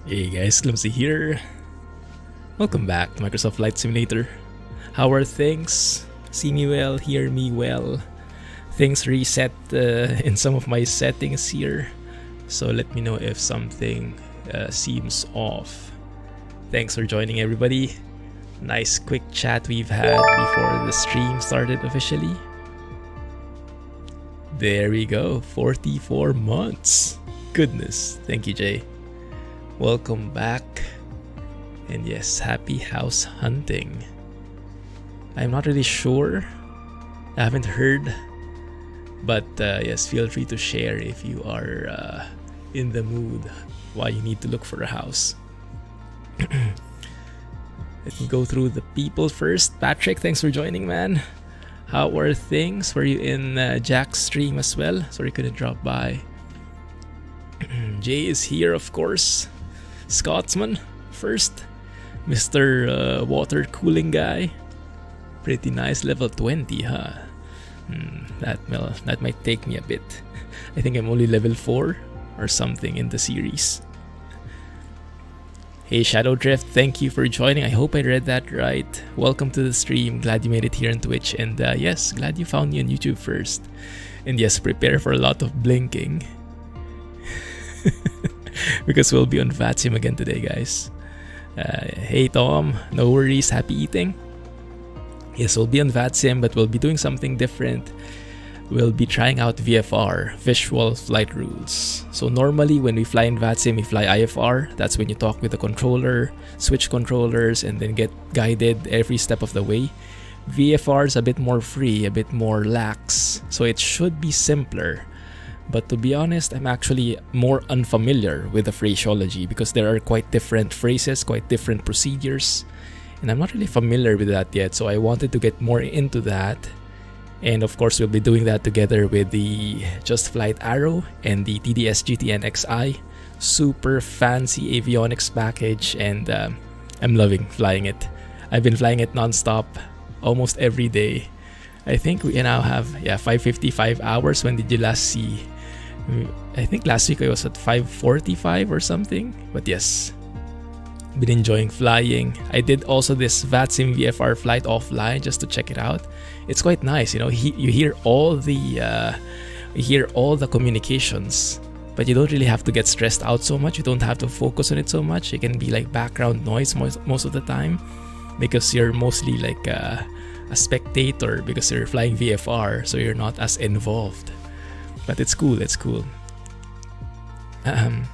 Hey guys, Clumsy here. Welcome back to Microsoft Flight Simulator. How are things? See me well, hear me well. Things reset in some of my settings here, so let me know if something seems off. Thanks for joining, everybody. Nice quick chat we've had before the stream started officially. There we go, 44 months. Goodness, thank you, Jay. Welcome back, and yes, happy house hunting. I'm not really sure, I haven't heard, but yes, feel free to share if you are in the mood why you need to look for a house. Let me go through the people first. Patrick, thanks for joining, man. How are things? Were you in Jack's stream as well? Sorry, couldn't drop by. Jay is here, of course. Scotsman first, Mr. Water cooling guy. Pretty nice, level 20, huh? That might take me a bit. I think I'm only level 4 or something in the series. Hey Shadow Drift, thank you for joining. I hope I read that right. Welcome to the stream. Glad you made it here on Twitch, and yes, glad you found me on YouTube first. And yes, prepare for a lot of blinking. Because we'll be on VATSIM again today, guys. Hey Tom, no worries, happy eating. Yes, we'll be on VATSIM, but we'll be doing something different. We'll be trying out VFR, Visual Flight Rules. So normally when we fly in VATSIM, we fly IFR. That's when you talk with the controller, switch controllers, and then get guided every step of the way. VFR is a bit more free, a bit more lax, so it should be simpler. But to be honest, I'm actually more unfamiliar with the phraseology because there are quite different phrases, quite different procedures, and I'm not really familiar with that yet, so I wanted to get more into that. And of course, we'll be doing that together with the Just Flight Arrow and the TDS GTNXi. Super fancy avionics package, and I'm loving flying it. I've been flying it non-stop almost every day. I think we now have 555 hours. When did you last see? I think last week I was at 545 or something, but yes, been enjoying flying. I did also this VATSIM VFR flight offline just to check it out. It's quite nice, you know. You hear all the communications, but you don't really have to get stressed out so much. You don't have to focus on it so much. It can be like background noise most of the time because you're mostly like a spectator because you're flying VFR, so you're not as involved. But it's cool, it's cool. 1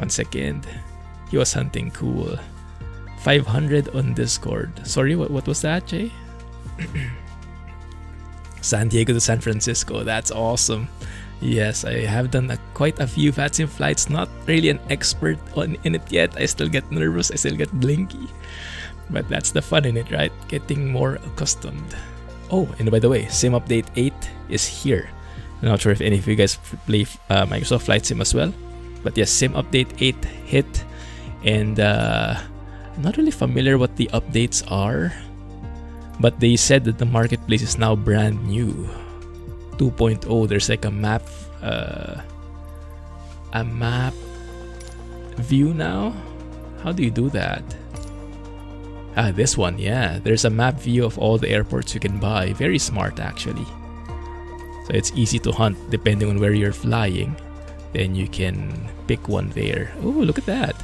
second. He was hunting, cool. 500 on Discord. Sorry, what was that, Jay? San Diego to San Francisco, that's awesome. Yes, I have done quite a few VATSIM flights. Not really an expert in it yet. I still get nervous, I still get blinky. But that's the fun in it, right? Getting more accustomed. Oh, and by the way, Sim Update 8 is here. I'm not sure if any of you guys play Microsoft Flight Sim as well. But yes, Sim Update 8 hit. And I'm not really familiar what the updates are. But they said that the marketplace is now brand new. 2.0, there's like a map view now. How do you do that? This one, yeah. There's a map view of all the airports you can buy. Very smart, actually. So it's easy to hunt depending on where you're flying. Then you can pick one there. Oh, look at that.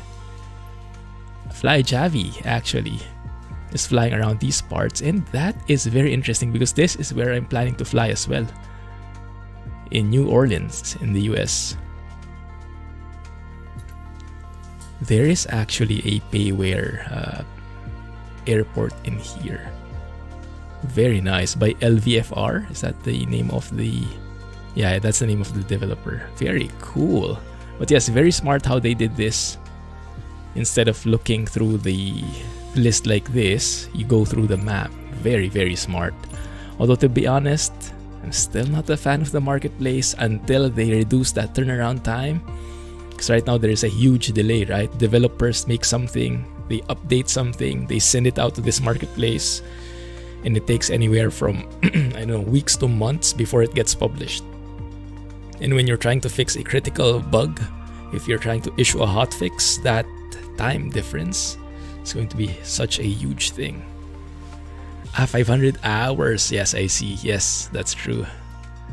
Fly Javi, actually. Just flying around these parts. And that is very interesting because this is where I'm planning to fly as well. In New Orleans, in the US. There is actually a payware airport in here. Very nice. By LVFR. Is that the name of the... Yeah, that's the name of the developer. Very cool. But yes, very smart how they did this. Instead of looking through the list like this, you go through the map. Very, very smart. Although to be honest, I'm still not a fan of the marketplace until they reduce that turnaround time. Because right now there is a huge delay, right? Developers make something, they update something, they send it out to this marketplace, and it takes anywhere from I don't know, weeks to months before it gets published. And when you're trying to fix a critical bug, if you're trying to issue a hotfix, that time difference is going to be such a huge thing. 500 hours. Yes, I see. Yes, that's true.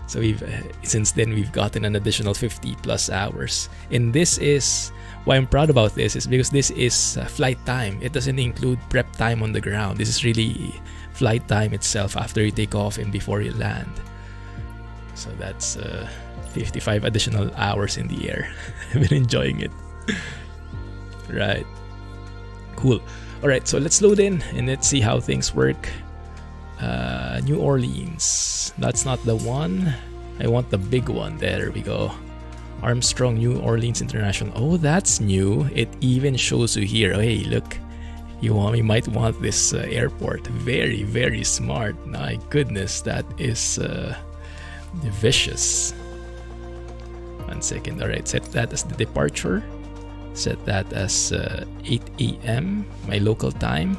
So we've since then we've gotten an additional 50 plus hours. And this is why I'm proud about this, is because this is flight time. It doesn't include prep time on the ground. This is really flight time itself after you take off and before you land. So that's 55 additional hours in the air. I've been enjoying it. Right. Cool. Alright, so let's load in and let's see how things work. New Orleans. That's not the one. I want the big one. There we go. Armstrong New Orleans International. Oh, that's new. It even shows you here. Oh, hey, look. You might want this airport. Very, very smart. My goodness, that is vicious. 1 second. Alright, set that as the departure. Set that as 8 AM, my local time.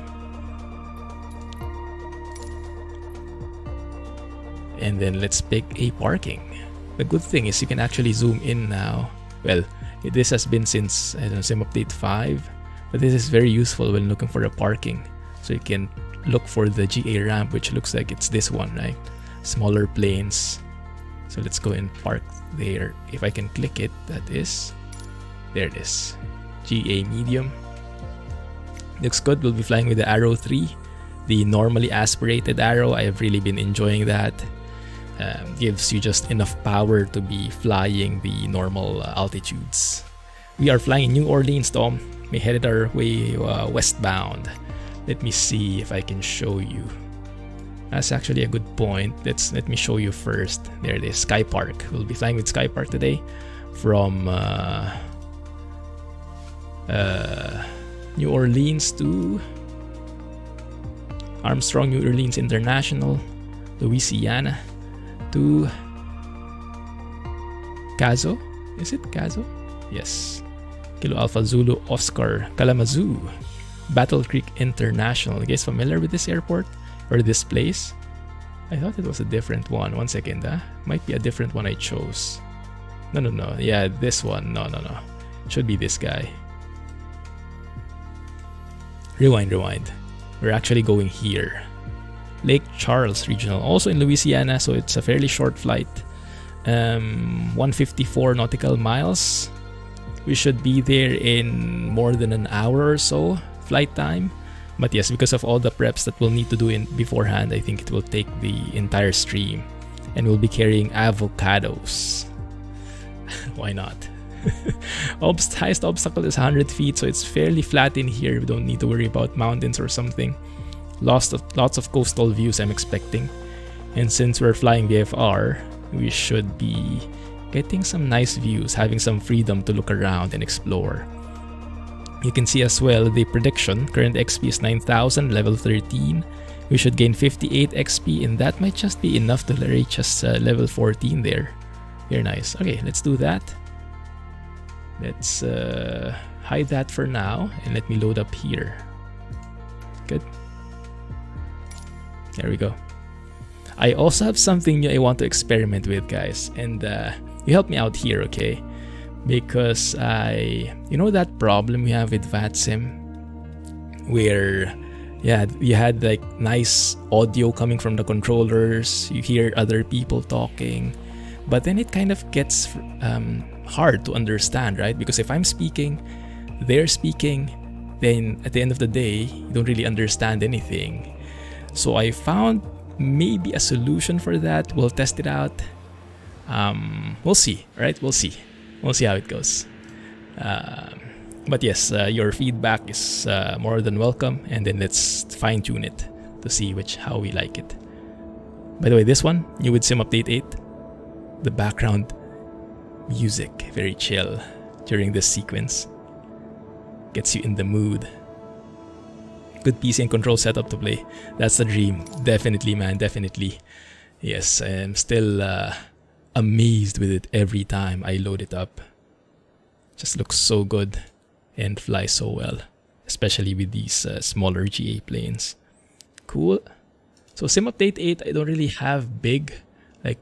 And then let's pick a parking. The good thing is you can actually zoom in now. Well, this has been since, I don't know, Sim Update 5. But this is very useful when looking for a parking. So you can look for the GA ramp, which looks like it's this one, right? Smaller planes. So let's go and park there. If I can click it, that is. There it is. GA medium. Looks good. We'll be flying with the Arrow 3. The normally aspirated Arrow. I have really been enjoying that. Gives you just enough power to be flying the normal altitudes. We are flying in New Orleans, Tom. We headed our way westbound. Let me see if I can show you. That's actually a good point. Let me show you first. There it is, Sky Park. We'll be flying with Sky Park today from New Orleans to Armstrong New Orleans International, Louisiana to Cazo. Is it Cazo? Yes. Kilo Alpha Zulu Oscar Kalamazoo, Battle Creek International. You guys familiar with this airport or this place? I thought it was a different one. 1 second, might be a different one I chose. No. Yeah, this one. No. It should be this guy. Rewind. We're actually going here. Lake Charles Regional, also in Louisiana, so it's a fairly short flight. 154 nautical miles. We should be there in more than an hour or so flight time. But yes, because of all the preps that we'll need to do beforehand, I think it will take the entire stream. And we'll be carrying avocados. Why not? Highest obstacle is 100 feet, so it's fairly flat in here. We don't need to worry about mountains or something. Lots of coastal views I'm expecting. And since we're flying VFR, we should be getting some nice views, having some freedom to look around and explore. You can see as well the prediction. Current XP is 9,000, level 13. We should gain 58 XP, and that might just be enough to reach us level 14 there. Very nice. Okay, let's do that. Let's hide that for now, and let me load up here. Good. There we go. I also have something new I want to experiment with, guys, and you help me out here, okay? Because you know that problem we have with VATSIM, where you had like nice audio coming from the controllers, you hear other people talking, but then it kind of gets hard to understand, right? Because if I'm speaking, they're speaking, then at the end of the day, you don't really understand anything. So I found maybe a solution for that. We'll test it out. We'll see, right? We'll see how it goes. But yes, your feedback is more than welcome, and then let's fine-tune it to see how we like it. By the way, this one, new with Sim Update 8, the background music, very chill during this sequence. Gets you in the mood. Good PC and control setup to play. That's the dream. Definitely, man, definitely. Yes, I am still amazed with it every time I load it up. Just looks so good and flies so well, especially with these smaller GA planes. Cool. So Sim Update 8, I don't really have big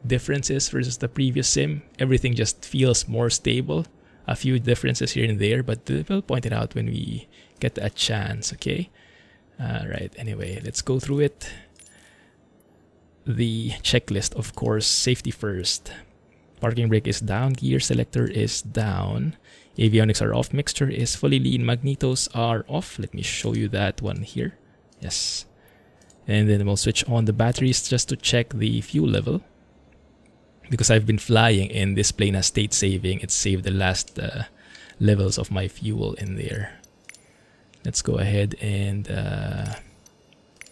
differences versus the previous sim. Everything just feels more stable. a few differences here and there, but we'll point it out when we get a chance, okay? Right, anyway, let's go through it. The checklist, of course, safety first. Parking brake is down, gear selector is down, avionics are off, mixture is fully lean, magnetos are off. Let me show you that one here. Yes. And then we'll switch on the batteries just to check the fuel level. Because I've been flying and this plane has state saving, it saved the last levels of my fuel in there. Let's go ahead and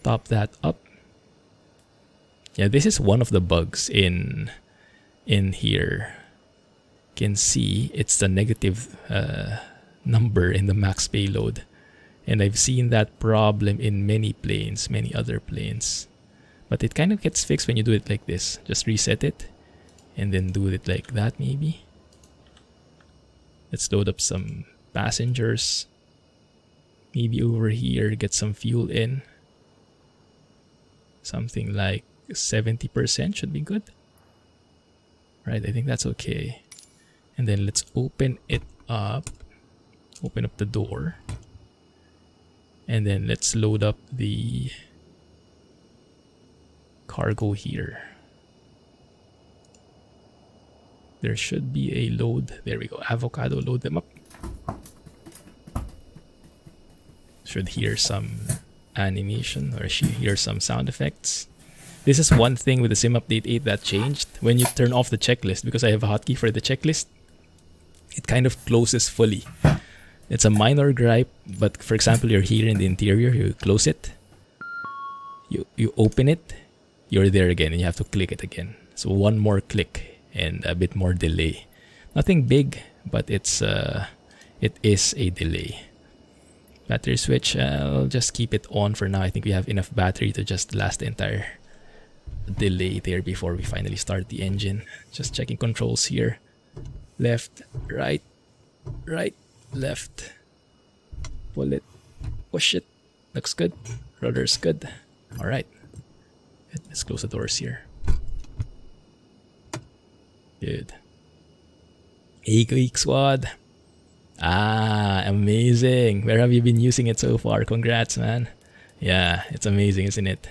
top that up. Yeah, this is one of the bugs in here. You can see it's the negative number in the max payload. And I've seen that problem in many planes, many other planes. But it kind of gets fixed when you do it like this. Just reset it and then do it like that maybe. Let's load up some passengers. Maybe over here, get some fuel in. Something like 70% should be good. Right, I think that's okay. And then let's open it up. Open up the door. And then let's load up the cargo here. There should be a load. There we go. Avocado, load them up. Should hear some animation or hear some sound effects. This is one thing with the Sim Update 8 that changed. When you turn off the checklist, because I have a hotkey for the checklist, it kind of closes fully. It's a minor gripe, but for example, you're here in the interior, you close it, you open it, you're there again, and you have to click it again. So one more click and a bit more delay. Nothing big, but it is a delay. Battery switch, I'll just keep it on for now. I think we have enough battery to just last the entire delay there before we finally start the engine. Just checking controls here. Left, right, right, left. Pull it, push it. Looks good. Rudder's good. Alright. Let's close the doors here. Good. Hey, Geek Squad. Ah, amazing. Where have you been using it so far? Congrats, man. Yeah, it's amazing, isn't it?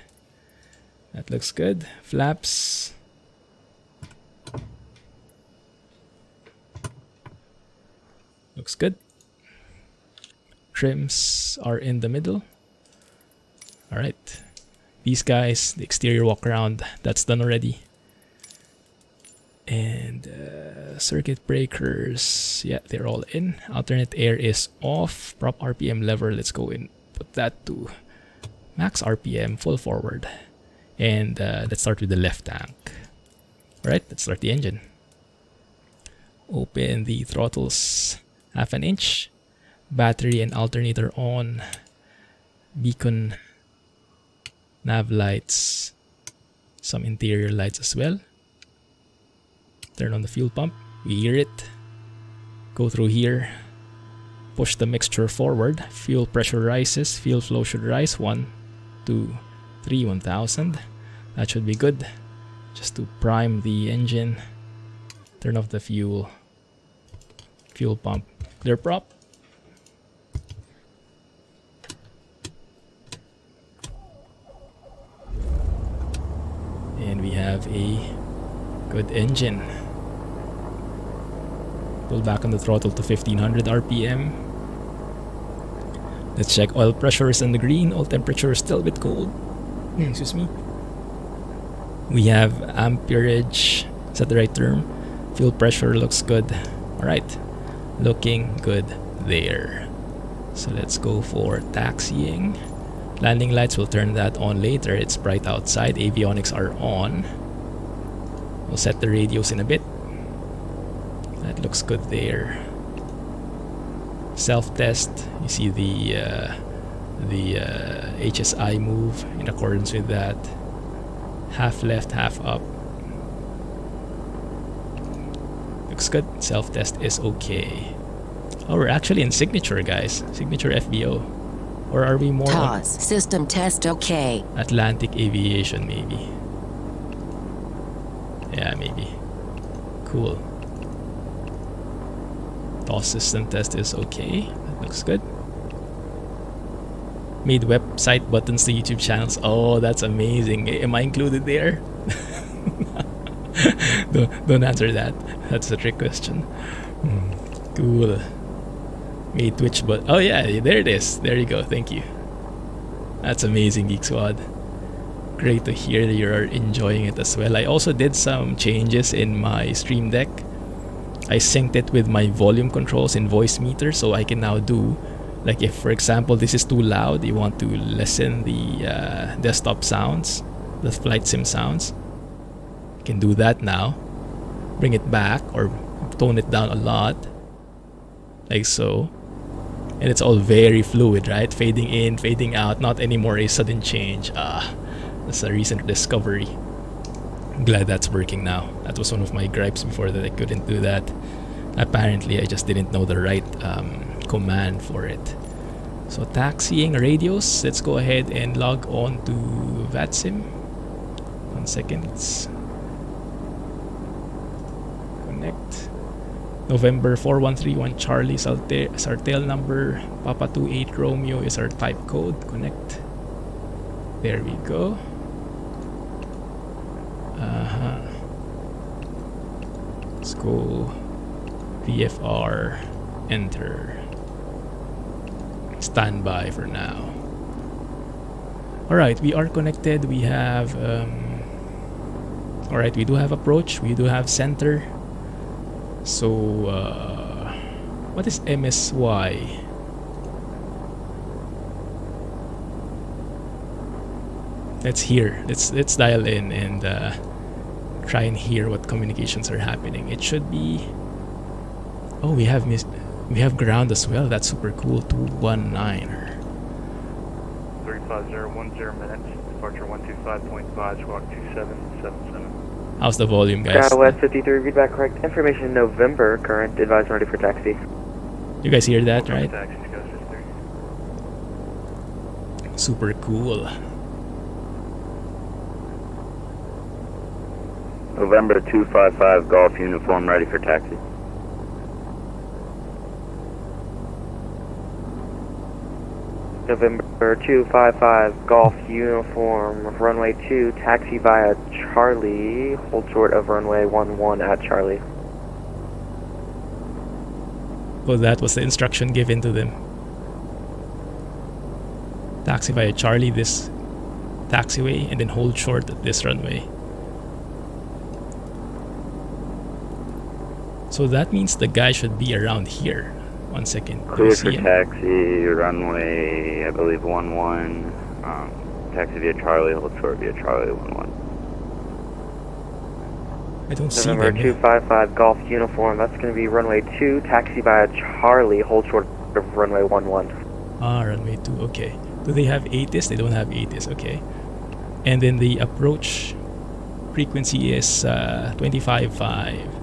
That looks good. Flaps. Looks good. Trims are in the middle. Alright. These guys, the exterior walk around, that's done already. And circuit breakers, yeah, they're all in. Alternate air is off. Prop RPM lever, let's go and put that to max RPM, full forward. And let's start with the left tank. Alright, let's start the engine. Open the throttles 1/2 inch. Battery and alternator on. Beacon, nav lights, some interior lights as well. Turn on the fuel pump, we hear it. Go through here, push the mixture forward. Fuel pressure rises, fuel flow should rise. 1, 2, 3, 1000. That should be good. Just to prime the engine. Turn off the fuel pump. Clear prop. And we have a good engine. Pull back on the throttle to 1500 RPM. Let's check oil pressure is in the green. Oil temperature is still a bit cold. Excuse me. We have amperage. Is that the right term? Fuel pressure looks good. Alright. Looking good there. So let's go for taxiing. Landing lights, we'll turn that on later. It's bright outside. Avionics are on. We'll set the radios in a bit. That looks good there. Self-test. You see the HSI move in accordance with that. Half left, half up. Looks good. Self-test is okay. Oh, we're actually in signature, guys. Signature FBO. Or are we more on system test okay? Atlantic Aviation, maybe. Yeah, maybe. Cool. Call system test is okay. That looks good. Made website buttons to YouTube channels. Oh, that's amazing. Am I included there? Don't answer that. That's a trick question. Cool. Made Twitch, but oh yeah, there it is. There you go. Thank you. That's amazing, Geek Squad. Great to hear that you're enjoying it as well. I also did some changes in my Stream Deck. I synced it with my volume controls in voice meter, so I can now do, like, if for example this is too loud, you want to lessen the desktop sounds, the flight sim sounds, you can do that now. Bring it back or tone it down a lot, like so. And it's all very fluid, right? Fading in, fading out, not anymore a sudden change. That's a recent discovery. I'm glad that's working now. That was one of my gripes before, that I couldn't do that. Apparently, I just didn't know the right command for it. So taxiing radios, let's go ahead and log on to VATSIM. 1 second. Connect. November 4131 Charlie is our tail number. Papa 28 Romeo is our type code. Connect. There we go. Let's go VFR, enter. Standby for now. Alright, we are connected. We have alright, we do have approach, we do have center. So what is MSY? Let's hear. Let's dial in and try and hear what communications are happening. It should be. Oh, we have ground as well. That's super cool. 219. 35010 minutes. Departure 125.5. Squawk 2777. How's the volume, guys? West 53. Readback correct. Information November. Current advised ready for taxi. You guys hear that, right? Taxis, go 63. Super cool. November 255 Golf uniform ready for taxi. November 255 Golf uniform runway 2 taxi via Charlie, hold short of runway 11 at Charlie. Well, that was the instruction given to them. Taxi via Charlie, this taxiway, and then hold short at this runway. So that means the guy should be around here. 1 second. Clear for taxi, runway, I believe 11. Taxi via Charlie, hold short via Charlie 11. I don't see November them. 255 Golf uniform, that's going to be runway 2, taxi via Charlie, hold short of runway 11. Ah, runway 2, okay. Do they have ATIS? They don't have ATIS, okay. And then the approach frequency is 25.5.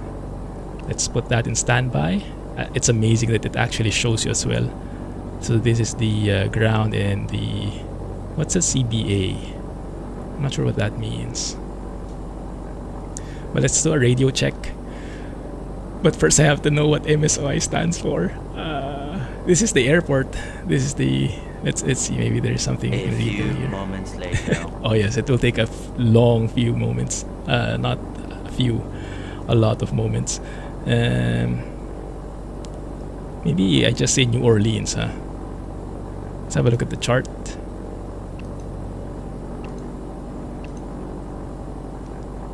Let's put that in standby. It's amazing that it actually shows you as well. So this is the ground and the... What's a CBA? I'm not sure what that means. But let's do a radio check. But first I have to know what MSY stands for. This is the airport. This is the... Let's see, maybe there's something you can read here. Moments later. Oh yes, it will take a long few moments. Not a few, a lot of moments. Maybe I just say New Orleans, huh? Let's have a look at the chart.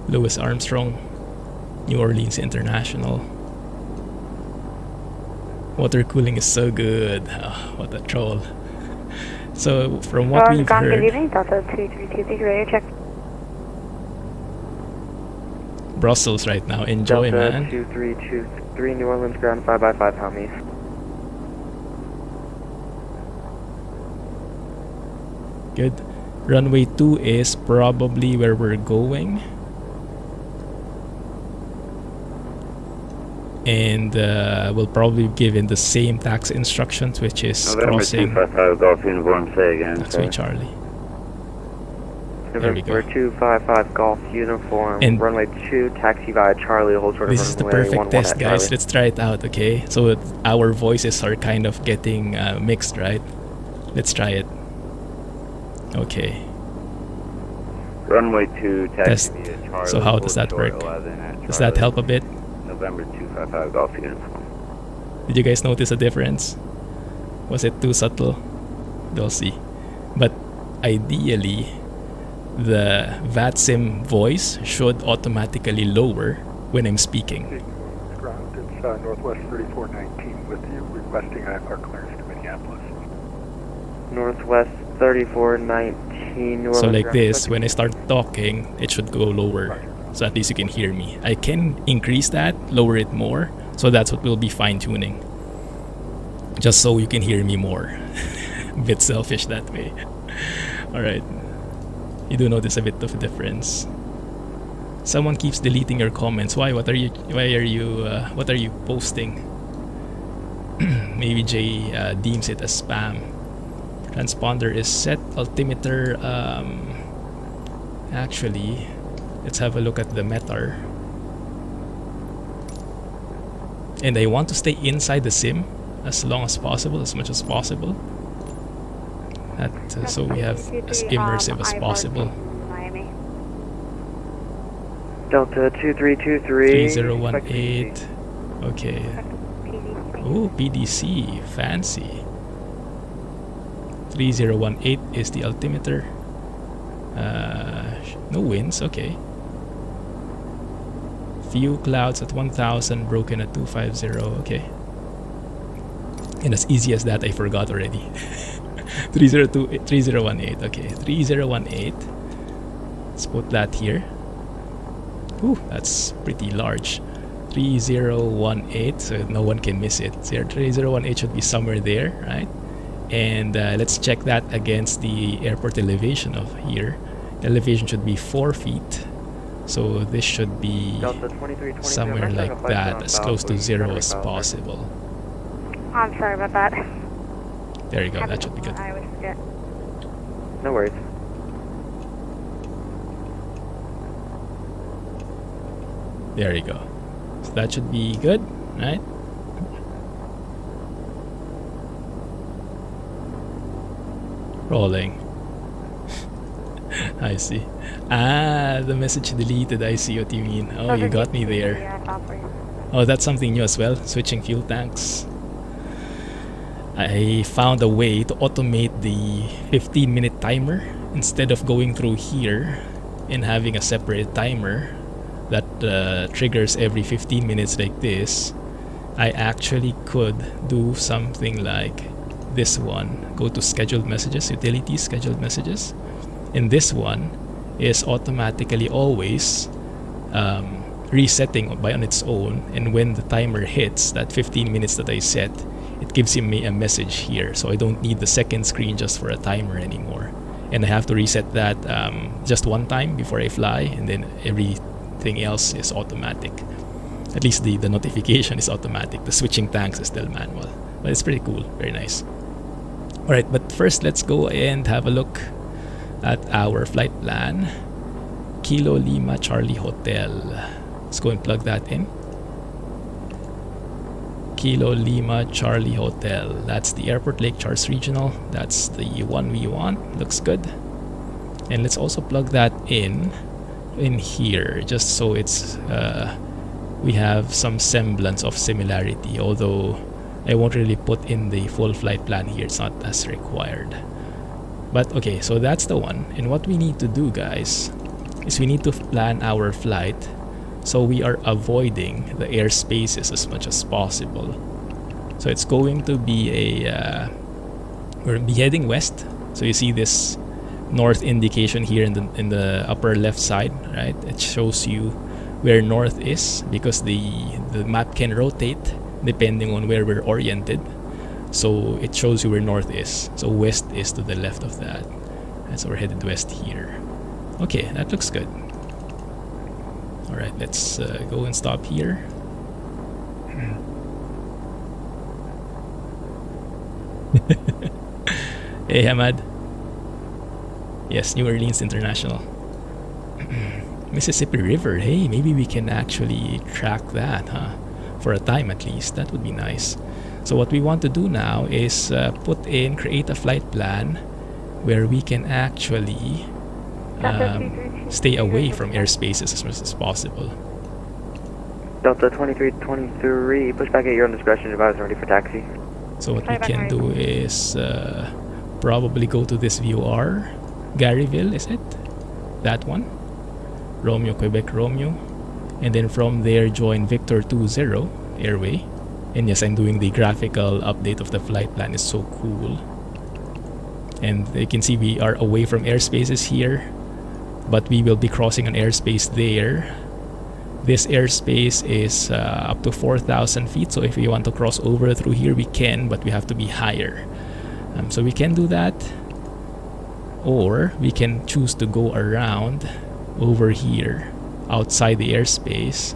Louis Armstrong, New Orleans International. Water cooling is so good. Oh, what a troll. So from what we've heard, good evening, Delta 2323, radio check. Brussels right now. Enjoy, Delta man. 2323 New Orleans ground 5x5 pound east. Good. Runway 2 is probably where we're going. And we'll probably be given the same tax instructions, which is November crossing 255 Golf uniform, say again. taxiway Charlie. There we go. November 255 Golf Uniform, And runway 2, taxi via Charlie, hold short of this is the runway perfect 11 test, at guys. Charlie. Let's try it out, okay? So our voices are kind of getting mixed, right? Let's try it. Okay. Runway 2, taxi Test. via Charlie. So how hold does that short work? 11 at Does that Charlie. help a bit? November 255 Golf Uniform. Did you guys notice a difference? Was it too subtle? We'll see. But ideally, the VATSIM voice should automatically lower when I'm speaking. Ground, it's Northwest 3419 with you, requesting IFR clearance to Minneapolis. Northwest 3419. So like this, when I start talking, it should go lower. So at least you can hear me. I can increase that, lower it more. So that's what we'll be fine-tuning. Just so you can hear me more. A bit selfish that way. Alright. You do notice a bit of a difference. Someone keeps deleting your comments. Why? What are you posting? Maybe Jay deems it as spam. Transponder is set. Altimeter, actually, let's have a look at the METAR. And I want to stay inside the sim as long as possible, as much as possible. So we have as immersive as possible. Miami. Delta 2323. 3018. Okay. Oh, PDC. Fancy. 3018 is the altimeter. No winds. Okay. Few clouds at 1000, broken at 250. Okay. And as easy as that, I forgot already. 3018. Okay, 3018. Let's put that here. Ooh, that's pretty large. 3018, so no one can miss it. So 3018 should be somewhere there, right? And let's check that against the airport elevation of here. The elevation should be 4 feet. So this should be somewhere like that, as close to 0 as possible. I'm sorry about that. There you go, that should be good. I always forget. No worries. There you go. So that should be good, right? Rolling. I see. Ah, the message deleted. I see what you mean. Oh, you got me there. Oh, that's something new as well. Switching fuel tanks. I found a way to automate the 15-minute timer instead of going through here and having a separate timer that triggers every 15 minutes like this. I actually could do something like this one. Go to scheduled messages, utilities, scheduled messages. And this one is automatically always resetting on its own. And when the timer hits that 15 minutes that I set, it gives me a message here. So I don't need the second screen just for a timer anymore. And I have to reset that just one time before I fly, and then everything else is automatic. At least the notification is automatic. The switching tanks is still manual. But it's pretty cool. Very nice. Alright, but first let's go and have a look at our flight plan. Kilo Lima Charlie Hotel. Let's go and plug that in. Kilo Lima Charlie Hotel. That's the Airport Lake Charles Regional. That's the one we want. Looks good. And let's also plug that in here, just so it's we have some semblance of similarity, although I won't really put in the full flight plan here. It's not as required. But okay, so that's the one. And what we need to do, guys, is we need to plan our flight so we are avoiding the airspaces as much as possible. So it's going to be a we'll be heading west. So you see this north indication here in the upper left side, right? It shows you where north is because the map can rotate depending on where we're oriented. So it shows you where north is. So west is to the left of that. And so we're headed west here. Okay, that looks good. Alright, let's go and stop here. Hey Hamad. Yes, New Orleans International. Mississippi River. Hey, maybe we can actually track that, huh? For a time at least. That would be nice. So what we want to do now is create a flight plan where we can actually stay away from airspaces as much as possible. Delta 2323, push back at your own discretion, advise ready for taxi. So what we can do is probably go to this VOR, Garyville, is it? That one? Romeo, Quebec, Romeo. And then from there join Victor 20 Airway. And yes, I'm doing the graphical update of the flight plan. It's so cool. And you can see we are away from airspaces here, but we will be crossing an airspace there. This airspace is up to 4,000 feet, so if we want to cross over through here we can, but we have to be higher. So we can do that, or we can choose to go around over here outside the airspace.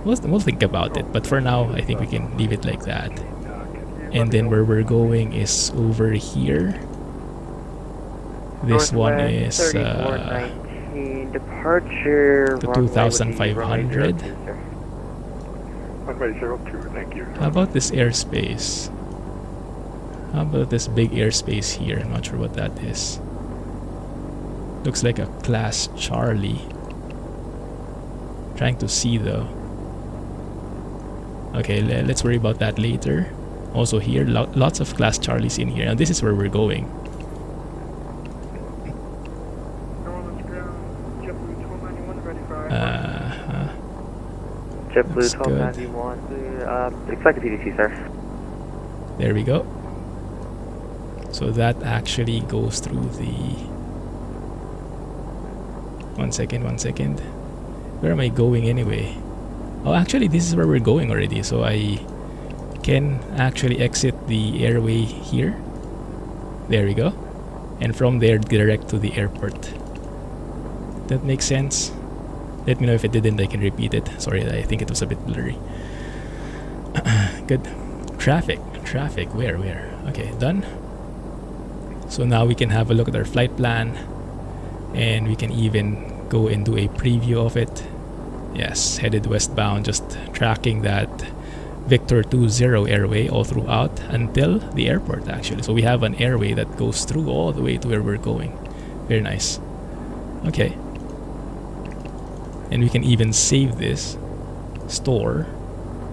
We'll think about it, but for now I think we can leave it like that. And then where we're going is over here. This one is departure to 2,500. Runway 02, thank you. How about this airspace? How about this big airspace here? I'm not sure what that is. Looks like a class Charlie. Trying to see though. Okay, let's worry about that later. Also here, lots of class Charlies in here. And this is where we're going. JetBlue 1291, expect a PDC, sir. There we go. So that actually goes through the... One second. Where am I going anyway? Oh, actually this is where we're going already. So I can actually exit the airway here. There we go. And from there direct to the airport. That makes sense. Let me know if it didn't, I can repeat it. Sorry, I think it was a bit blurry. Good. Traffic, where? Okay, done. So now we can have a look at our flight plan, and we can even go and do a preview of it. Yes, headed westbound, just tracking that Victor 20 airway all throughout until the airport actually. So we have an airway that goes through all the way to where we're going. Very nice. Okay. And we can even save this, store.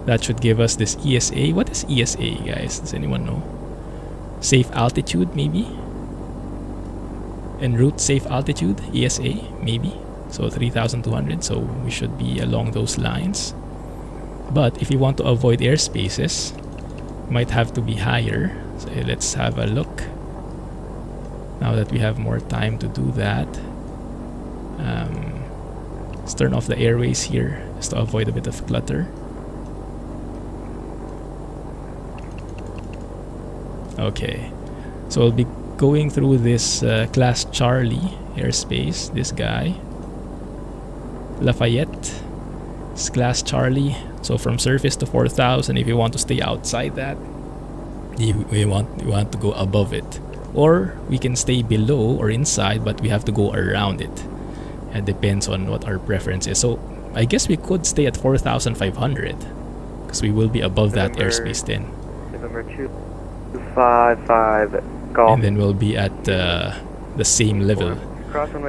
That should give us this ESA. What is ESA, guys? Does anyone know? Safe altitude, maybe? En route safe altitude, ESA, maybe? So 3,200, so we should be along those lines. But if you want to avoid airspaces, might have to be higher. So let's have a look. Now that we have more time to do that. Let's turn off the airways here just to avoid a bit of clutter. Okay, so we'll be going through this class Charlie airspace, this guy. Lafayette, it's class Charlie. So from surface to 4,000, if you want to stay outside that, we want to go above it. Or we can stay below or inside, but we have to go around it. It depends on what our preference is. So I guess we could stay at 4,500 because we will be above that airspace then. November 255 Golf. And then we'll be at the same level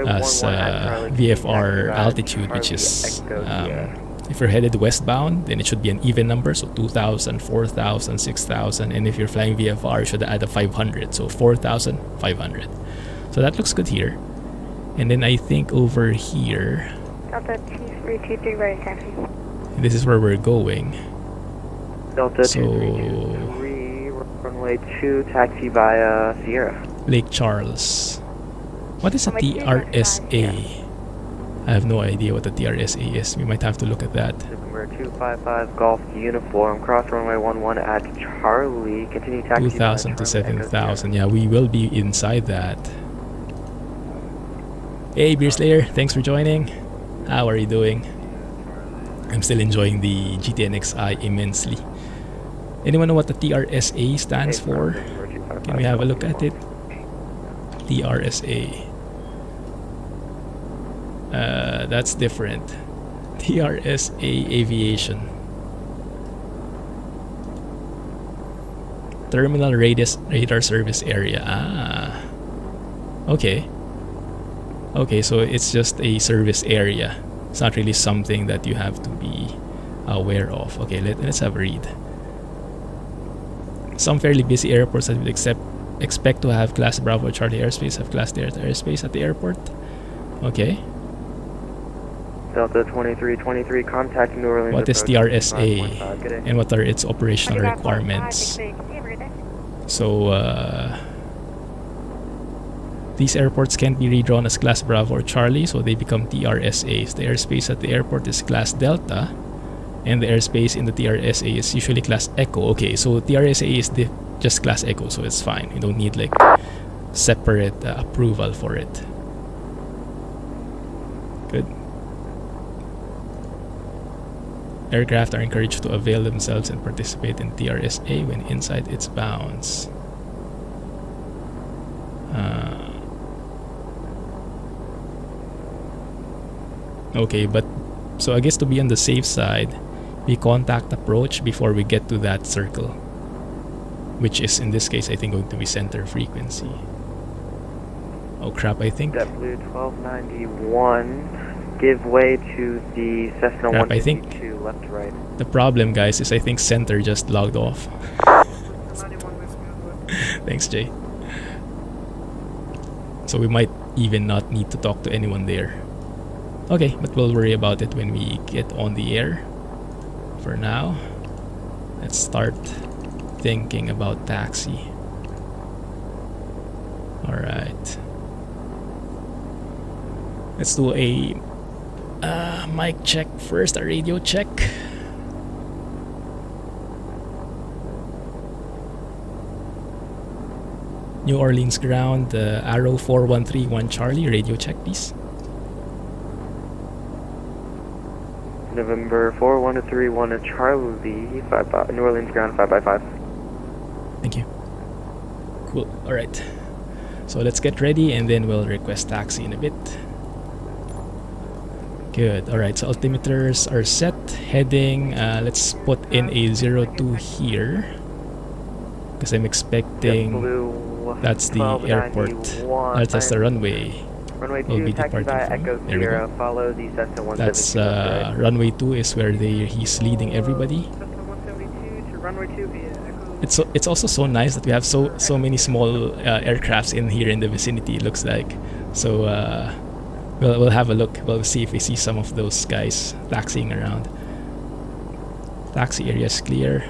as VFR altitude, which is if you're headed westbound, then it should be an even number, so 2,000, 4,000, 6,000, and if you're flying VFR, you should add a 500, so 4,500. So that looks good here. And then I think over here, Delta 2323, ready taxi. this is where we're going. Delta So 2323, runway 2, taxi via Sierra. Lake Charles. What is a TRSA? I have no idea what the TRSA is. We might have to look at that. November 255 Golf Uniform, cross runway 11 at Charlie, continue taxi 2,000 to 7,000. Yeah, we will be inside that. Hey, Beer Slayer, thanks for joining. How are you doing? I'm still enjoying the GTNXi immensely. Anyone know what the TRSA stands for? Can we have a look at it? TRSA. That's different. TRSA Aviation. Terminal Radar Service Area. Ah. Okay. Okay, so it's just a service area. It's not really something that you have to be aware of. Okay, let's have a read. Some fairly busy airports that would expect to have Class Bravo Charlie airspace have Class Delta airspace at the airport. Okay. Delta 2323, contact New Orleans. What is TRSA and what are its operational requirements? So, these airports can't be redrawn as Class Bravo or Charlie, so they become TRSAs. The airspace at the airport is Class Delta, and the airspace in the TRSA is usually Class Echo. Okay, so TRSA is just Class Echo, so it's fine. You don't need like separate approval for it. Good. Aircraft are encouraged to avail themselves and participate in TRSA when inside its bounds. Okay, but so I guess to be on the safe side, we contact approach before we get to that circle, which is in this case I think going to be center frequency. Oh crap, I think JetBlue 1291, give way to the Cessna 152, left to right. The problem, guys, is I think center just logged off. Thanks, Jay. So we might even not need to talk to anyone there. Okay, but we'll worry about it when we get on the air. For now, let's start thinking about taxi. Alright. Let's do a mic check first, a radio check. New Orleans ground, Arrow 4131 Charlie, radio check please. November 41231 to Charlie, New Orleans ground 5x5. Thank you. Cool, alright. So let's get ready and then we'll request taxi in a bit. Good, alright, so altimeters are set. Heading, let's put in a 02 here. Because I'm expecting that's the airport. That's the runway. Runway 2, Will be taxi departing via from. Echo There we Sierra, go. follow the Cessna 172. That's runway 2 is where he's leading everybody. Cessna 172 to runway 2 via Echo. It's also so nice that we have so many small aircrafts in here in the vicinity. It looks like so. We'll have a look. We'll see if we see some of those guys taxiing around. Taxi area is clear.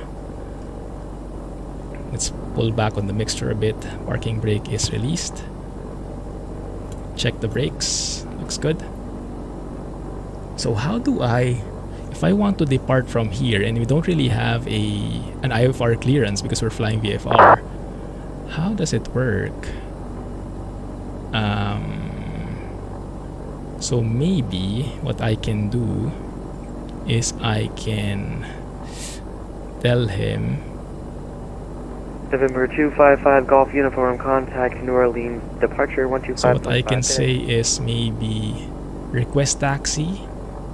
Let's pull back on the mixture a bit. Parking brake is released. Check the brakes. Looks good. So how do I, if I want to depart from here and we don't really have an IFR clearance because we're flying VFR, how does it work? So maybe what I can do is I can tell him November 255 Golf Uniform, contact New Orleans, departure 125. So what I can say is maybe request taxi,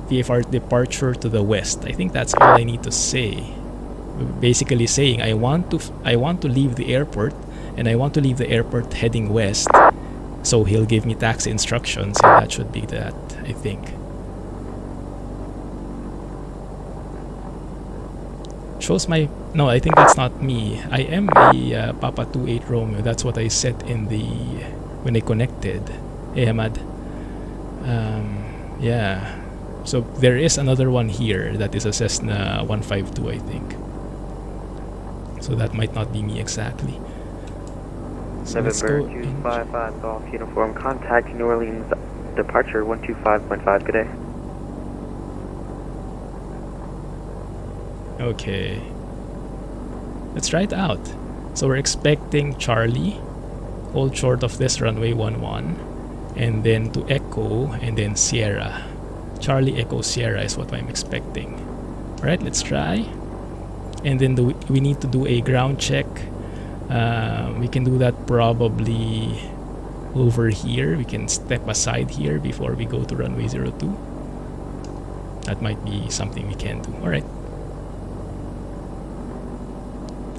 VFR departure to the west. I think that's all I need to say. Basically saying I want to leave the airport and I want to leave the airport heading west. So he'll give me taxi instructions and that should be that, I think. Shows my... No, I think that's not me. I am a Papa 28 Romeo. That's what I set in the... when I connected. Hey, Hamad. Yeah. So there is another one here that is a Cessna 152, I think. So that might not be me exactly. So November 255 Golf Uniform, contact New Orleans, departure 125.5. Good day. Okay. Let's try it out. So we're expecting Charlie, hold short of this runway 11, and then to Echo, and then Sierra. Charlie, Echo, Sierra is what I'm expecting. Alright, let's try. And then we need to do a ground check We can do that probably over here. We can step aside here before we go to runway 02. That might be something we can do. Alright.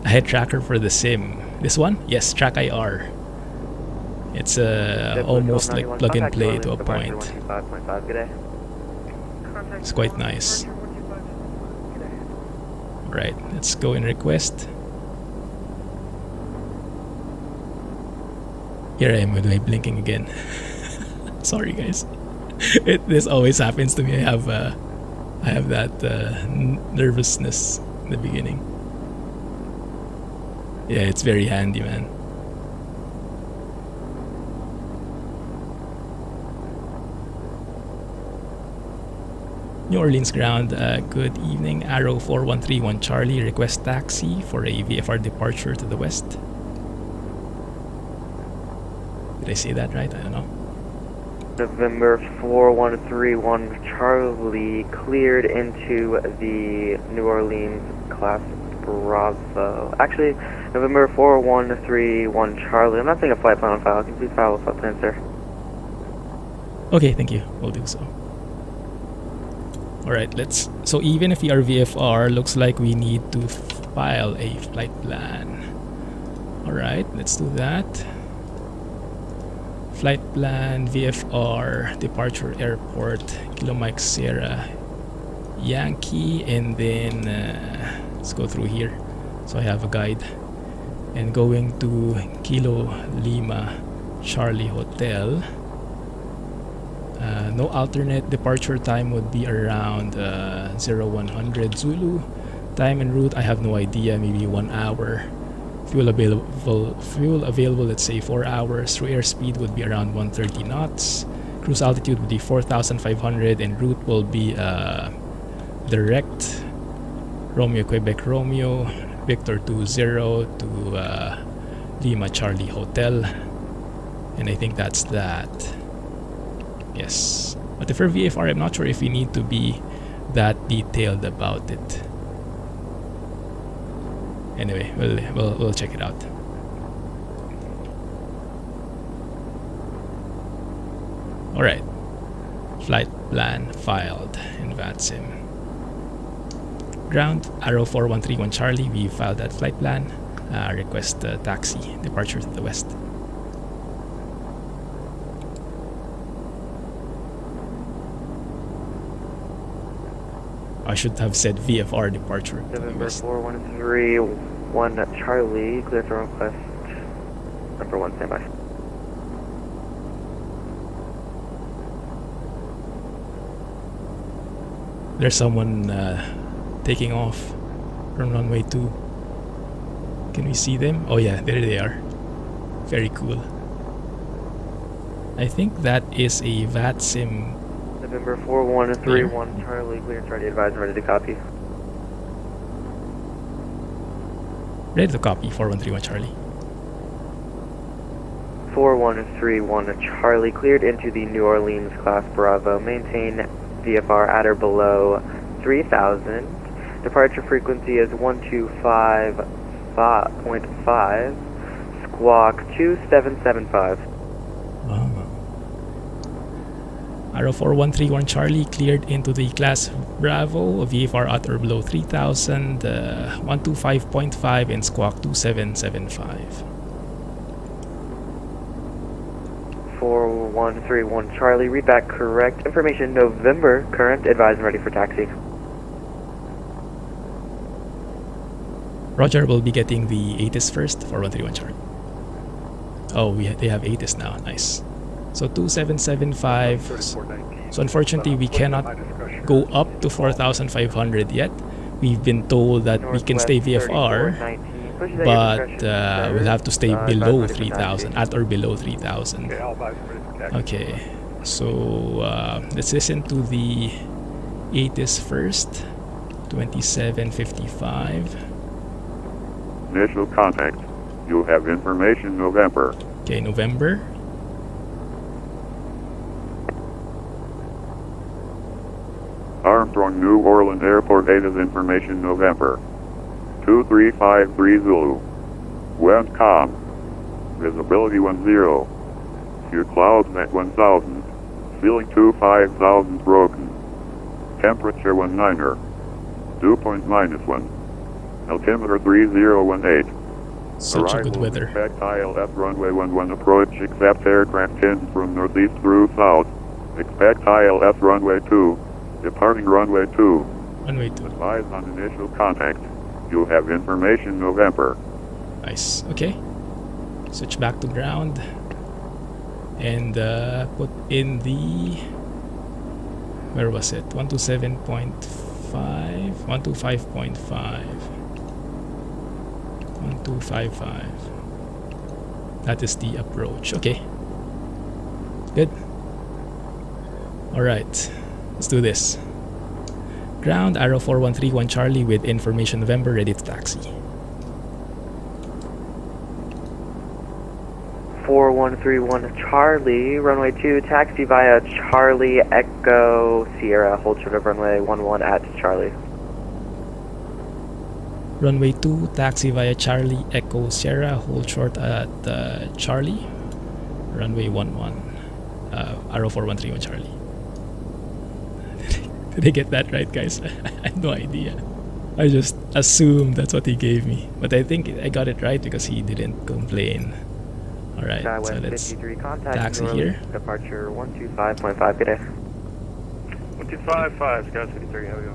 A head tracker for the sim. This one? Yes, Track IR. It's almost like plug and play to a point. It's quite nice. Right, let's go and request. Here I am with my blinking again. Sorry guys. This always happens to me. I have that nervousness in the beginning. Yeah, it's very handy, man. New Orleans ground, good evening. Arrow 4131 Charlie, request taxi for a VFR departure to the west. Did I say that right? I don't know. November 4131 Charlie, cleared into the New Orleans class Bravo. Actually, November 4131 Charlie. I'm not seeing a flight plan on file. Can you please file a flight plan, sir? Okay, thank you. We'll do so. Alright, so even if we are VFR, looks like we need to file a flight plan. Alright, let's do that. Flight plan, VFR, departure airport, Kilo Mike Sierra, Yankee, and then let's go through here. So I have a guide. And going to Kilo Lima Charlie Hotel. No alternate departure time would be around 0100 Zulu. Time en route, I have no idea, maybe 1 hour. Fuel available, let's say 4 hours. Through airspeed would be around 130 knots. Cruise altitude would be 4,500, and route will be direct Romeo Quebec Romeo Victor 20 to Lima Charlie Hotel, and I think that's that. Yes, but for VFR, I'm not sure if we need to be that detailed about it. Anyway, we'll check it out. All right, flight plan filed in VATSIM. Ground Arrow 4131 Charlie. We filed that flight plan. Request taxi departure to the west. I should have said VFR departure. November 4131 Charlie, clear for request. Number 1, standby. There's someone taking off from runway 2. Can we see them? Oh yeah, there they are. Very cool. I think that is a VATSIM. November 4131 Charlie, clear and ready, advise and ready to copy. Ready to copy, 4131 Charlie. 4131 Charlie, cleared into the New Orleans class Bravo. Maintain VFR at or below 3000. Departure frequency is 125.5. Squawk 2775. Wow. Arrow 4131 Charlie, cleared into the class Bravo, VFR at or below 3000, 125.5, and squawk 2775. 4131 Charlie, read back correct information. November, current, advise and ready for taxi. Roger, will be getting the ATIS first, 4131 Charlie. Oh, they have ATIS now, nice. So 2775. So unfortunately, we cannot go up to 4,500 yet. We've been told that we can stay VFR, but we'll have to stay below 3,000, at or below 3,000. Okay, so let's listen to the ATIS first. 2755. Initial contact. You have information November. Okay, November. Armstrong New Orleans Airport ATIS information November. 2353 Zulu. Wind calm. Visibility 10. Few clouds at 1000. Ceiling 25,000 broken. Temperature 19er. Dew point -1. Altimeter 3018. Such a good weather. Expect ILS runway 11 approach except aircraft tends from northeast through south. Expect ILS runway 2. Departing runway 2. Runway 2. Advise on initial contact. You'll have information November. Nice. Okay. Switch back to ground. And put in the... Where was it? 127.5? 125.5. 1255. That is the approach. Okay. Good. Alright. Let's do this. Ground, arrow 4131 Charlie with information November, ready to taxi. 4131 Charlie, runway 2, taxi via Charlie Echo Sierra, hold short of runway 11 at Charlie. Runway 2, taxi via Charlie Echo Sierra, hold short at Charlie. Runway 11, arrow 4131 Charlie. Did I get that right, guys? I had no idea. I just assumed that's what he gave me. But I think I got it right because he didn't complain. Alright, so let's taxi here. Departure 125.5, good day. 125.5, Scout 53, how we go?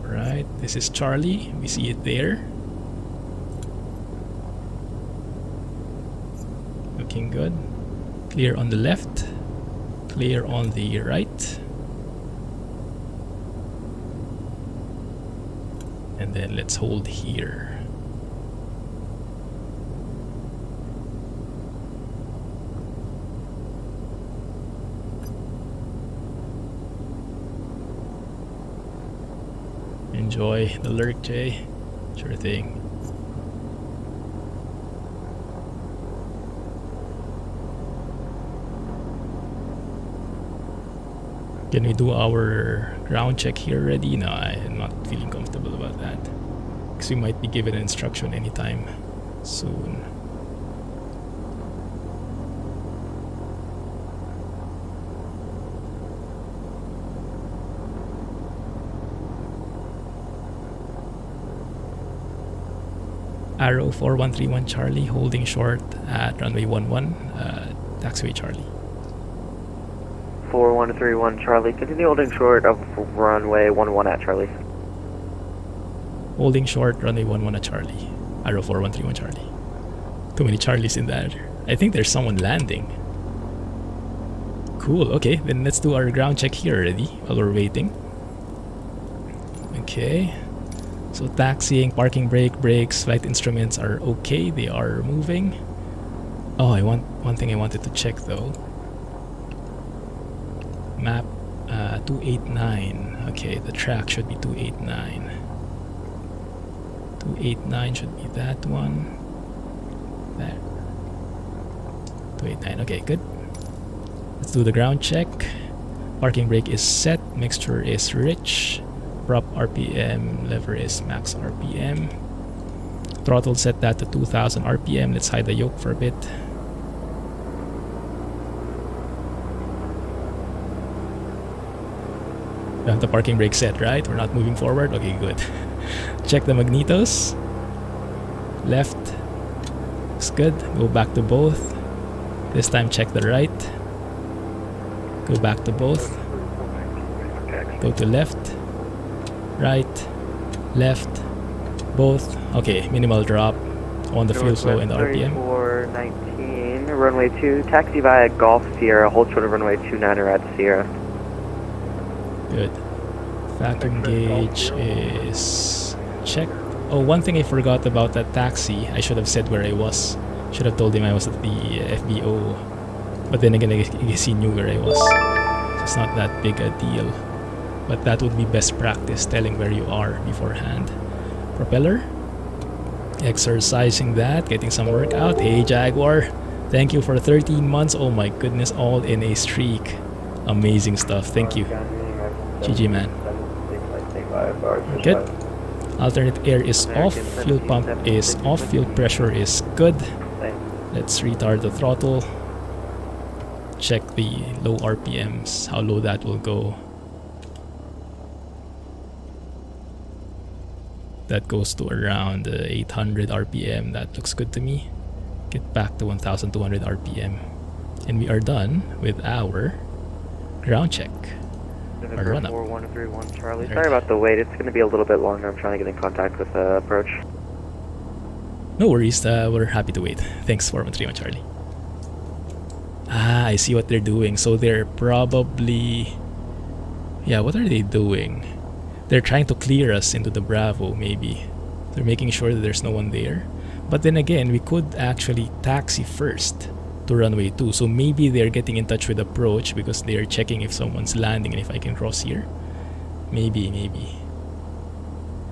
Right, this is Charlie. We see it there. Looking good. Clear on the left. Clear on the right. And then let's hold here. Enjoy the lurk, Jay. Sure thing. Can we do our ground check here already? No, I'm not feeling comfortable about that. Because we might be given an instruction anytime soon. Arrow 4131 Charlie, holding short at runway 11, taxiway Charlie. 4131 Charlie, continue holding short of runway 11 at Charlie. Holding short, runway 11 at Charlie. Arrow 4131 Charlie. Too many Charlies in there. I think there's someone landing. Cool, okay, then let's do our ground check here already while we're waiting. Okay. So taxiing, parking brake, brakes, flight instruments are okay. They are moving. Oh, one thing I wanted to check though. Map 289. Okay, the track should be 289. 289 should be that one. There. 289. Okay, good. Let's do the ground check. Parking brake is set. Mixture is rich. Prop RPM, lever is max RPM. Throttle set that to 2000 RPM. Let's hide the yoke for a bit. We have the parking brake set, right? We're not moving forward. Okay, good. Check the magnetos. Left. Looks good. Go back to both. This time check the right. Go back to both. Go to left. Right, left, both. Okay, minimal drop on the fuel flow and the RPM. 3419, runway 2, taxi via Golf Sierra, hold short of runway 29er at Sierra. Good. Vacuum gauge is checked. Oh, one thing I forgot about that taxi, I should have said where I was. Should have told him I was at the FBO. But then again, I guess he knew where I was. So it's not that big a deal. But that would be best practice, telling where you are beforehand. Propeller. Exercising that, getting some workout. Hey Jaguar, thank you for 13 months. Oh my goodness, all in a streak. Amazing stuff, thank you. GG man. Good. Alternate air is off. Fuel pump is off. Fuel pressure is good. Let's retard the throttle. Check the low RPMs, how low that will go. That goes to around 800 RPM. That looks good to me. Get back to 1200 RPM. And we are done with our ground check. Our run up. 4131 Charlie. Sorry about the wait. It's going to be a little bit longer. I'm trying to get in contact with Approach. No worries. We're happy to wait. Thanks, 4131 Charlie. Ah, I see what they're doing. So they're probably... Yeah, what are they doing? They're trying to clear us into the Bravo, maybe. They're making sure that there's no one there. But then again, we could actually taxi first to runway 2. So maybe they're getting in touch with Approach because they're checking if someone's landing and if I can cross here. Maybe.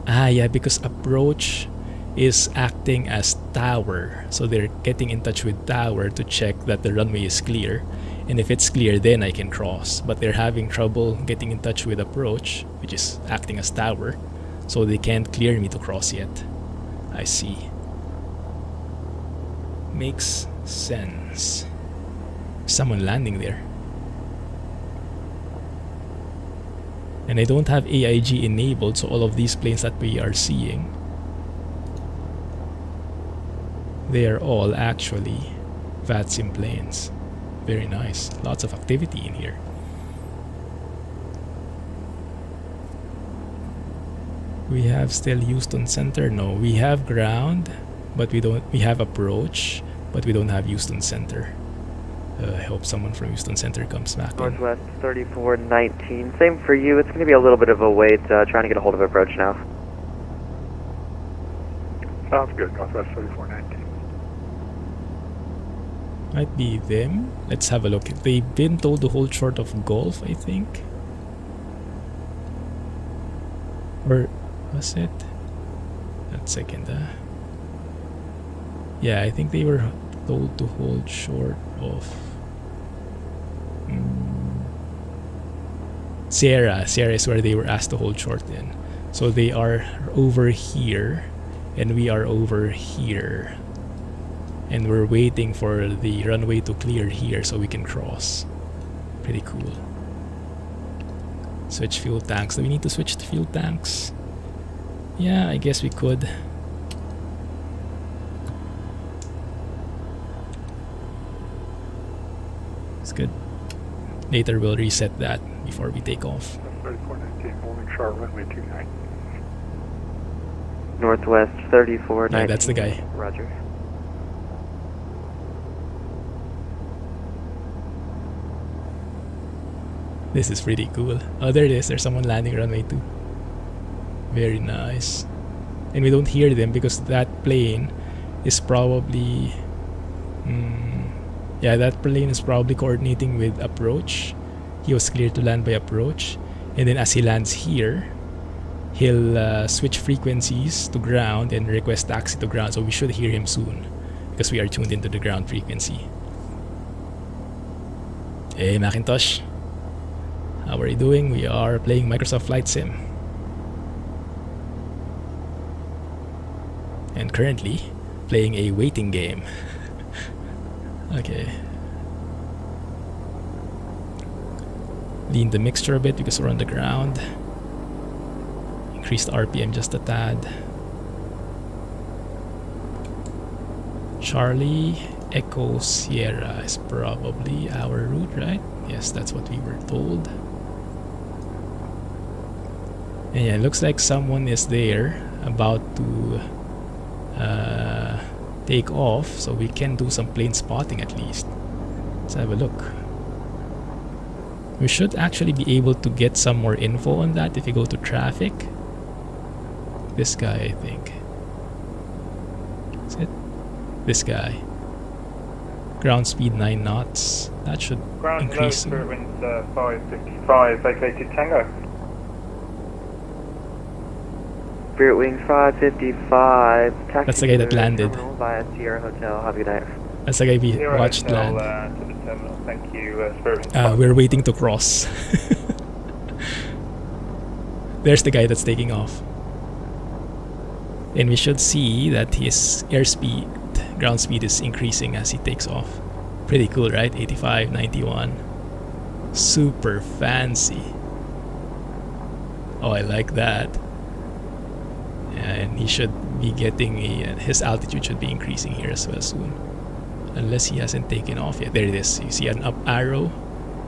Ah, yeah, because Approach is acting as tower. So they're getting in touch with tower to check that the runway is clear. And if it's clear, then I can cross. But they're having trouble getting in touch with Approach, which is acting as tower. So they can't clear me to cross yet. I see. Makes sense. Someone landing there. And I don't have AIG enabled, so all of these planes that we are seeing, they are all actually VATSIM planes. Very nice. Lots of activity in here. We have still Houston Center. No, we have ground, but we don't. We have Approach, but we don't have Houston Center. I hope someone from Houston Center comes back in. Northwest 3419. Same for you. It's going to be a little bit of a wait. Trying to get a hold of Approach now. Sounds good. Northwest 3419. Might be them. Let's have a look. They've been told to hold short of Gulf, I think. Or was it? That second. Yeah, I think they were told to hold short of Sierra. Sierra is where they were asked to hold short in. So they are over here, and we are over here. And we're waiting for the runway to clear here so we can cross. Pretty cool. Switch fuel tanks. Do we need to switch to fuel tanks? Yeah, I guess we could. It's good. Later we'll reset that before we take off. 3419, holding short runway 29. Northwest 3419. Yeah, that's the guy. Roger. This is pretty cool. Oh, there it is. There's someone landing runway 2. Very nice. And we don't hear them because that plane is probably... yeah, that plane is probably coordinating with Approach. He was cleared to land by Approach. And then as he lands here, he'll switch frequencies to ground and request taxi to ground. So we should hear him soon because we are tuned into the ground frequency. Hey, Macintosh. How are you doing? We are playing Microsoft Flight Sim. And currently playing a waiting game. Okay. Lean the mixture a bit because we're on the ground. Increase the RPM just a tad. Charlie Echo Sierra is probably our route, right? Yes, that's what we were told. And yeah, it looks like someone is there about to take off, so we can do some plane spotting at least. Let's have a look. We should actually be able to get some more info on that if you go to traffic. This guy, I think. Is it? This guy. Ground speed 9 knots. That should increase. Ground low, winds 555, vacated Tango. Spirit Wings 555. That's the guy that landed. Via Sierra Hotel. Have a good night. That's the guy we Sierra watched Hotel, land. to the terminal. Thank you, Spirit Wings. We're waiting to cross. There's the guy that's taking off. And we should see that his airspeed, ground speed is increasing as he takes off. Pretty cool, right? 85, 91. Super fancy. Oh, I like that. And he should be getting his altitude should be increasing here as well soon. Unless he hasn't taken off yet. There it is. You see an up arrow,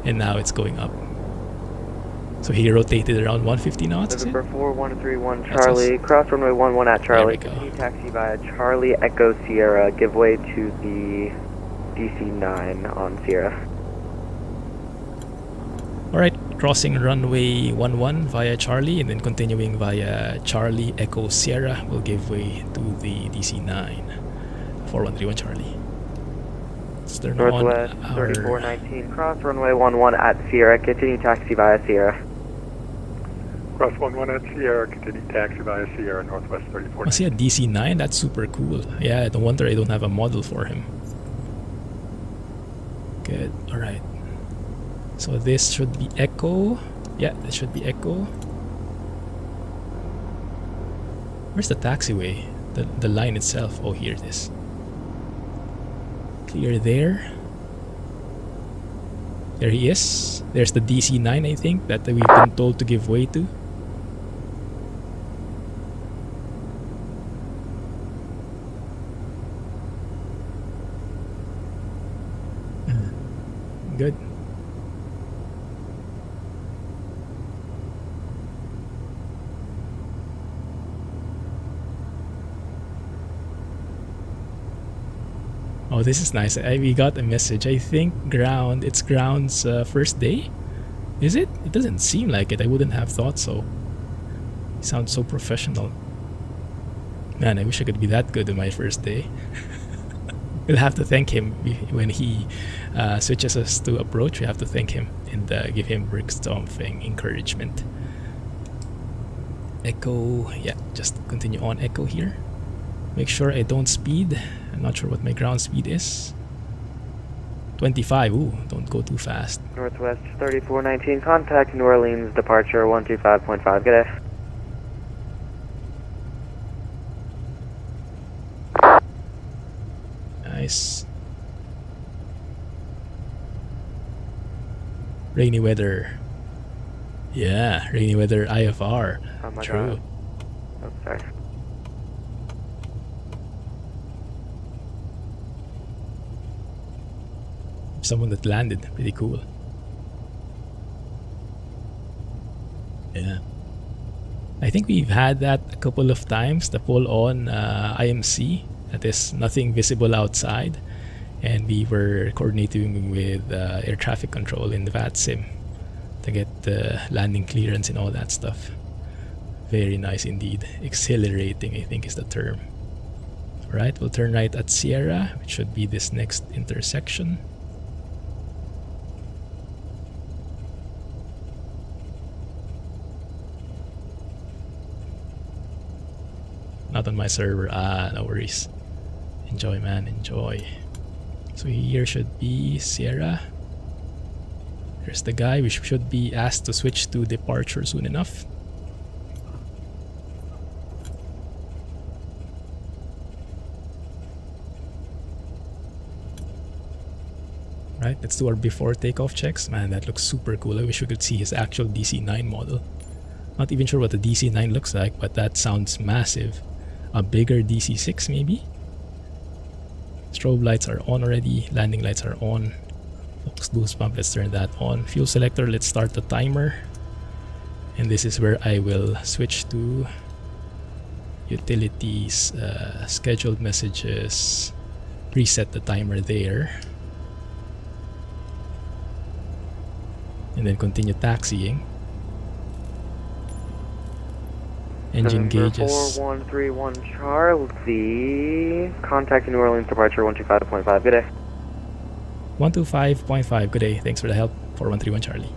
and now it's going up. So he rotated around 150 knots. November 4131 Charlie, cross runway 11 at Charlie. Continue taxi via Charlie Echo Sierra. Give way to the DC-9 on Sierra. Alright, crossing runway 11 via Charlie and then continuing via Charlie Echo Sierra will give way to the DC-9. 4131 Charlie. Let's turn Northwest on our 3419, cross runway 11 at Sierra. Continue taxi via Sierra. Cross 11 at Sierra, continue taxi via Sierra, Northwest 3419. I see a DC-9, that's super cool. Yeah, no wonder I don't have a model for him. Good, alright. So this should be Echo. Yeah, this should be Echo. Where's the taxiway? The line itself. Oh, here it is. Clear there. There he is. There's the DC-9, I think, that we've been told to give way to. Good. Oh, this is nice. We got a message. I think it's ground's first day. Is it? It doesn't seem like it. I wouldn't have thought so. He sounds so professional. Man, I wish I could be that good in my first day. We'll have to thank him when he switches us to approach. We have to thank him and give him brick stomping encouragement. Echo, yeah, just continue on Echo here. Make sure I don't speed. I'm not sure what my ground speed is. 25. Ooh, don't go too fast. Northwest 3419, contact New Orleans departure 125.5. Good day. Nice. Rainy weather. Yeah, rainy weather IFR. Oh my True. God. Oh, sorry. Someone that landed. Pretty cool. Yeah. I think we've had that a couple of times. The pull on IMC. That is nothing visible outside. And we were coordinating with air traffic control in the VATSIM to get the landing clearance and all that stuff. Very nice indeed. Exhilarating, I think is the term. Alright, we'll turn right at Sierra, which should be this next intersection. Not on my server. No worries. Enjoy, man, enjoy. So here should be Sierra. There's the guy. We should be asked to switch to departure soon enough. Right, let's do our before takeoff checks. Man, that looks super cool. I wish we could see his actual DC-9 model. Not even sure what the DC-9 looks like, but that sounds massive. A bigger DC-6 maybe? Strobe lights are on already. Landing lights are on. Focus boost pump, let's turn that on. Fuel selector, let's start the timer. And this is where I will switch to utilities, scheduled messages, reset the timer there. And then continue taxiing. Engine gauges. 4131 Charlie. Contact New Orleans departure 125.5. Good day. 125.5. Good day. Thanks for the help. 4131 Charlie.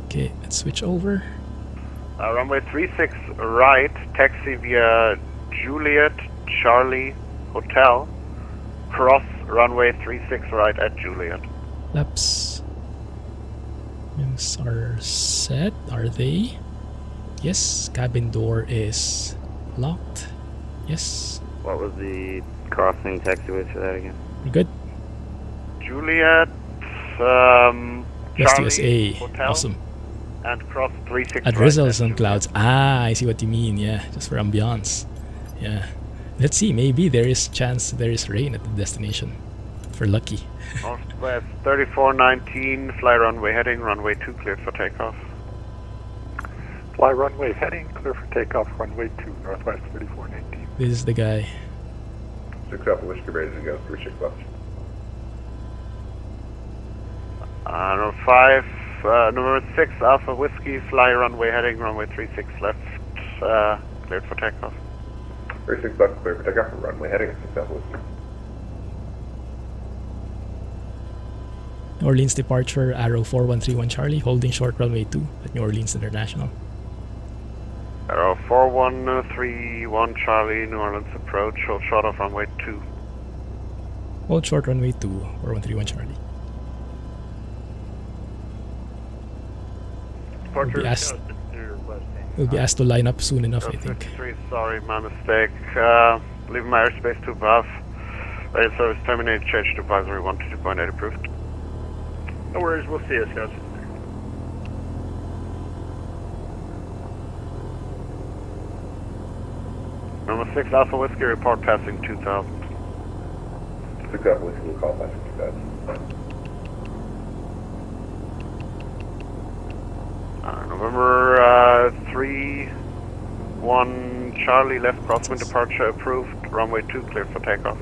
Okay, let's switch over. Runway 36 right, taxi via Juliet Charlie Hotel. Cross runway 36 right at Juliet. Laps. Wings are set. Are they? Yes. Cabin door is locked. Yes. What was the crossing taxiway for that again? We're good. Juliet, West Charlie, USA. Hotel, Awesome. and cross 36 At right. drizzles and clouds. Ah, I see what you mean. Yeah, just for ambiance. Yeah. Let's see. Maybe there is chance there is rain at the destination. For lucky. Northwest 3419, fly runway heading, runway 2 cleared for takeoff. Fly runway heading, clear for takeoff, runway 2, Northwest 3419. This is the guy. 6 Alpha Whiskey ready to go, 36 left. Number 6 Alpha Whiskey, fly runway heading, runway 36 left, cleared for takeoff. 36 left, clear for takeoff, runway heading, 6 Alpha Whiskey. New Orleans departure, Arrow 4131 Charlie, holding short runway 2 at New Orleans International. Arrow 4131 Charlie, New Orleans approach, hold short of runway 2. Hold short runway 2, 4131 Charlie. We'll be asked to line up soon enough, I think. 53, sorry, my mistake. Leaving my airspace to above. Radio service terminated, change to advisory 122.8 approved. No worries, we'll see you, Scouts. Number 6 Alpha Whiskey, report passing 2000. 6 Alpha Whiskey will call passing 2000. November 3-1 Charlie, left crosswind departure approved, runway 2 cleared for takeoff.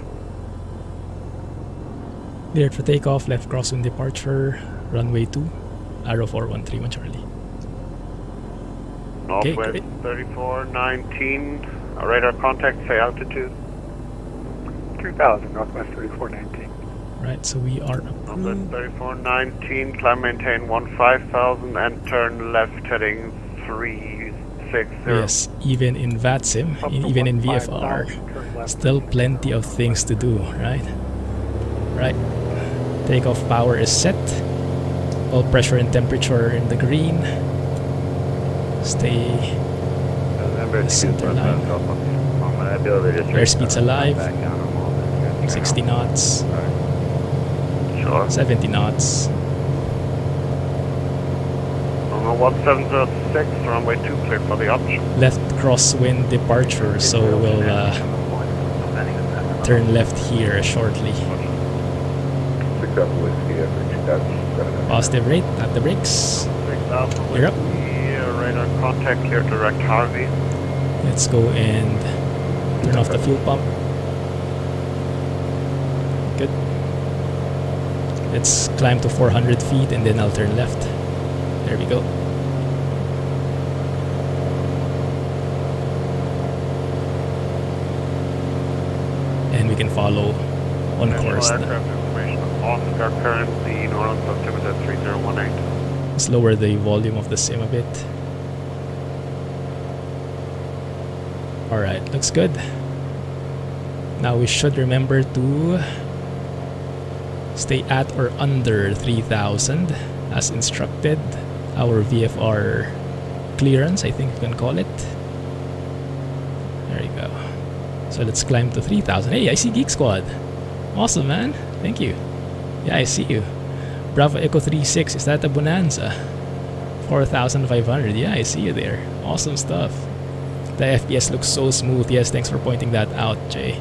Cleared for takeoff, left crosswind departure, runway 2, Arrow 4131 Charlie. Northwest 3419, radar contact, say altitude. 3000, Northwest 3419. Right, so we are Northwest 3419, climb maintain 15,000 and turn left heading 360. Yes, even in VATSIM, even in VFR, still plenty of things to do, right? Right. Takeoff power is set. All pressure and temperature in the green. Stay the center line. Airspeed's alive. 60 knots. 70 knots. Number 1706, runway 2 cleared for the option. Left crosswind departure, so we'll turn left here shortly. Positive rate at the brakes. You're up. Radar contact, clear direct Harvey. Let's go and turn off the fuel pump. Good. Let's climb to 400 feet and then I'll turn left. There we go. And we can follow on course now. Oscar currently north altimeter 3018. Let's lower the volume of the sim a bit. Alright, looks good. Now we should remember to stay at or under 3000 as instructed. Our VFR clearance, I think you can call it. There you go. So let's climb to 3000. Hey, I see Geek Squad. Awesome, man. Thank you. Yeah, I see you. Bravo Echo 36, is that a bonanza? 4,500, yeah, I see you there. Awesome stuff. The FPS looks so smooth. Yes, thanks for pointing that out, Jay.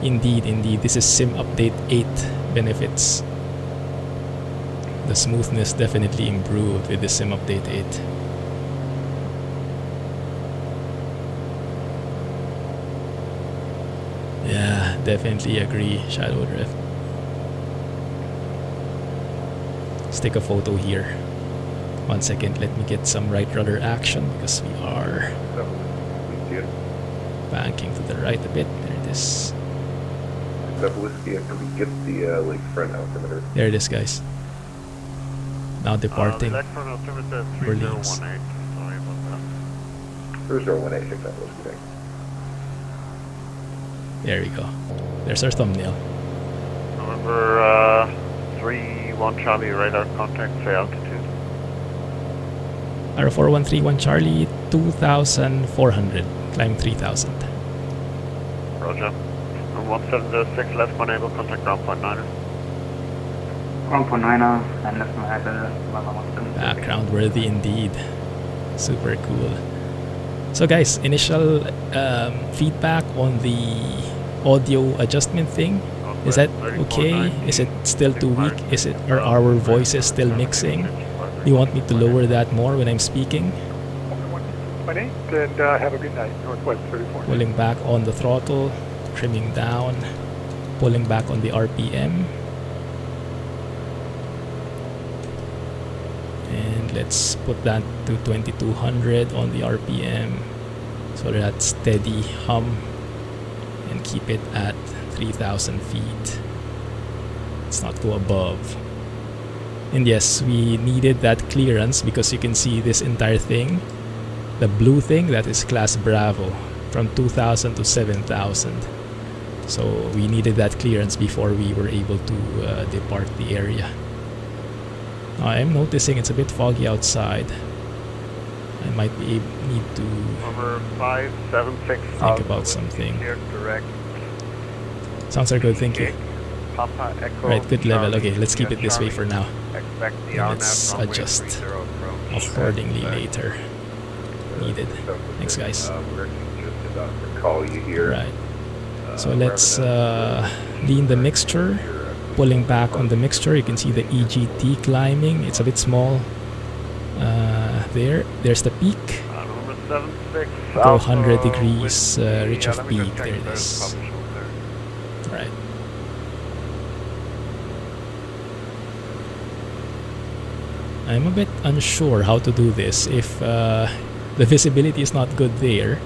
Indeed, indeed. This is Sim Update 8 benefits. The smoothness definitely improved with the Sim Update 8. Yeah, definitely agree, Shadow Drift. Let's take a photo here. 1 second, let me get some right rudder action because we are banking to the right a bit. There it is. Whiskey, can we get the lakefront altimeter? There it is, guys. Now departing. Orleans. Sorry about that. 3018, 6 Whiskey. There we go. There's our thumbnail. November 3-1 Charlie, radar contact, say altitude. R4131 Charlie, 2,400. Climb 3,000. Roger. 1706 left one able, contact ground point 9er. Ground point 9er, and left one able, Background worthy indeed. Super cool. So guys, initial feedback on the audio adjustment thing. Is that okay? Is it still too weak? Is it, are our voices still mixing? Do you want me to lower that more when I'm speaking? 1.8, and have a good night. Northwest 34. Pulling back on the throttle, trimming down, pulling back on the RPM. And let's put that to 2200 on the RPM so that steady hum, and keep it at 3,000 feet. Let's not go above. And yes, we needed that clearance because you can see this entire thing, the blue thing, that is class Bravo, from 2,000 to 7,000. So we needed that clearance before we were able to depart the area. Now I'm noticing it's a bit foggy outside. I might need to Number 576 think about something. Here, direct. Sounds are good, thank you. Papa Echo. Right, good level. Charlie, Okay, let's keep it this way for now. Expect the And let's adjust accordingly later. Needed. Thanks, guys. We're just about to call you here. Right. So let's lean the mixture. Pulling back on the mixture, you can see the EGT climbing. It's a bit small. There's the peak. Number 76. Go 100 degrees reach of peak. There it is. Right. I'm a bit unsure how to do this. If the visibility is not good there,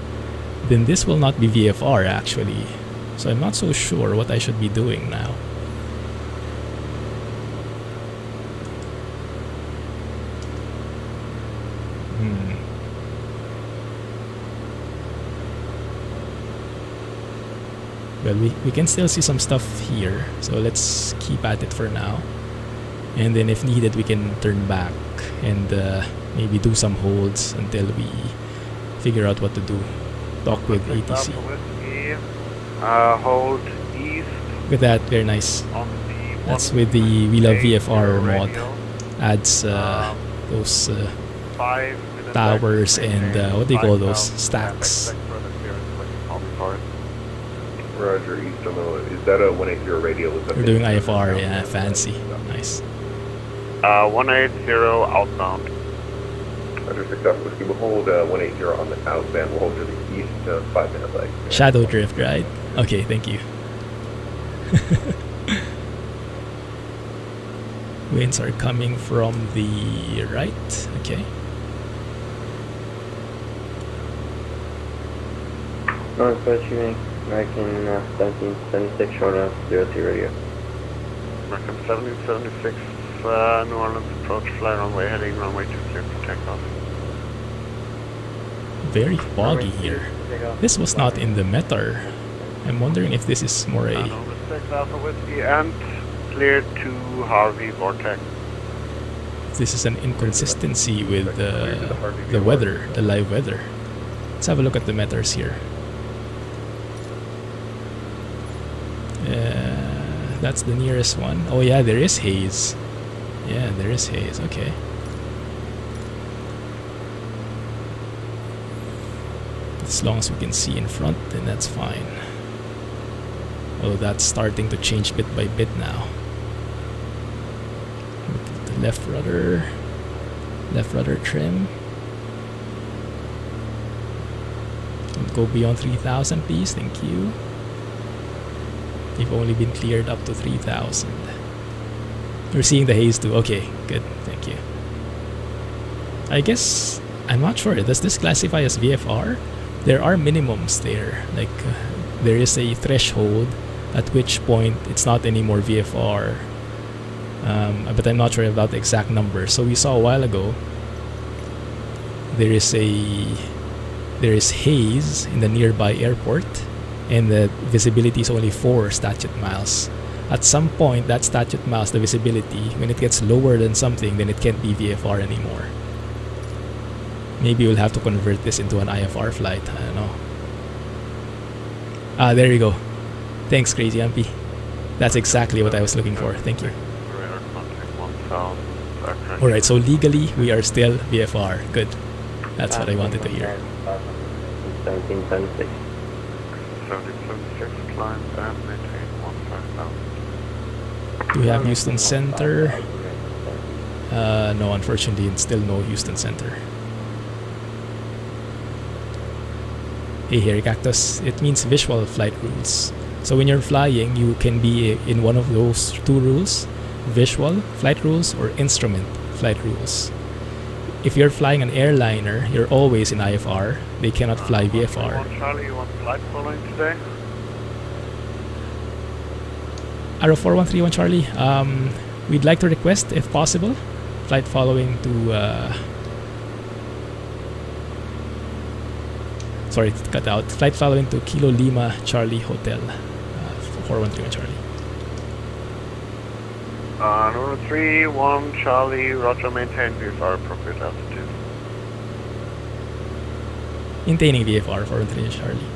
then this will not be VFR actually. So I'm not so sure what I should be doing now. Well, we can still see some stuff here, so let's keep at it for now. And then if needed, we can turn back and maybe do some holds until we figure out what to do. Talk with ATC. Hold east. Look at that, very nice. That's with the Lpv Approach mod. Adds those towers and what do you call those? Stacks. Roger, East Demo. Is that a 180 radial? We're doing IFR, yeah, fancy. Nice. 180 outbound. Roger, 6 Alpha Whiskey. We'll hold 180 on the outbound. We'll hold to the east 5-minute leg. Shadow drift, right? Okay, thank you. Winds are coming from the right. Okay. Northwest shooting. American 1776 short of 02 radio. American 1776 New Orleans approach, fly runway heading runway 2 clear for takeoff. Very foggy here. This was not in the METAR. I'm wondering if this is more a... Number 6 Alpha Whiskey and cleared to Harvey Vortex. This is an inconsistency with the weather, the live weather. Let's have a look at the METARs here. That's the nearest one. Oh yeah, there is haze. Yeah, there is haze. Okay. As long as we can see in front, then that's fine. Although that's starting to change bit by bit now. The left rudder trim. Don't go beyond 3,000 please, thank you. You've only been cleared up to 3,000. We're seeing the haze too. Okay, good. Thank you. I guess, I'm not sure. Does this classify as VFR? There are minimums there. Like, there is a threshold at which point it's not anymore VFR. But I'm not sure about the exact number. So we saw a while ago, there is haze in the nearby airport. And the visibility is only 4 statute miles. At some point, that statute miles, the visibility, when it gets lower than something, then it can't be VFR anymore. Maybe we'll have to convert this into an IFR flight. I don't know. Ah, there you go. Thanks, Crazy Ampy. That's exactly what I was looking for. Thank you. Alright, so legally we are still VFR. Good. That's what I wanted to hear. 1776. 1776, climb and maintain 15,000. Do we have Houston Center? No, unfortunately, it's still no Houston Center. Hey here, Cactus. It means visual flight rules. So when you're flying, you can be in one of those two rules: visual flight rules or instrument flight rules. If you're flying an airliner, you're always in IFR. They cannot fly VFR. Charlie, you want flight following today? Arrow 4131 Charlie, we'd like to request, if possible, flight following to sorry, cut out. Flight following to Kilo Lima Charlie Hotel. 4131 Charlie. Number 31 Charlie, roger, maintain VFR appropriate altitude. Maintaining VFR 4131 Charlie.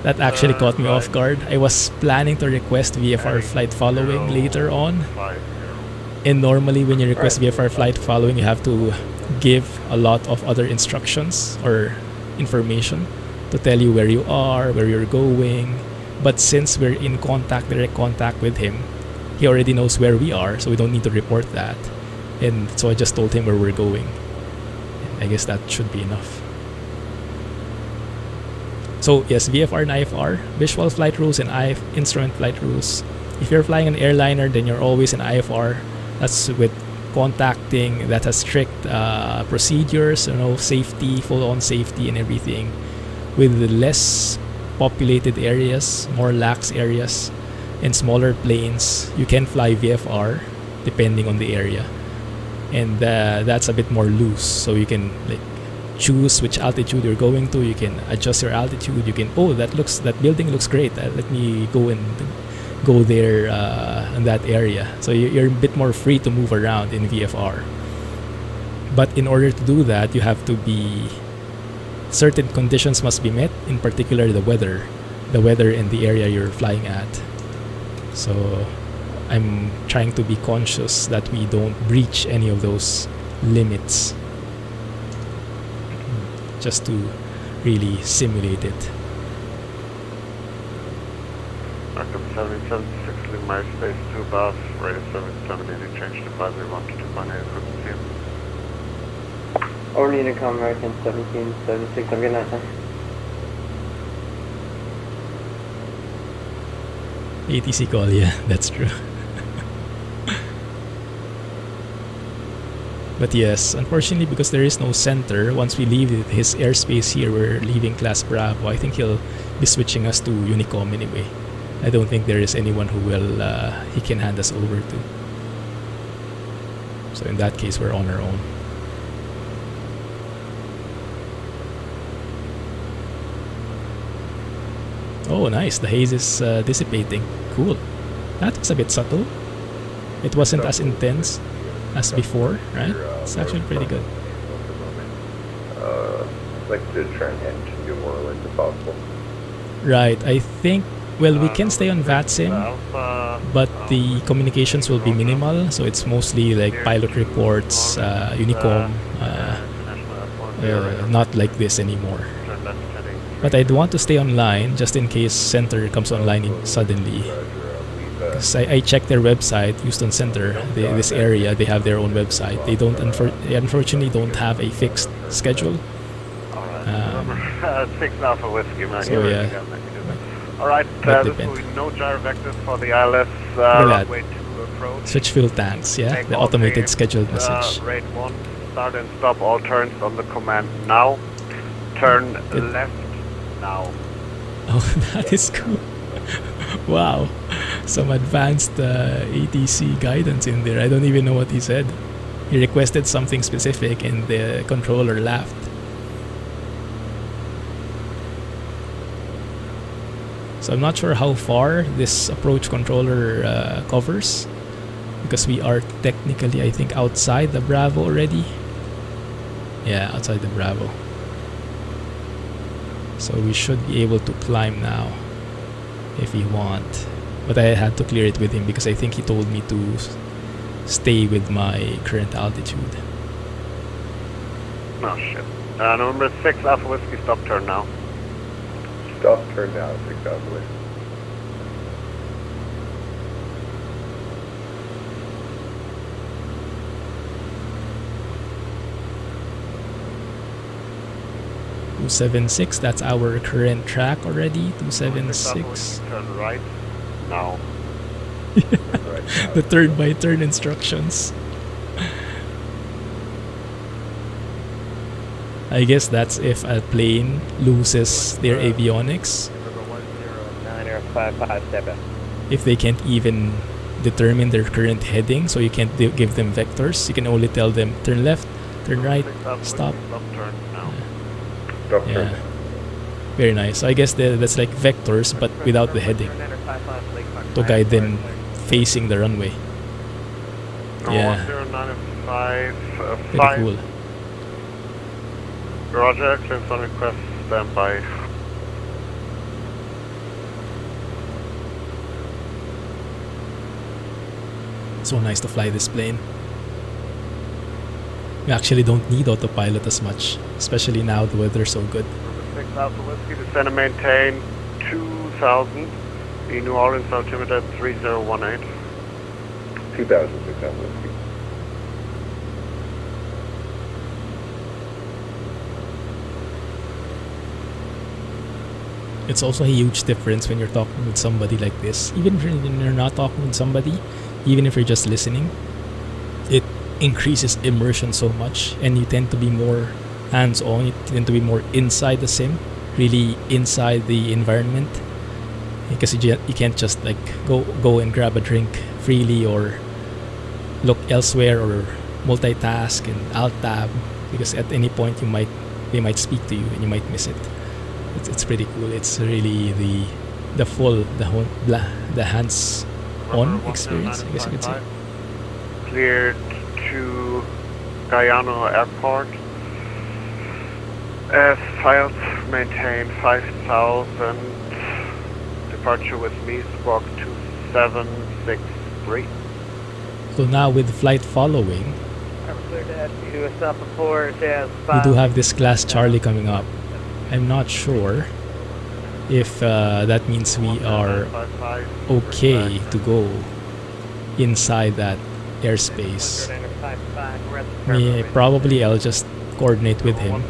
That actually caught me off guard. I was planning to request VFR flight following later on. And normally when you request VFR flight following, you have to give a lot of other instructions or information to tell you where you are, where you're going. But since we're in contact, direct contact with him, he already knows where we are, so we don't need to report that. And so I just told him where we're going. I guess that should be enough. So yes, VFR and IFR, visual flight rules and instrument flight rules. If you're flying an airliner, then you're always in IFR. That's with contacting that has strict procedures, you know, safety, full-on safety and everything. With less populated areas, more lax areas, and smaller planes, you can fly VFR depending on the area. And that's a bit more loose, so you can like choose which altitude you're going to. You can adjust your altitude. You can, oh, that building looks great. Let me go there in that area. So you're a bit more free to move around in VFR. But in order to do that, you have to be, certain conditions must be met. In particular, the weather in the area you're flying at. So I'm trying to be conscious that we don't breach any of those limits, just to really simulate it. Welcome 776, leave my space 2 above, radio service terminated, change to 501 to 2.8, frequency. Over unit com American 1776, have a good night, sir. ATC call, yeah, that's true. But yes, unfortunately, because there is no center, once we leave his airspace here, we're leaving class Bravo. I think he'll be switching us to Unicom anyway. I don't think there is anyone who will he can hand us over to. So in that case, we're on our own. Oh, nice. The haze is dissipating. Cool. That was a bit subtle. It wasn't as intense as before, right? It's actually pretty good. I'd like to try and head to New Orleans if possible. Right. I think, well, we can stay on VATSIM, but the communications will be minimal. So it's mostly like pilot reports, Unicom, not like this anymore. But I'd want to stay online just in case Center comes online suddenly. Because I checked their website, Houston Center, this area, they have their own website. They unfortunately don't have a fixed schedule. Fixed Alpha Whiskey, man. So yeah. Alright, this will be no gyro vectors for the ILS runway 2 approach. Switch fuel tanks, yeah, the automated scheduled message. Rate 1, start and stop all turns on the command now. Turn left now. Oh, that is cool. Wow, some advanced ATC guidance in there. I don't even know what he said. He requested something specific and the controller laughed. So I'm not sure how far this approach controller covers. because we are technically, I think, outside the Bravo already. Yeah, outside the Bravo. So we should be able to climb now if we want. But I had to clear it with him because I think he told me to stay with my current altitude. Oh shit. November 6 Alpha Whiskey, stop turn now. Stop turn now, 6 Alpha Whiskey. .276, that's our current track already. 276. Turn right now. The turn by turn instructions. I guess that's if a plane loses their avionics. If they can't even determine their current heading, so you can't give them vectors. You can only tell them turn left, turn right, stop. Yeah, very nice. So I guess that's like vectors, but without the heading, to guide them facing the runway. Yeah, very cool. Roger, claims on request, stand by. So nice to fly this plane. We actually don't need autopilot as much, especially now the weather's so good. 6 Alpha Whiskey, descend and maintain 2000, the New Orleans altimeter 3018. 2006 Alpha Whiskey. It's also a huge difference when you're talking with somebody like this. Even if you're not talking with somebody, even if you're just listening, it increases immersion so much, and you tend to be more hands-on. You tend to be more inside the sim, really inside the environment, because you can't just like go and grab a drink freely or look elsewhere or multitask and alt tab, because at any point they might speak to you and you might miss it. It's pretty cool. It's really the hands-on experience, I guess you could say. Cleared to Guyana Airport. As filed, maintain 5000. Departure with me, squawk 2763. So now with flight following, we do have this class Charlie coming up. I'm not sure if that means we are okay to go inside that airspace. Probably I'll just coordinate with him.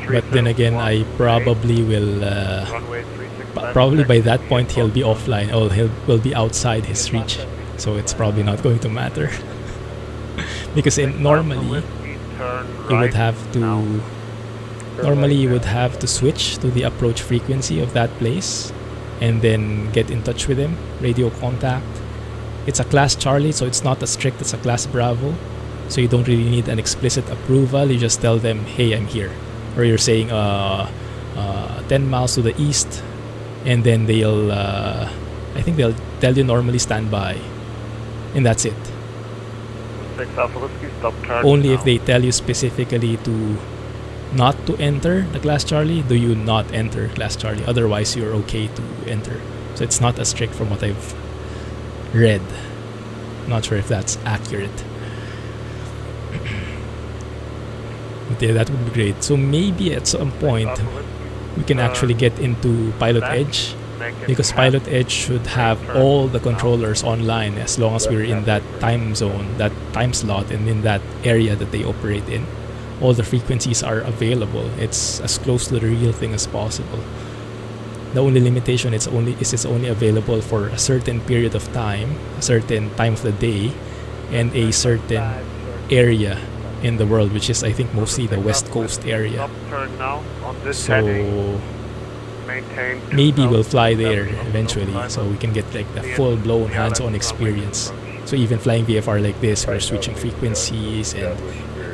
But then again, I probably will. Probably by that point he'll be offline. Or will be outside his reach. So it's probably not going to matter. Because normally you would have to switch to the approach frequency of that place and then get in touch with him, radio contact. It's a class Charlie, so it's not as strict as a class Bravo, so you don't really need an explicit approval. You just tell them, hey, I'm here, or you're saying 10 miles to the east, and then they'll I think they'll tell you normally stand by, and that's it. Only if they tell you specifically to not to enter the class Charlie do you not enter class Charlie. Otherwise you're okay to enter. So it's not as strict from what I've read. Not sure if that's accurate. But yeah, that would be great. So maybe at some point we can actually get into Pilot Edge, because Pilot Edge should have all the controllers online as long as we're in that time zone, that time slot, and in that area that they operate in. All the frequencies are available. It's as close to the real thing as possible. The only limitation is it's only available for a certain period of time, a certain time of the day, and a certain area in the world, which is I think mostly the West Coast area. So maybe we'll fly there eventually, so we can get like the full-blown hands-on experience. So even flying VFR like this, we're switching frequencies and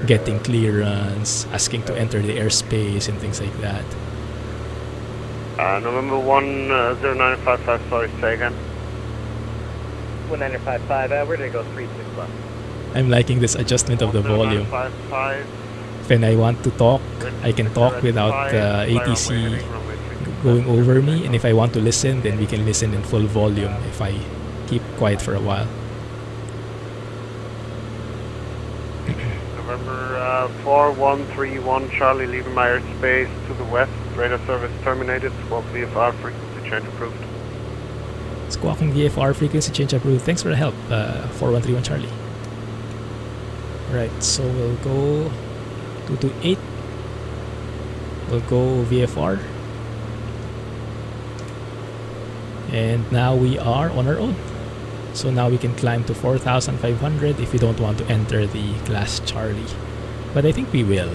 getting clearance, asking to enter the airspace and things like that. November 10955, sorry, say again. 1955, we're going to go 36 left. I'm liking this adjustment of the volume. 0955, When I want to talk, I can talk without ATC going over me, and if I want to listen, then we can listen in full volume if I keep quiet for a while. November 4131, Charlie, leaving my airspace to the west. Radar service terminated. Squawk VFR, frequency change approved. Squawking VFR, frequency change approved. Thanks for the help, 4131 Charlie. Right, so we'll go 228. We'll go VFR. And now we are on our own. So now we can climb to 4,500 if we don't want to enter the class Charlie. But I think we will,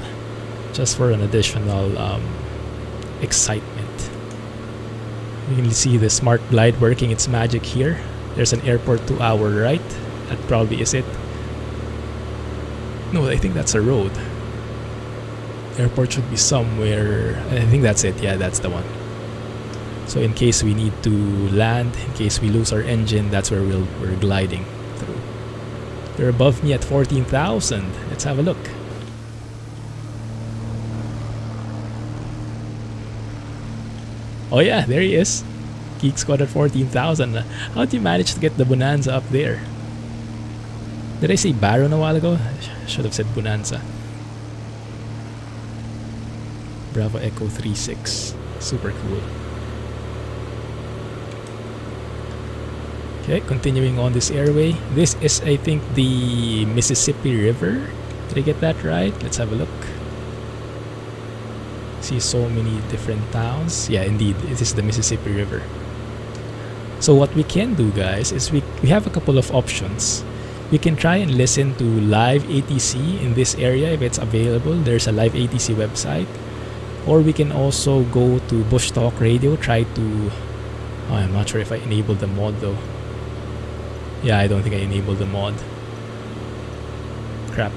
just for an additional excitement. You can see the smart glide working its magic here. There's an airport to our right. That probably is it. No, I think that's a road. Airport should be somewhere. I think that's it. Yeah, that's the one. So in case we need to land, in case we lose our engine, that's where we're gliding through. They're above me at 14,000. Let's have a look. Oh yeah, there he is. Geek Squad at 14,000. How'd you manage to get the Bonanza up there? Did I say Baron a while ago? I should have said Bonanza. Bravo Echo 36. Super cool. Okay, continuing on this airway. This is, I think, the Mississippi River. Did I get that right? Let's have a look. See so many different towns. Yeah, indeed, it is the Mississippi River. So what we can do, guys, is we have a couple of options. We can try and listen to live ATC in this area if it's available. There's a live ATC website. Or we can also go to Bush Talk Radio, try to... Oh, I'm not sure if I enabled the mod though. Yeah, I don't think I enabled the mod. Crap.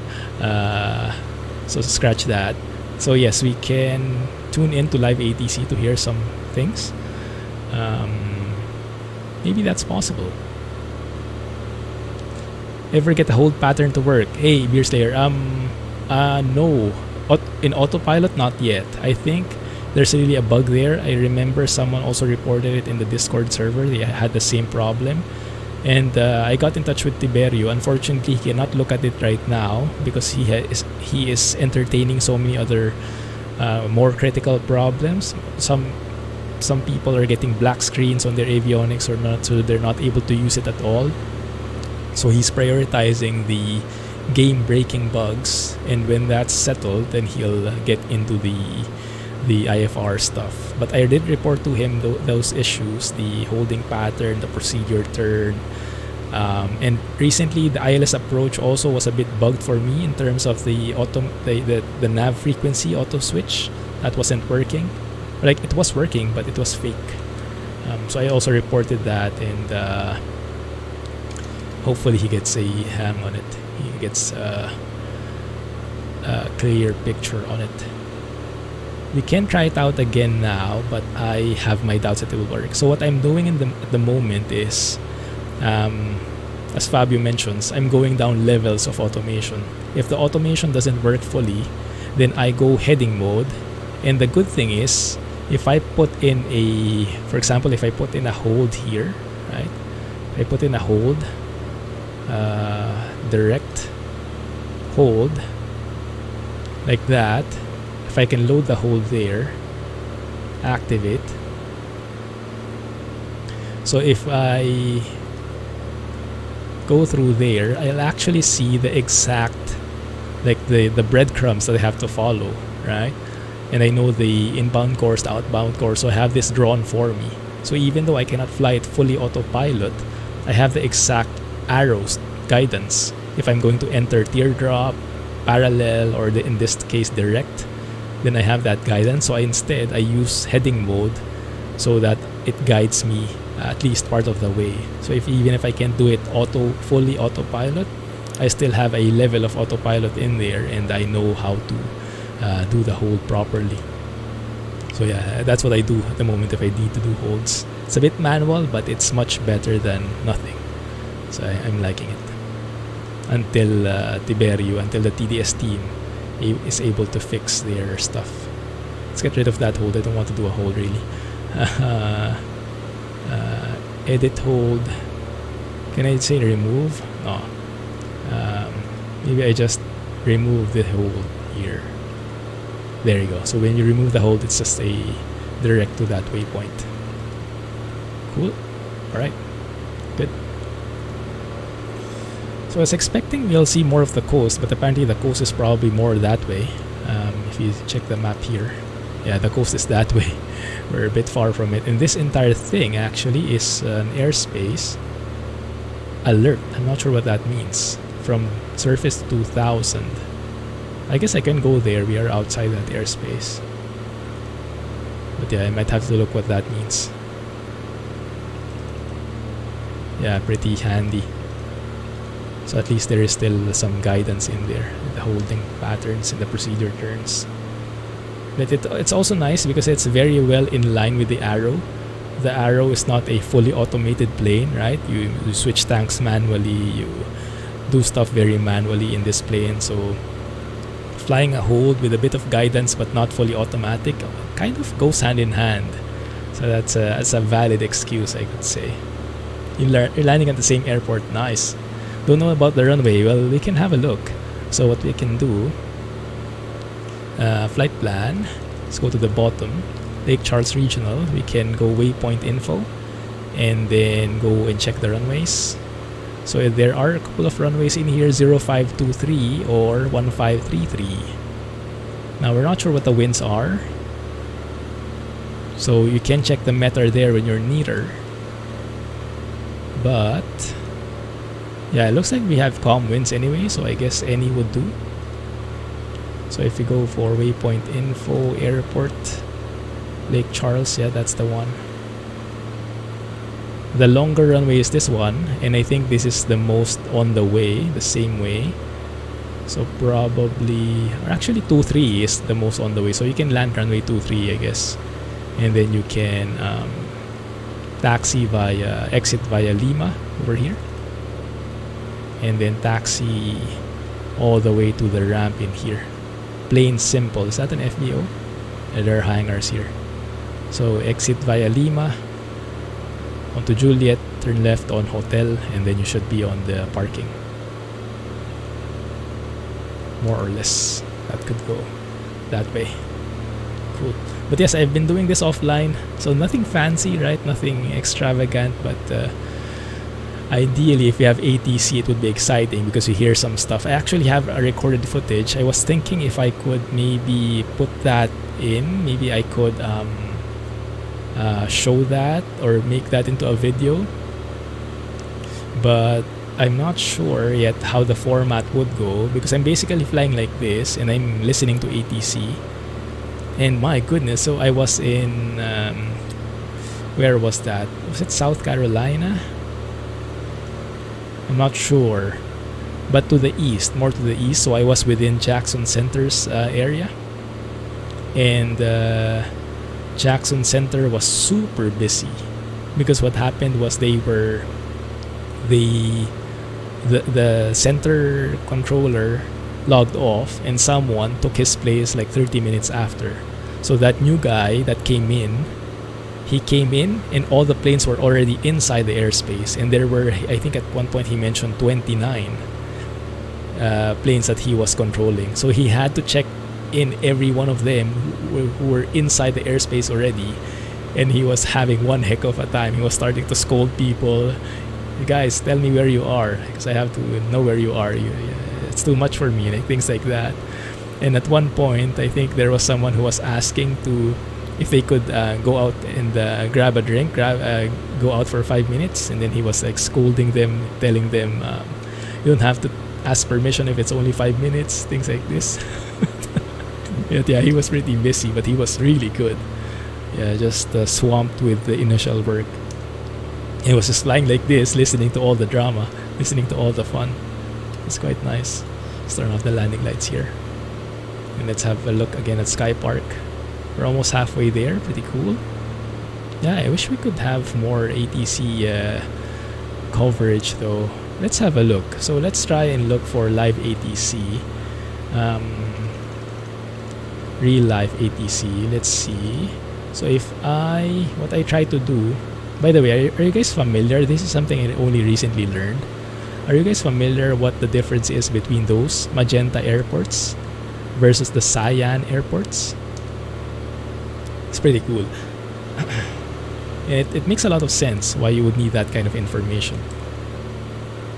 So scratch that. So yes, we can tune into live ATC to hear some things. Maybe that's possible. Ever get a hold pattern to work? Hey, Beer Slayer. No. In autopilot, not yet. I think there's really a bug there. I remember someone also reported it in the Discord server. They had the same problem. And I got in touch with Tiberio. Unfortunately, he cannot look at it right now because he is entertaining so many other more critical problems. Some people are getting black screens on their avionics or not, so they're not able to use it at all. So he's prioritizing the game-breaking bugs, and when that's settled, then he'll get into the IFR stuff. But I did report to him those issues, the holding pattern, the procedure turn, and recently the ILS approach also was a bit bugged for me in terms of the nav frequency auto switch. That wasn't working. Like, it was working, but it was fake. So I also reported that, and hopefully he gets a hang on it. He gets a clear picture on it. We can try it out again now, but I have my doubts that it will work. So what I'm doing at the moment is, as Fabio mentions, I'm going down levels of automation. If the automation doesn't work fully, then I go heading mode. And the good thing is, if I put in a, for example, if I put in a hold here, right? If I put in a hold, direct hold, like that. If I can load the hold there, activate. So if I go through there, I'll actually see the exact, like the breadcrumbs that I have to follow, right? And I know the inbound course, the outbound course, so I have this drawn for me. So even though I cannot fly it fully autopilot, I have the exact arrows guidance. If I'm going to enter teardrop, parallel, or in this case direct, then I have that guidance. So instead I use heading mode so that it guides me at least part of the way. So even if I can't do it fully autopilot, I still have a level of autopilot in there, and I know how to do the hold properly. So yeah, that's what I do at the moment if I need to do holds. It's a bit manual, but it's much better than nothing. So I'm liking it. Until until the TDS team is able to fix their stuff. Let's get rid of that hold. I don't want to do a hold really. Edit hold. Can I say remove? No. Maybe I just remove the hold here. There you go. So when you remove the hold, it's just a direct to that waypoint. Cool. Alright. Good. So I was expecting we'll see more of the coast, but apparently the coast is probably more that way. If you check the map here. Yeah, the coast is that way. We're a bit far from it. And this entire thing actually is an airspace alert. I'm not sure what that means. From surface 2000. I guess I can go there. We are outside that airspace. But yeah, I might have to look what that means. Yeah, pretty handy. So at least there is still some guidance in there. The holding patterns and the procedure turns. But it's also nice because it's very well in line with the arrow. The arrow is not a fully automated plane, right? You switch tanks manually, you do stuff very manually in this plane. So flying a hold with a bit of guidance but not fully automatic kind of goes hand in hand. So that's a valid excuse, I could say. You're landing at the same airport. Nice. Don't know about the runway. Well, we can have a look. So what we can do, flight plan, let's go to the bottom, Lake Charles Regional. We can go waypoint info and then go and check the runways. So there are a couple of runways in here, 0523 or 1533. Now we're not sure what the winds are, so you can check the meter there when you're nearer. But yeah, it looks like we have calm winds anyway, so I guess any would do. So if we go for waypoint info, airport, Lake Charles, yeah, that's the one. The longer runway is this one, and I think this is the most on the way, the same way. So probably, or actually 23 is the most on the way. So you can land runway 23, I guess. And then you can taxi via, exit via Lima over here. And then taxi all the way to the ramp in here. Plain simple. Is that an FBO? There are hangars here. So exit via Lima onto Juliet, turn left on Hotel, and then you should be on the parking. More or less. That could go that way. Cool. But yes, I've been doing this offline, so nothing fancy, right? Nothing extravagant, but ideally, if you have ATC, it would be exciting because you hear some stuff. I actually have a recorded footage. I was thinking if I could maybe put that in. Maybe I could show that or make that into a video. But I'm not sure yet how the format would go because I'm basically flying like this and I'm listening to ATC. And my goodness, so I was in... where was that? Was it South Carolina? I'm not sure, but to the east, more to the east. So I was within Jackson Center's area, and Jackson Center was super busy because what happened was the center controller logged off and someone took his place like 30 minutes after. So that new guy that came in, he came in and all the planes were already inside the airspace, and there were, I think at one point he mentioned 29 planes that he was controlling. So he had to check in every one of them who were inside the airspace already, and he was having one heck of a time. He was starting to scold people. Guys, tell me where you are because I have to know where you are. It's too much for me, like things like that. And at one point, I think there was someone who was asking to if they could go out and grab a drink, go out for 5 minutes, and then he was like scolding them, telling them you don't have to ask permission if it's only 5 minutes, things like this. Yeah, he was pretty busy, but he was really good. Yeah, just swamped with the initial work. He was just flying like this, listening to all the drama, listening to all the fun. It's quite nice. Let's turn off the landing lights here. And let's have a look again at Sky Park. We're almost halfway there. Pretty cool. Yeah, I wish we could have more ATC coverage though. Let's have a look. So let's try and look for live ATC. Real life ATC. Let's see. So if what I try to do, by the way, are you guys familiar? This is something I only recently learned. Are you guys familiar what the difference is between those magenta airports versus the cyan airports? It's pretty cool. It makes a lot of sense why you would need that kind of information.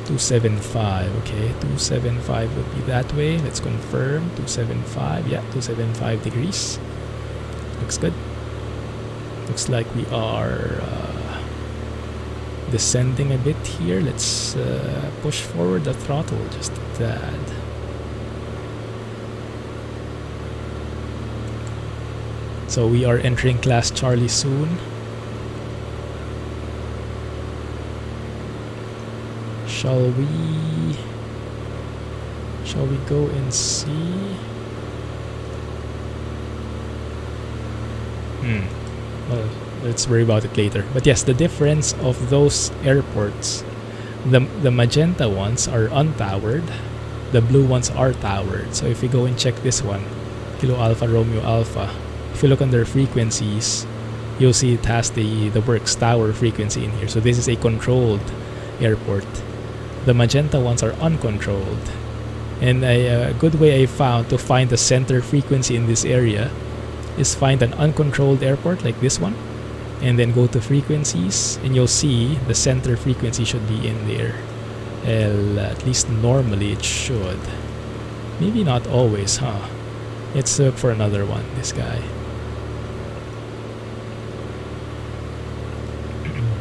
275, okay, 275 would be that way. Let's confirm. 275, yeah, 275 degrees. Looks good. Looks like we are descending a bit here. Let's push forward the throttle just a tad. So we are entering class Charlie soon. Shall we go and see? Well, let's worry about it later. But yes, the difference of those airports, the magenta ones are untowered, the blue ones are towered. So if we go and check this one, Kilo Alpha Romeo Alpha, if you look under frequencies, you'll see it has the works tower frequency in here. So this is a controlled airport. The magenta ones are uncontrolled. And a good way I found to find the center frequency in this area is find an uncontrolled airport like this one, and then go to frequencies, and you'll see the center frequency should be in there. At least normally it should. Maybe not always, huh? Let's look for another one, this guy.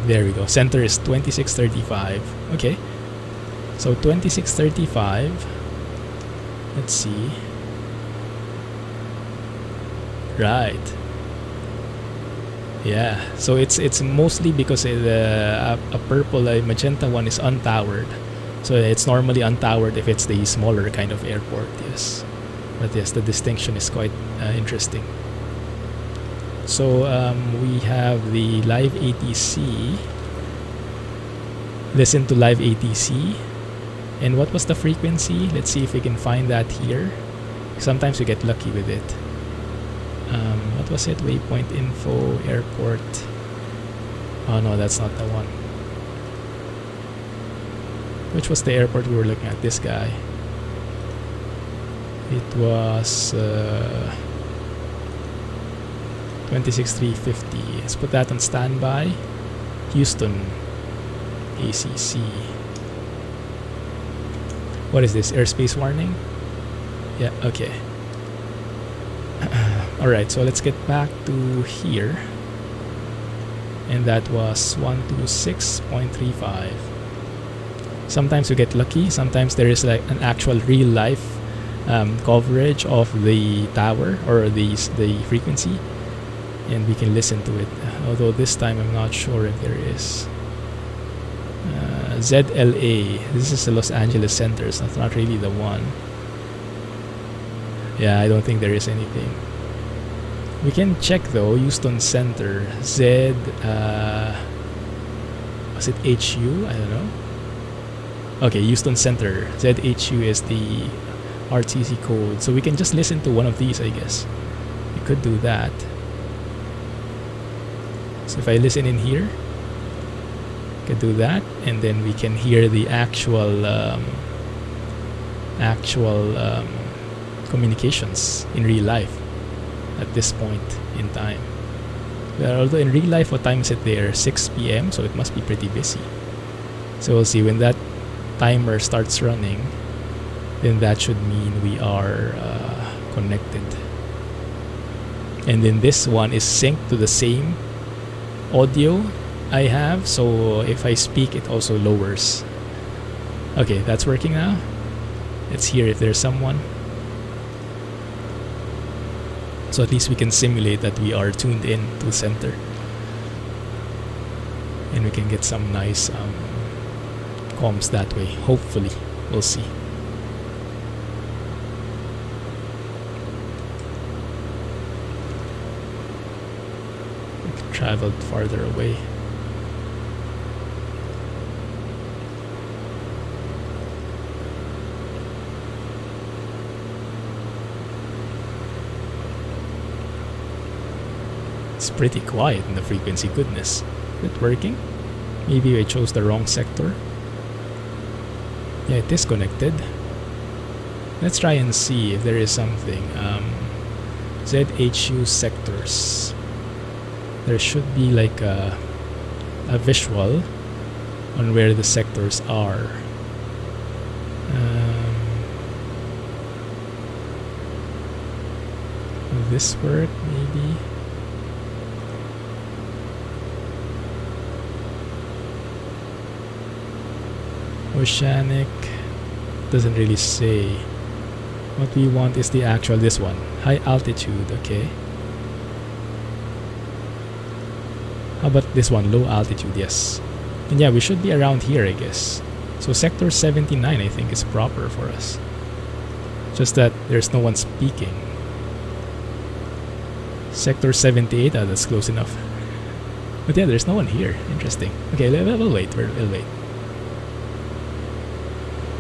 There we go. Center is 2635. Okay. So 2635. Let's see. Right. Yeah. So it's mostly because a purple, a magenta one is untowered. So it's normally untowered if it's the smaller kind of airport. Yes. But yes, the distinction is quite interesting. So we have the live ATC. Listen to live ATC. And what was the frequency? Let's see if we can find that here. Sometimes we get lucky with it. What was it? Waypoint info, airport. Oh no, that's not the one. Which was the airport we were looking at? This guy. It was 26350. Let's put that on standby. Houston, ACC. What is this? Airspace warning? Yeah, okay. Alright, so let's get back to here. And that was 126.35. Sometimes we get lucky. Sometimes there is like an actual real life coverage of the tower or the frequency, and we can listen to it. Although this time I'm not sure if there is. ZLA. This is the Los Angeles Center, so it's not really the one. Yeah, I don't think there is anything. We can check though. Houston Center. Z. Was it HU? I don't know. Okay, Houston Center. ZHU is the RTC code. So we can just listen to one of these, I guess. We could do that. So if I listen in here, I could do that, and then we can hear the actual communications in real life at this point in time. Although in real life, what time is it there? 6 p.m. So it must be pretty busy. So we'll see when that timer starts running. Then that should mean we are connected. And then this one is synced to the same audio I have, so if I speak it also lowers. Okay, that's working now. Let's hear if there's someone. So at least we can simulate that we are tuned in to the center. And we can get some nice comms that way, hopefully. We'll see. traveled farther away. It's pretty quiet in the frequency, goodness. Is it working? Maybe I chose the wrong sector. Yeah, it is connected. Let's try and see if there is something. ZHU sectors. There should be like a visual on where the sectors are. Will this work maybe? Oceanic doesn't really say. What we want is the actual, this one, high altitude. Okay, how about this one, low altitude? Yes, and yeah, we should be around here, I guess. So sector 79 I think is proper for us, just that there's no one speaking. Sector 78, that's close enough. But yeah, there's no one here. Interesting. Okay, we'll wait. We'll wait.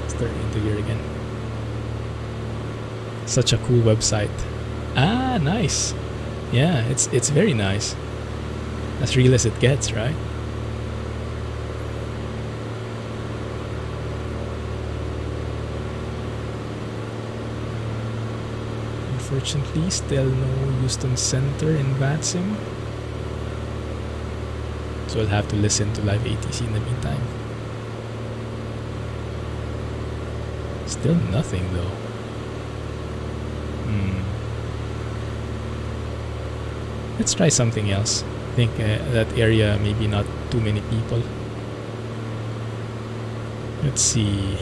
Start into here again. Such a cool website. Ah, nice. Yeah, it's very nice. As real as it gets, right? Unfortunately, still no Houston Center in VATSIM. So we'll have to listen to live ATC in the meantime. Still nothing though. Let's try something else. I think that area maybe not too many people. Let's see.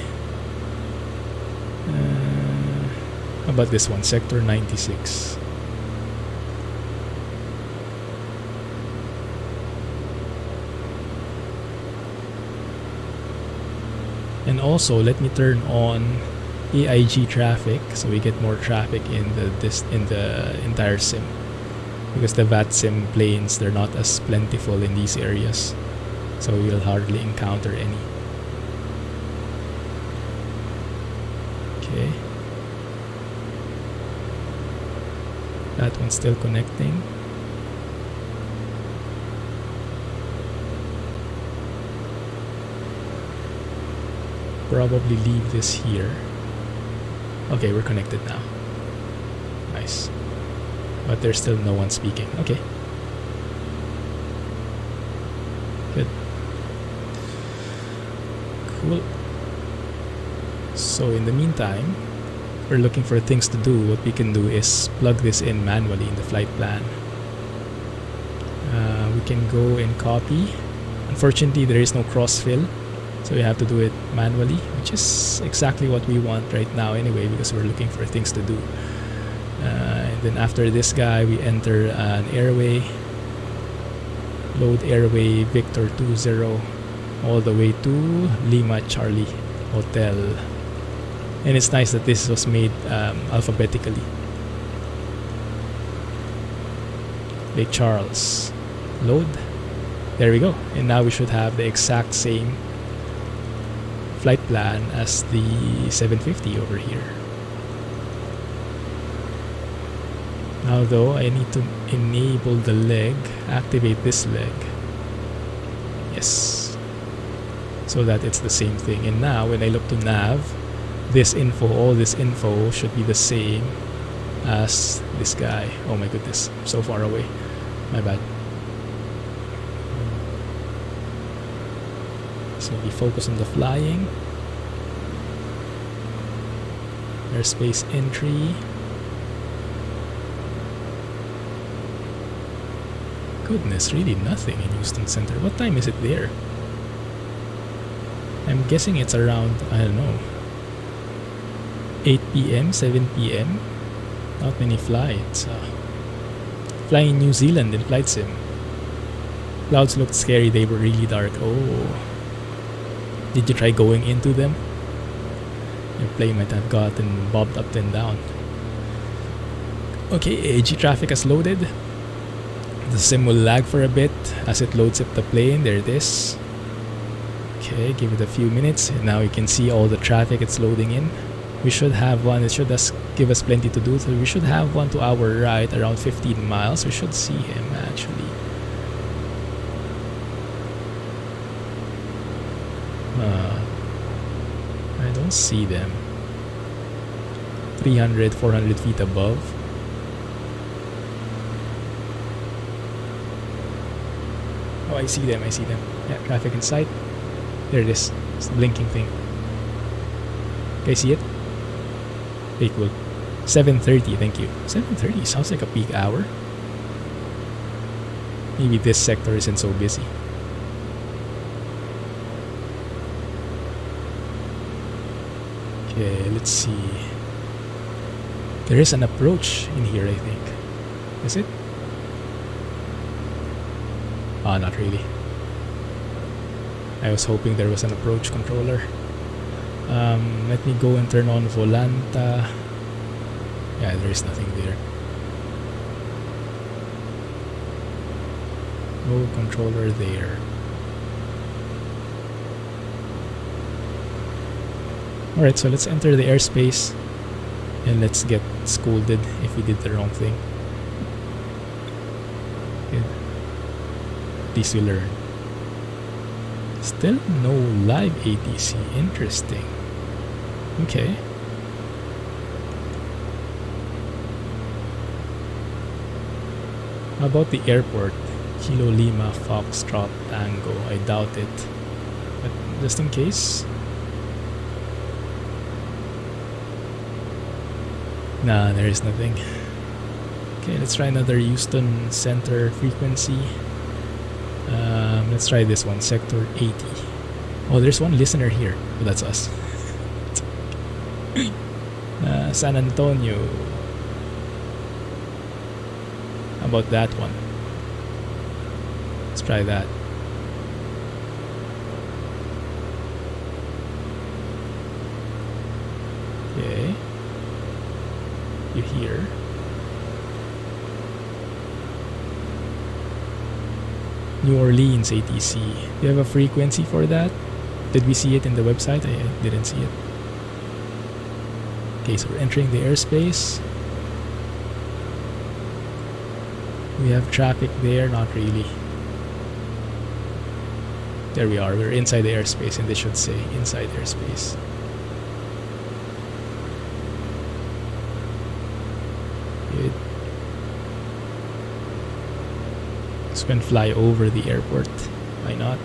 How about this one, sector 96? And also, let me turn on AIG traffic so we get more traffic in the entire sim, because the VATSIM planes, they're not as plentiful in these areas, so we'll hardly encounter any. Okay, that one's still connecting. Probably leave this here. Okay, we're connected now. Nice. But there's still no one speaking. Okay. Good. Cool. So in the meantime, we're looking for things to do. What we can do is plug this in manually in the flight plan. We can go and copy. Unfortunately, there is no cross-fill, so we have to do it manually, which is exactly what we want right now anyway, because we're looking for things to do. And then after this guy, we enter an airway. Load airway Victor 20 all the way to Lima Charlie Hotel. And it's nice that this was made alphabetically. Lake Charles. Load. There we go. And now we should have the exact same flight plan as the 750 over here. Now though, I need to enable the leg, activate this leg. Yes. So that it's the same thing. And now when I look to nav, this info, all this info should be the same as this guy. Oh my goodness, I'm so far away. My bad. So we focus on the flying. Airspace entry. Goodness, really nothing in Houston Center. What time is it there? I'm guessing it's around, I don't know, 8 p.m., 7 p.m. Not many flights. Flying in New Zealand in flight sim. Clouds looked scary, they were really dark. Oh. Did you try going into them? Your plane might have gotten bobbed up and down. Okay, AG traffic has loaded. The sim will lag for a bit as it loads up the plane. There it is. Okay, give it a few minutes. And now you can see all the traffic it's loading in. We should have one. It should give us plenty to do. So we should have one to our right, around 15 miles. We should see him actually. I don't see them. 300, 400 feet above. Oh, I see them, I see them. Yeah, traffic in sight. There it is. It's the blinking thing. Okay, see it? Very cool. 7:30, thank you. 7:30 sounds like a peak hour. Maybe this sector isn't so busy. Okay, let's see. There is an approach in here, I think. Is it? Ah, not really. I was hoping there was an approach controller. Let me go and turn on Volanta. Yeah, there is nothing there. No controller there. Alright, so let's enter the airspace and let's get scolded if we did the wrong thing. Good. At least we learn. Still no live ATC. Interesting. Okay. How about the airport? Kilo Lima Foxtrot Tango. I doubt it. But just in case. Nah, there is nothing. Okay, let's try another Houston Center frequency. Let's try this one, Sector 80. Oh, there's one listener here. Oh, that's us. San Antonio. How about that one? Let's try that. Okay. You hear? New Orleans ATC. Do you have a frequency for that? Did we see it in the website? I didn't see it. Okay, so we're entering the airspace. We have traffic there, not really. There we are, we're inside the airspace, and this should say inside airspace. Good. So we can fly over the airport. Why not?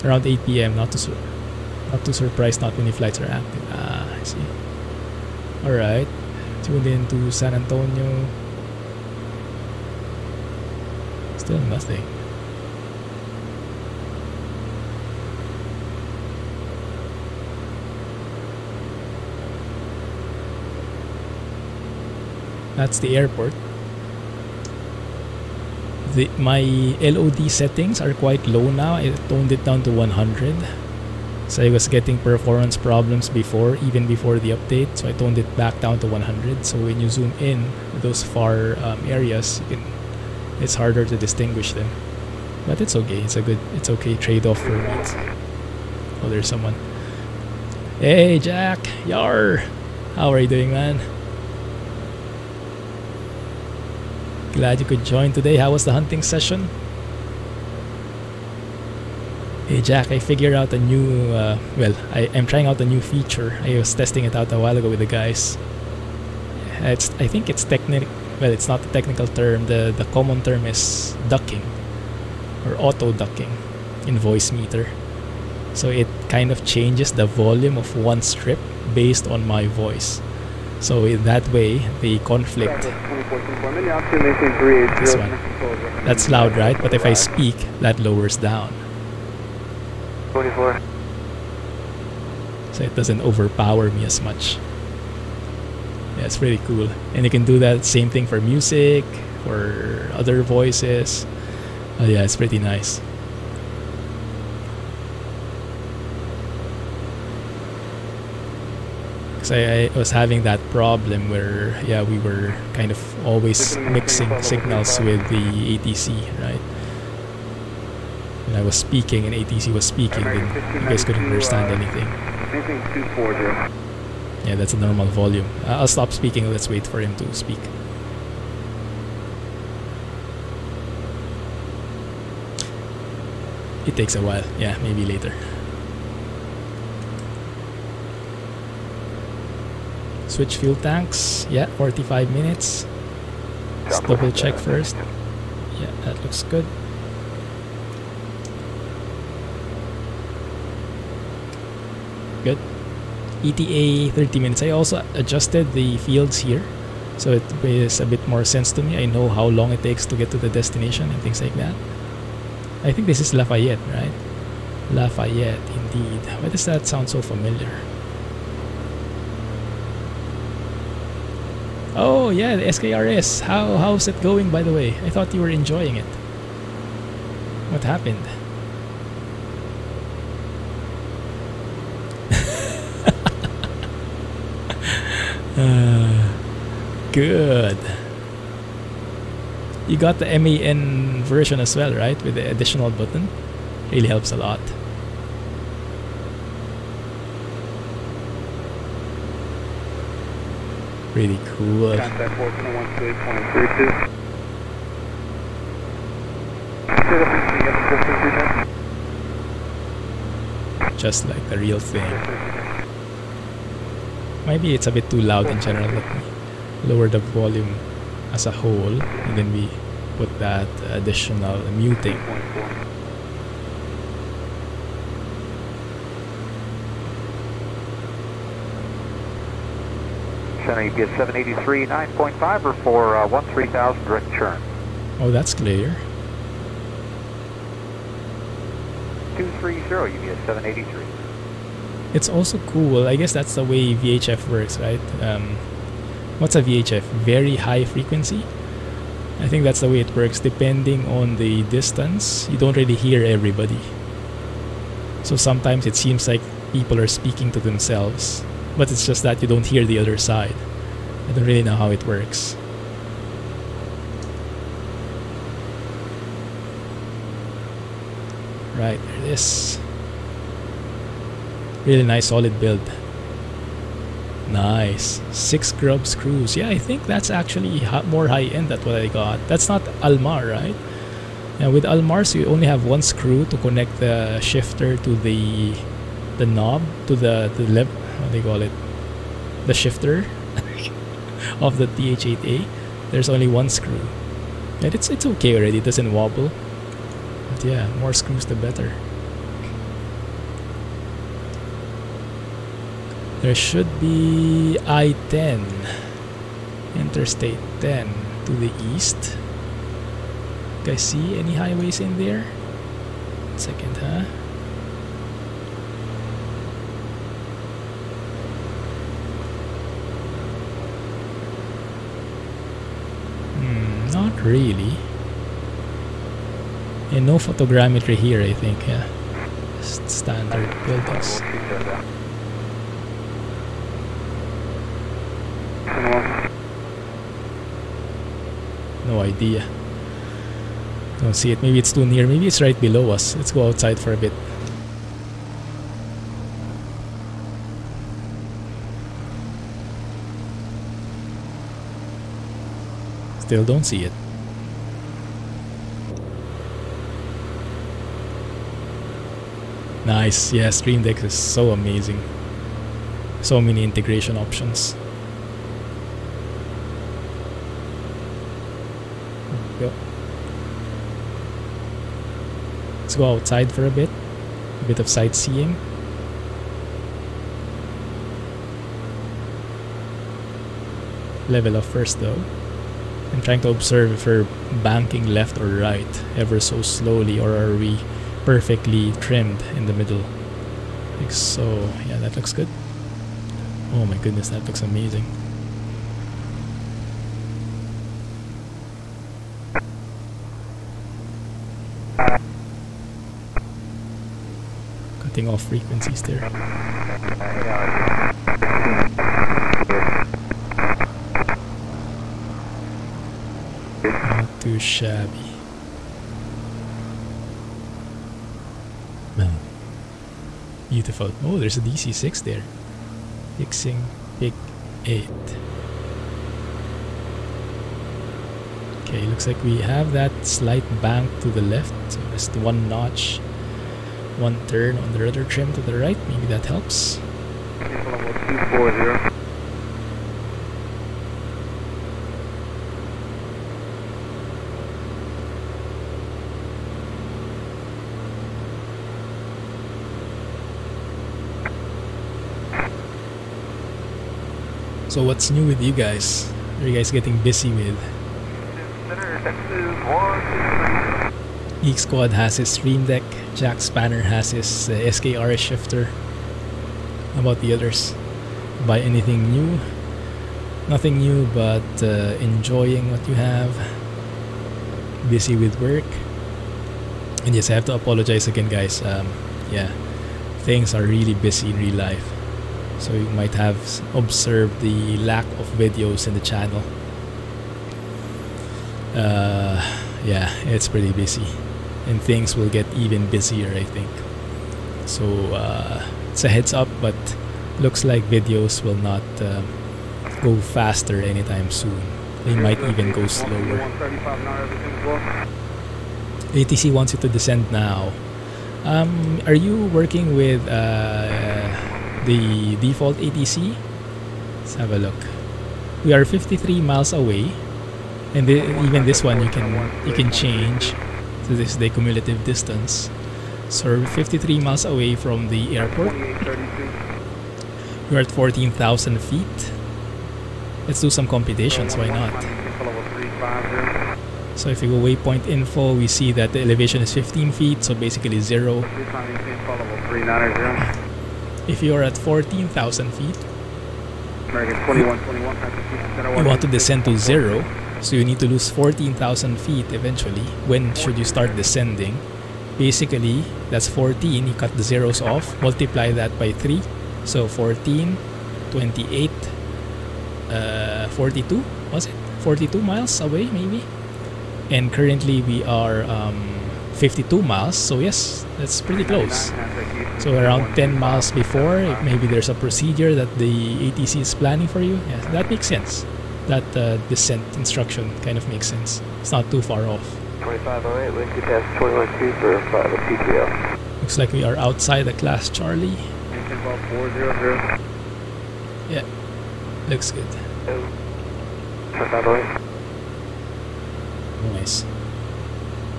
Around 8 PM, not too surprised not many flights are active. Ah, I see. Alright. Tuned in to San Antonio. Still nothing. That's the airport. My LOD settings are quite low now. I toned it down to 100. So I was getting performance problems before, even before the update. So I toned it back down to 100. So when you zoom in those far areas, it's harder to distinguish them. But it's okay. It's okay trade-off for me. Oh, there's someone. Hey, Jack. Yar. How are you doing, man? Glad you could join today. How was the hunting session? Hey Jack, I figured out a new, I'm trying out a new feature. I was testing it out a while ago with the guys. I think it's technical. Well, it's not the technical term. The common term is ducking or auto ducking in Voicemeeter. So it kind of changes the volume of one strip based on my voice. So in that way, they conflict. This one. That's loud, right? But if I speak, that lowers down. 24. So it doesn't overpower me as much. Yeah, it's pretty cool. And you can do that same thing for music, for other voices. Yeah, it's pretty nice. Because I was having that problem where, yeah, we were kind of always mixing signals with the ATC, right? When I was speaking and ATC was speaking, then you guys couldn't understand anything. Yeah, that's a normal volume. I'll stop speaking. Let's wait for him to speak. It takes a while. Yeah, maybe later. Switch fuel tanks. Yeah, 45 minutes. Let's double check first. Yeah, that looks good. Good. ETA 30 minutes. I also adjusted the fields here, so it makes a bit more sense to me. I know how long it takes to get to the destination and things like that. I think this is Lafayette, right? Lafayette, indeed. Why does that sound so familiar? Oh yeah, the SKRS. How's it going, by the way? I thought you were enjoying it. What happened? Good. You got the MAN version as well, right? With the additional button. Really helps a lot. Really cool. Just like the real thing. Maybe it's a bit too loud in general. Let me lower the volume as a whole, and then we put that additional muting. You get 783 9.5 or for 13,000 direct churn. Oh, that's clear. 230, you get 783. It's also cool. I guess that's the way VHF works, right? What's a VHF? Very high frequency. I think that's the way it works. Depending on the distance, you don't really hear everybody. So sometimes it seems like people are speaking to themselves, but it's just that you don't hear the other side. I don't really know how it works. Right, there it is. Really nice, solid build. Nice. 6 grub screws. Yeah, I think that's actually more high-end than what I got. That's not Almar, right? And with Almars, you only have one screw to connect the shifter to the knob, to the left, what do they call it? The shifter of the TH8A. There's only one screw. And it's okay already, it doesn't wobble. But yeah, more screws the better. There should be I-10, Interstate 10 to the east. You guys see any highways in there? 1 second, huh? Not really. And no photogrammetry here, I think, yeah. Just standard buildings. No idea. Don't see it. Maybe it's too near. Maybe it's right below us. Let's go outside for a bit. Still don't see it. Nice. Yeah, Stream Deck is so amazing. So many integration options. Go. Let's go outside for a bit of sightseeing. Level up first though. I'm trying to observe if we're banking left or right ever so slowly, or are we perfectly trimmed in the middle. Like so. Yeah, that looks good. Oh my goodness, that looks amazing. Cutting off frequencies there. too shabby. Man. Beautiful. Oh, there's a DC-6 there. Fixing Pick 8. Okay, looks like we have that slight bank to the left. So just one notch, one turn on the rudder trim to the right. Maybe that helps. 240. So what's new with you guys? Are you guys getting busy with? Geek Squad has his Stream Deck. Jack Spanner has his SKRS shifter. How about the others? Buy anything new? Nothing new, but enjoying what you have. Busy with work. And yes, I have to apologize again, guys. Yeah, things are really busy in real life. So you might have observed the lack of videos in the channel. Yeah, it's pretty busy. And things will get even busier, I think. So it's a heads up, but looks like videos will not go faster anytime soon. They might even go slower. ATC wants you to descend now. Are you working with the default ATC? Let's have a look. We are 53 miles away, and even this one you can change. So this is the cumulative distance. So we're 53 miles away from the airport. We're at 14,000 feet. Let's do some computations, why not? So if you go waypoint info, we see that the elevation is 15 feet, so basically 0. If you are at 14,000 feet, you want to descend to 0, so you need to lose 14,000 feet eventually. When should you start descending? Basically, that's 14, you cut the zeros off, multiply that by 3, so 14, 28, 42, was it? 42 miles away maybe? And currently we are 52 miles, so yes, that's pretty close. So around 10 miles before, maybe there's a procedure that the ATC is planning for you. Yeah, that makes sense. That descent instruction kind of makes sense. It's not too far off. 2508, wind to pass 21-2 for the PTO. Looks like we are outside the class Charlie. 400. Yeah, looks good. 2508. Nice.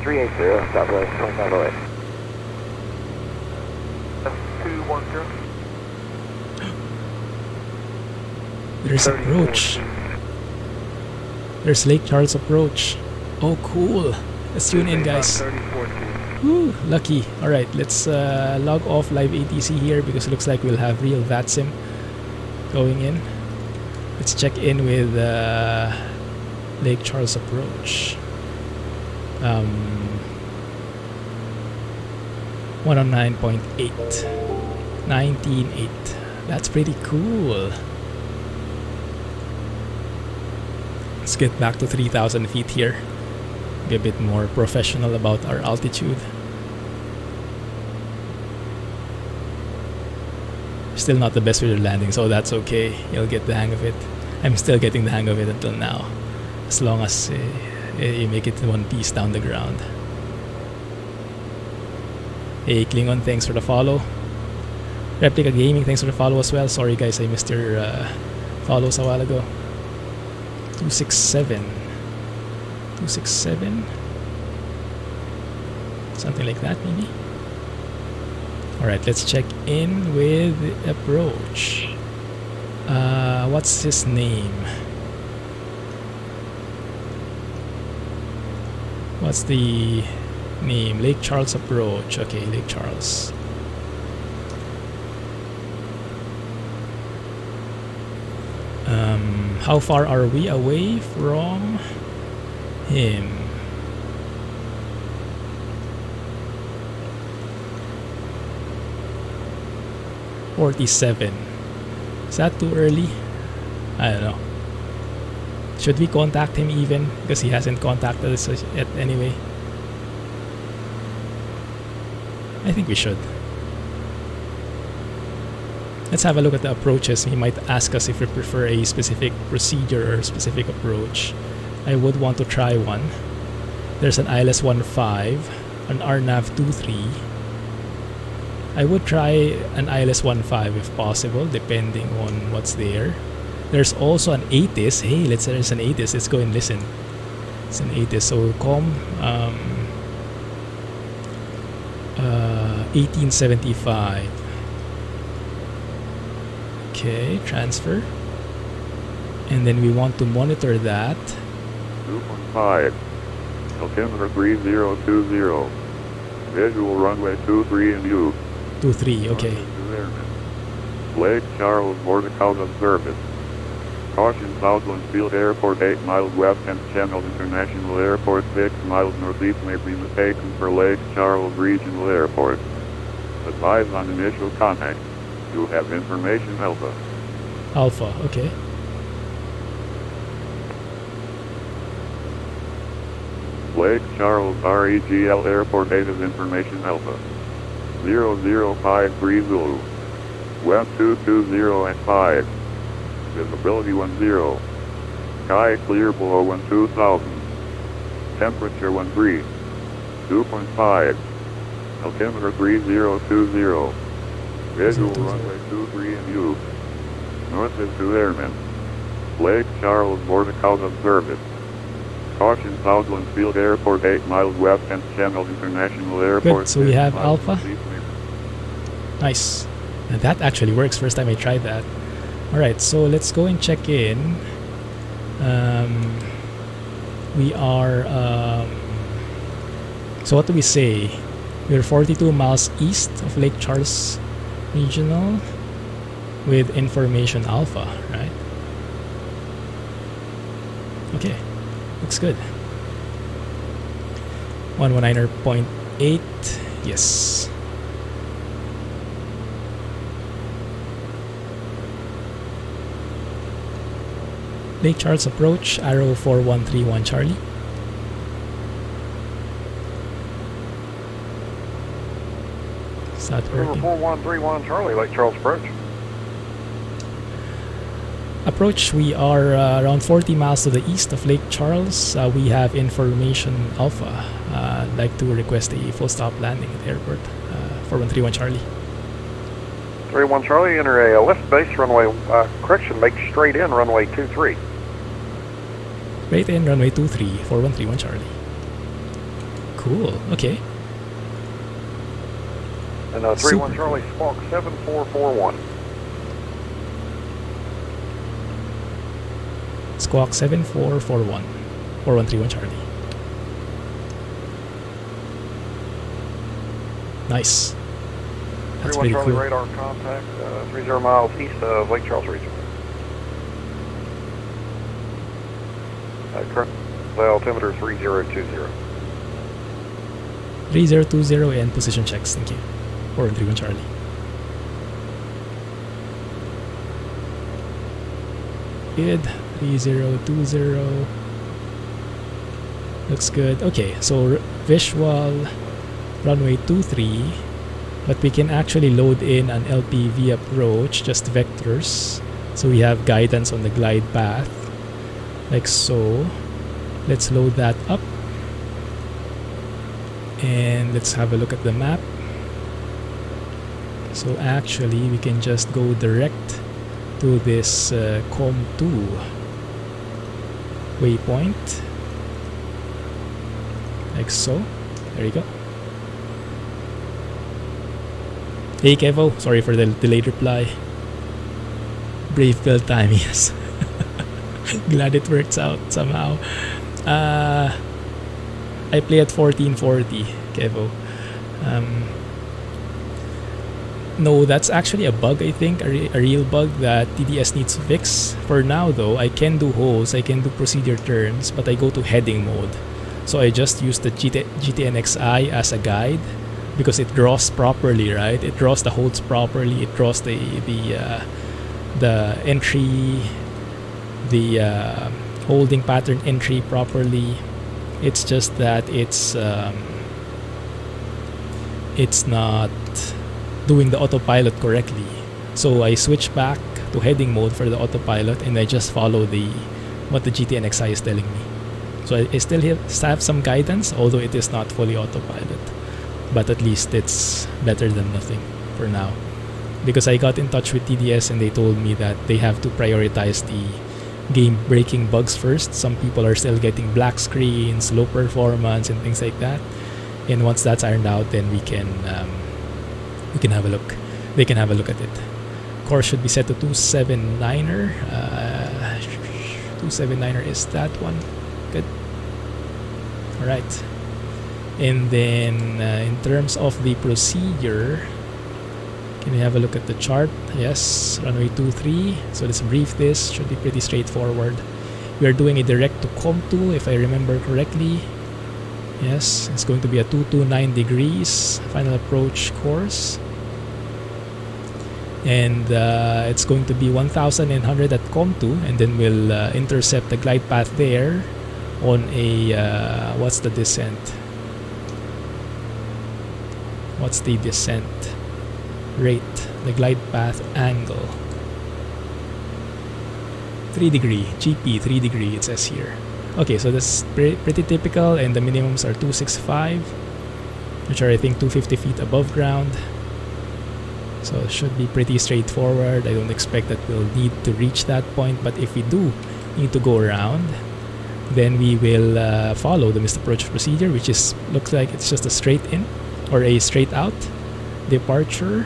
380, Southwest 2508. 210. There's approach. There's Lake Charles approach. Oh, cool. Let's tune in, guys. Woo, lucky. Alright, let's log off live ATC here because it looks like we'll have real VATSIM going in. Let's check in with Lake Charles approach. 109.8. 19.8. That's pretty cool. Let's get back to 3,000 feet here. Be a bit more professional about our altitude. Still not the best with your landing, so that's okay. You'll get the hang of it. I'm still getting the hang of it until now. As long as you make it in one piece down the ground. Hey Klingon, thanks for the follow. Replica Gaming, thanks for the follow as well. Sorry guys, I missed your follows a while ago. 267. 267? Something like that maybe? Alright, let's check in with approach. What's his name? What's the name? Lake Charles approach. Okay, Lake Charles. How far are we away from him? .47. Is that too early? I don't know. Should we contact him even? Because he hasn't contacted us yet anyway. I think we should. Let's have a look at the approaches. He might ask us if we prefer a specific procedure or specific approach. I would want to try one. There's an ILS 15, an RNAV 23. I would try an ILS 15 if possible, depending on what's there. There's also an ATIS. Hey, there's an ATIS. Let's go and listen. It's an ATIS. So COM 1875. Okay, transfer. And then we want to monitor that. 2.5. Altimeter 3020. Visual runway 23 and U. 23, okay. Lake Charles Border-Out of service. Caution Southland Field Airport 8 miles west and Channel International Airport 6 miles northeast may be mistaken for Lake Charles Regional Airport. Advise on initial contact. You have information Alpha. Alpha, okay. Lake Charles REGL Airport 8 is information Alpha. 0053 Zulu. West 220 at 5. Visibility 10. Sky clear below 12,000. Temperature 13. 2.5. Altimeter 3020. Visual runway 23 and U. North is 2 airmen. Lake Charles Border-Out of service. Caution Southland Field Airport 8 miles west and Channel International Airport. Good, so we have Alpha. Nice. And that actually works. First time I tried that. Alright, so let's go and check in. We are... so what do we say? We're 42 miles east of Lake Charles Regional with information Alpha, right? Okay, looks good. 119.8, yes. Lake Charles approach, arrow 4131 Charlie. Is that working? 4131 Charlie, Lake Charles approach. Approach, we are around 40 miles to the east of Lake Charles. We have information Alpha. I'd like to request a full stop landing at the airport. 4131 Charlie. 31 Charlie, enter a left base runway, correction, make straight in runway 23. Straight in runway 23, 4131 Charlie. Cool, okay. And 31 Charlie, squawk 7441. Squawk 7441, 4131 Charlie. Nice. That's pretty Charlie cool. radar contact, 30 miles east of Lake Charles region. Current altimeter 3020. 3020 and position checks, thank you. 4131 Charlie. Good. 3020. Looks good. Okay, so visual runway 23, but we can actually load in an Lpv approach, just vectors. So we have guidance on the glide path, like so. Let's load that up. And let's have a look at the map. So actually, we can just go direct to this COM2 waypoint, like so. There you go. Hey Kevo, sorry for the delayed reply. Brave build time, yes. Glad it works out somehow. I play at 1440, Kevo. No, that's actually a bug, I think, a real bug that TDS needs to fix. For now though, I can do holes, I can do procedure turns, but I go to heading mode. So I just use the GTNXi as a guide because it draws properly, right? It draws the holds properly, it draws the entry, the holding pattern entry properly. It's just that it's not doing the autopilot correctly. So I switch back to heading mode for the autopilot, and I just follow what the GTNXi is telling me. So I still have some guidance, although it is not fully autopilot. But at least it's better than nothing for now. Because I got in touch with TDS and they told me that they have to prioritize the game-breaking bugs first. Some people are still getting black screens, low performance, and things like that. And once that's ironed out, then we can have a look. They can have a look at it. Course should be set to 279er. 279er is that one. Good. All right. And then in terms of the procedure, can we have a look at the chart? Yes, runway 23. So let's brief this. Should be pretty straightforward. We are doing a direct to COM2, if I remember correctly. Yes, it's going to be a 229 degrees final approach course. And it's going to be 1,900 at COM2, and then we'll intercept the glide path there on a, what's the descent? What's the descent rate? The glide path angle. 3 degree, GP 3 degree, it says here. Okay, so that's pretty typical, and the minimums are 265, which are I think 250 feet above ground. So it should be pretty straightforward. I don't expect that we'll need to reach that point, but if we do need to go around, then we will follow the missed approach procedure, which looks like it's just a straight in or a straight out departure.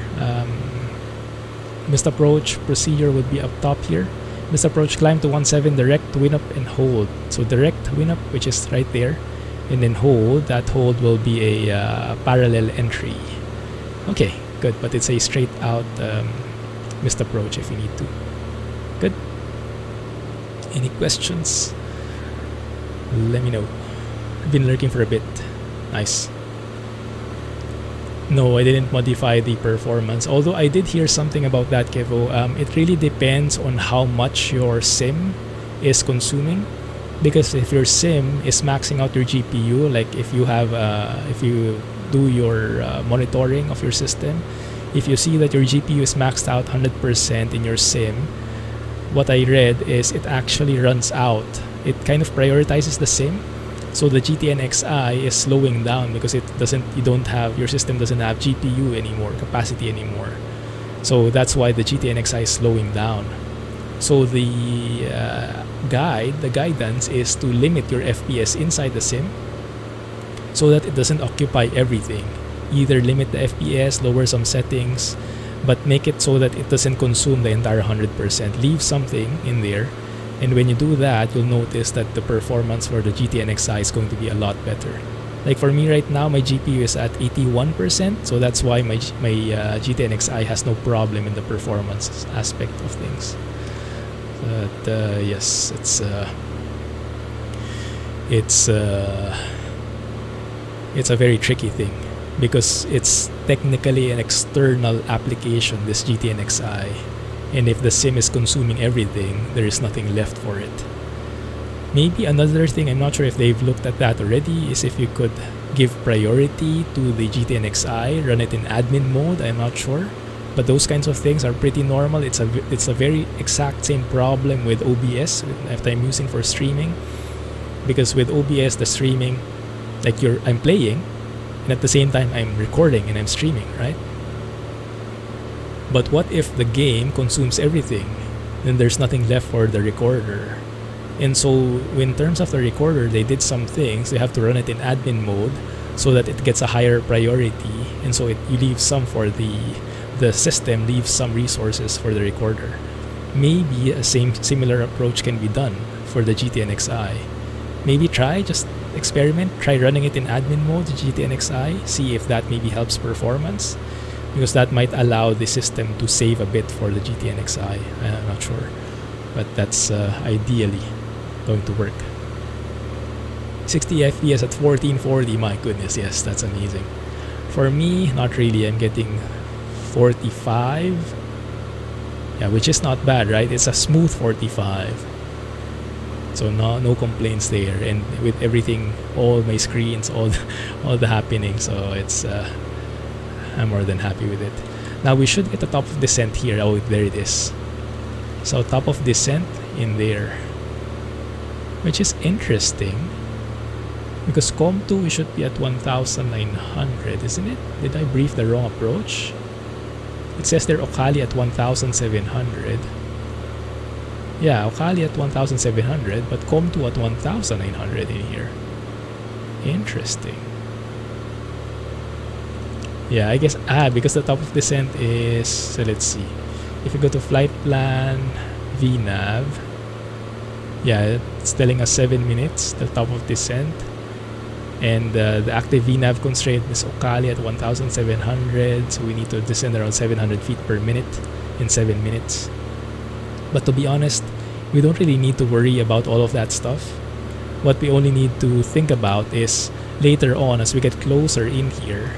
Missed approach procedure would be up top here. Missed approach climb to 17 direct, win up and hold. So direct win up, which is right there, and then hold. That hold will be a parallel entry. Okay, good, but it's a straight out missed approach if you need to. Good. Any questions? Let me know. I've been lurking for a bit. Nice. No, I didn't modify the performance, although I did hear something about that, Kevo. It really depends on how much your sim is consuming, because if your sim is maxing out your GPU, like if you have if you do your monitoring of your system, if you see that your GPU is maxed out 100% in your sim, what I read is it actually runs out. It kind of prioritizes the sim. So the GTNXi is slowing down because your system doesn't have GPU anymore, capacity anymore. So that's why the GTNXi is slowing down. So the guidance is to limit your FPS inside the sim so that it doesn't occupy everything. Either limit the FPS, lower some settings, but make it so that it doesn't consume the entire 100%. Leave something in there. And when you do that, you'll notice that the performance for the GTNXi is going to be a lot better. Like for me right now, my GPU is at 81%, so that's why my GTNXi has no problem in the performance aspect of things. But yes, it's a very tricky thing because it's technically an external application, this GTNXi. And if the sim is consuming everything, there is nothing left for it. Maybe another thing, I'm not sure if they've looked at that already, is if you could give priority to the GTNXi, run it in admin mode. I'm not sure. But those kinds of things are pretty normal. It's a very exact same problem with OBS that I'm using for streaming. Because with OBS, the streaming, like I'm playing, and at the same time I'm recording and I'm streaming, right? But what if the game consumes everything? Then there's nothing left for the recorder. And so in terms of the recorder, they did some things. They have to run it in admin mode so that it gets a higher priority. And so you leave some for the system, leaves some resources for the recorder. Maybe a similar approach can be done for the GTNXi. Maybe just experiment, try running it in admin mode, the GTNXi, see if that maybe helps performance. Because that might allow the system to save a bit for the GTNXi. I'm not sure, but that's ideally going to work. 60 FPS at 1440, my goodness, yes, that's amazing. For me, not really. I'm getting 45. Yeah, which is not bad, right? It's a smooth 45. So no complaints there, and with everything, all my screens, all the happening, so it's I'm more than happy with it. Now we should get the top of descent here. Oh, there it is. So top of descent in there, which is interesting because COM2 we should be at 1,900, isn't it? Did I brief the wrong approach? It says there Ocali at 1,700. Yeah, Ocali at 1,700, but COM2 at 1,900 in here. Interesting. Yeah, I guess because the top of descent is, so let's see. If you go to flight plan VNav, yeah, it's telling us 7 minutes, the top of descent. And the active VNav constraint is Ocali at 1,700, so we need to descend around 700 feet per minute in 7 minutes. But to be honest, we don't really need to worry about all of that stuff. What we only need to think about is later on, as we get closer in here,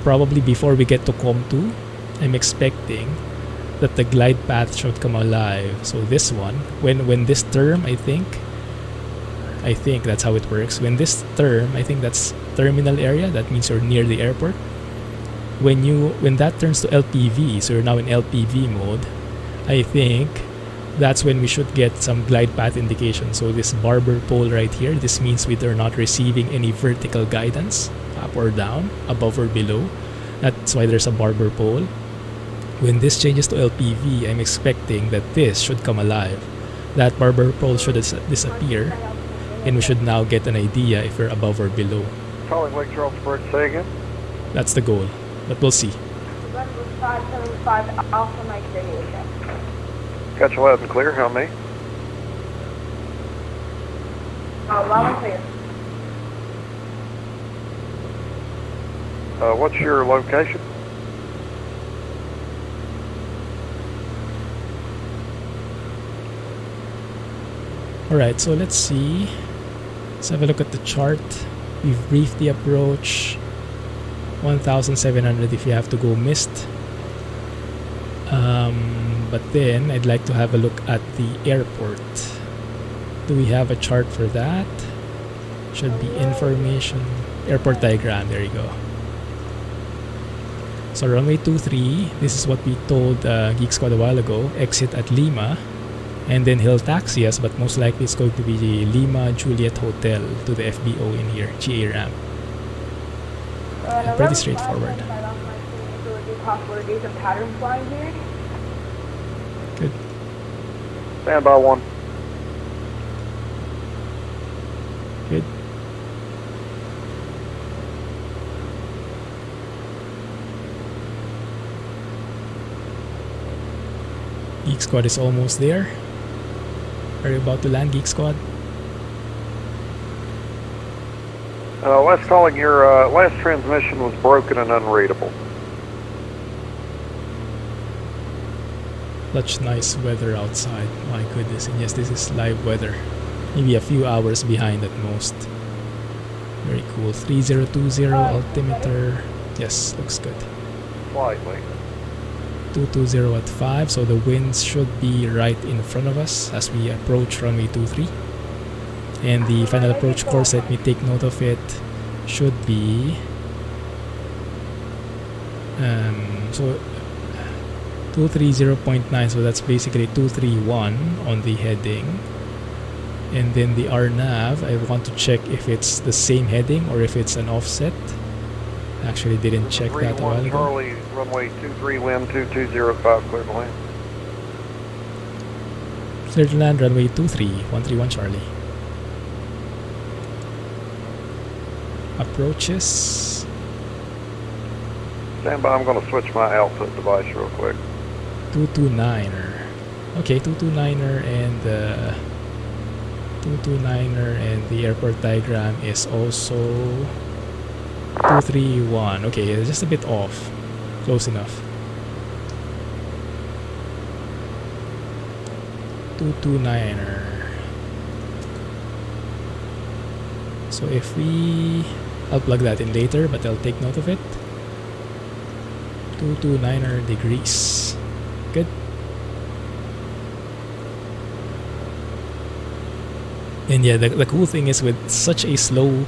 probably before we get to COM2, I'm expecting that the glide path should come alive. So this one, when this term, I think that's how it works. When this term, I think that's terminal area, that means you're near the airport. When that turns to LPV, so you're now in LPV mode, I think that's when we should get some glide path indication. So this barber pole right here, this means we are not receiving any vertical guidance, up or down, above or below. That's why there's a barber pole. When this changes to LPV, I'm expecting that this should come alive. That barber pole should disappear, and we should now get an idea if we're above or below. Calling Lake Charles Bridge, say again? That's the goal, but we'll see. 575 Alpha Mike radio check. Catch loud and clear, how many? Loud and clear. What's your location? Alright, so let's see. Let's have a look at the chart. We've briefed the approach. 1,700 if you have to go missed. But then I'd like to have a look at the airport. Do we have a chart for that? Should be information. Airport diagram, there you go. So runway 23, this is what we told Geek Squad a while ago. Exit at Lima. And then he'll taxi us, but most likely it's going to be the Lima Juliet Hotel to the FBO in here, GA ramp. Pretty straightforward. Good. Stand by one. Good. Geek Squad is almost there. Are you about to land, Geek Squad? Last calling, your last transmission was broken and unreadable. Such nice weather outside, my goodness. And yes, this is live weather. Maybe a few hours behind at most. Very cool. 3020 altimeter. Yes, looks good. Slightly. 220 at 5, so the winds should be right in front of us as we approach runway 23. And the final approach course, let me take note of it, should be so 230.9, so that's basically 231 on the heading. And then the RNAV, I want to check if it's the same heading or if it's an offset. Actually didn't check that a while ago. Charlie, runway 23, wind 2205, clear to land. Clear to land, runway 23, 131 Charlie. Approaches. Stand by, I'm going to switch my output device real quick. 229er. Okay, 229er and 229er and the airport diagram is also 231. Okay, it's just a bit off. Close enough. 229er. So if I'll plug that in later, but I'll take note of it. 229er degrees. Good. And yeah, the cool thing is with such a slow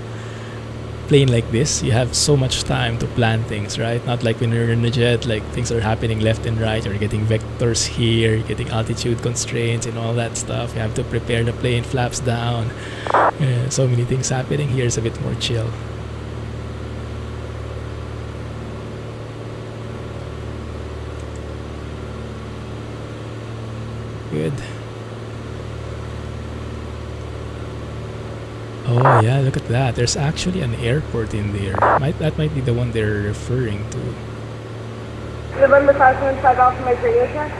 plane like this, you have so much time to plan things, right? Not like when you're in a jet, like things are happening left and right, you're getting vectors here, you're getting altitude constraints and all that stuff. You have to prepare the plane, flaps down. So many things happening. Here is a bit more chill. Good. Oh yeah, look at that. There's actually an airport in there. That might be the one they're referring to. November 575 Alpha Mike radio check.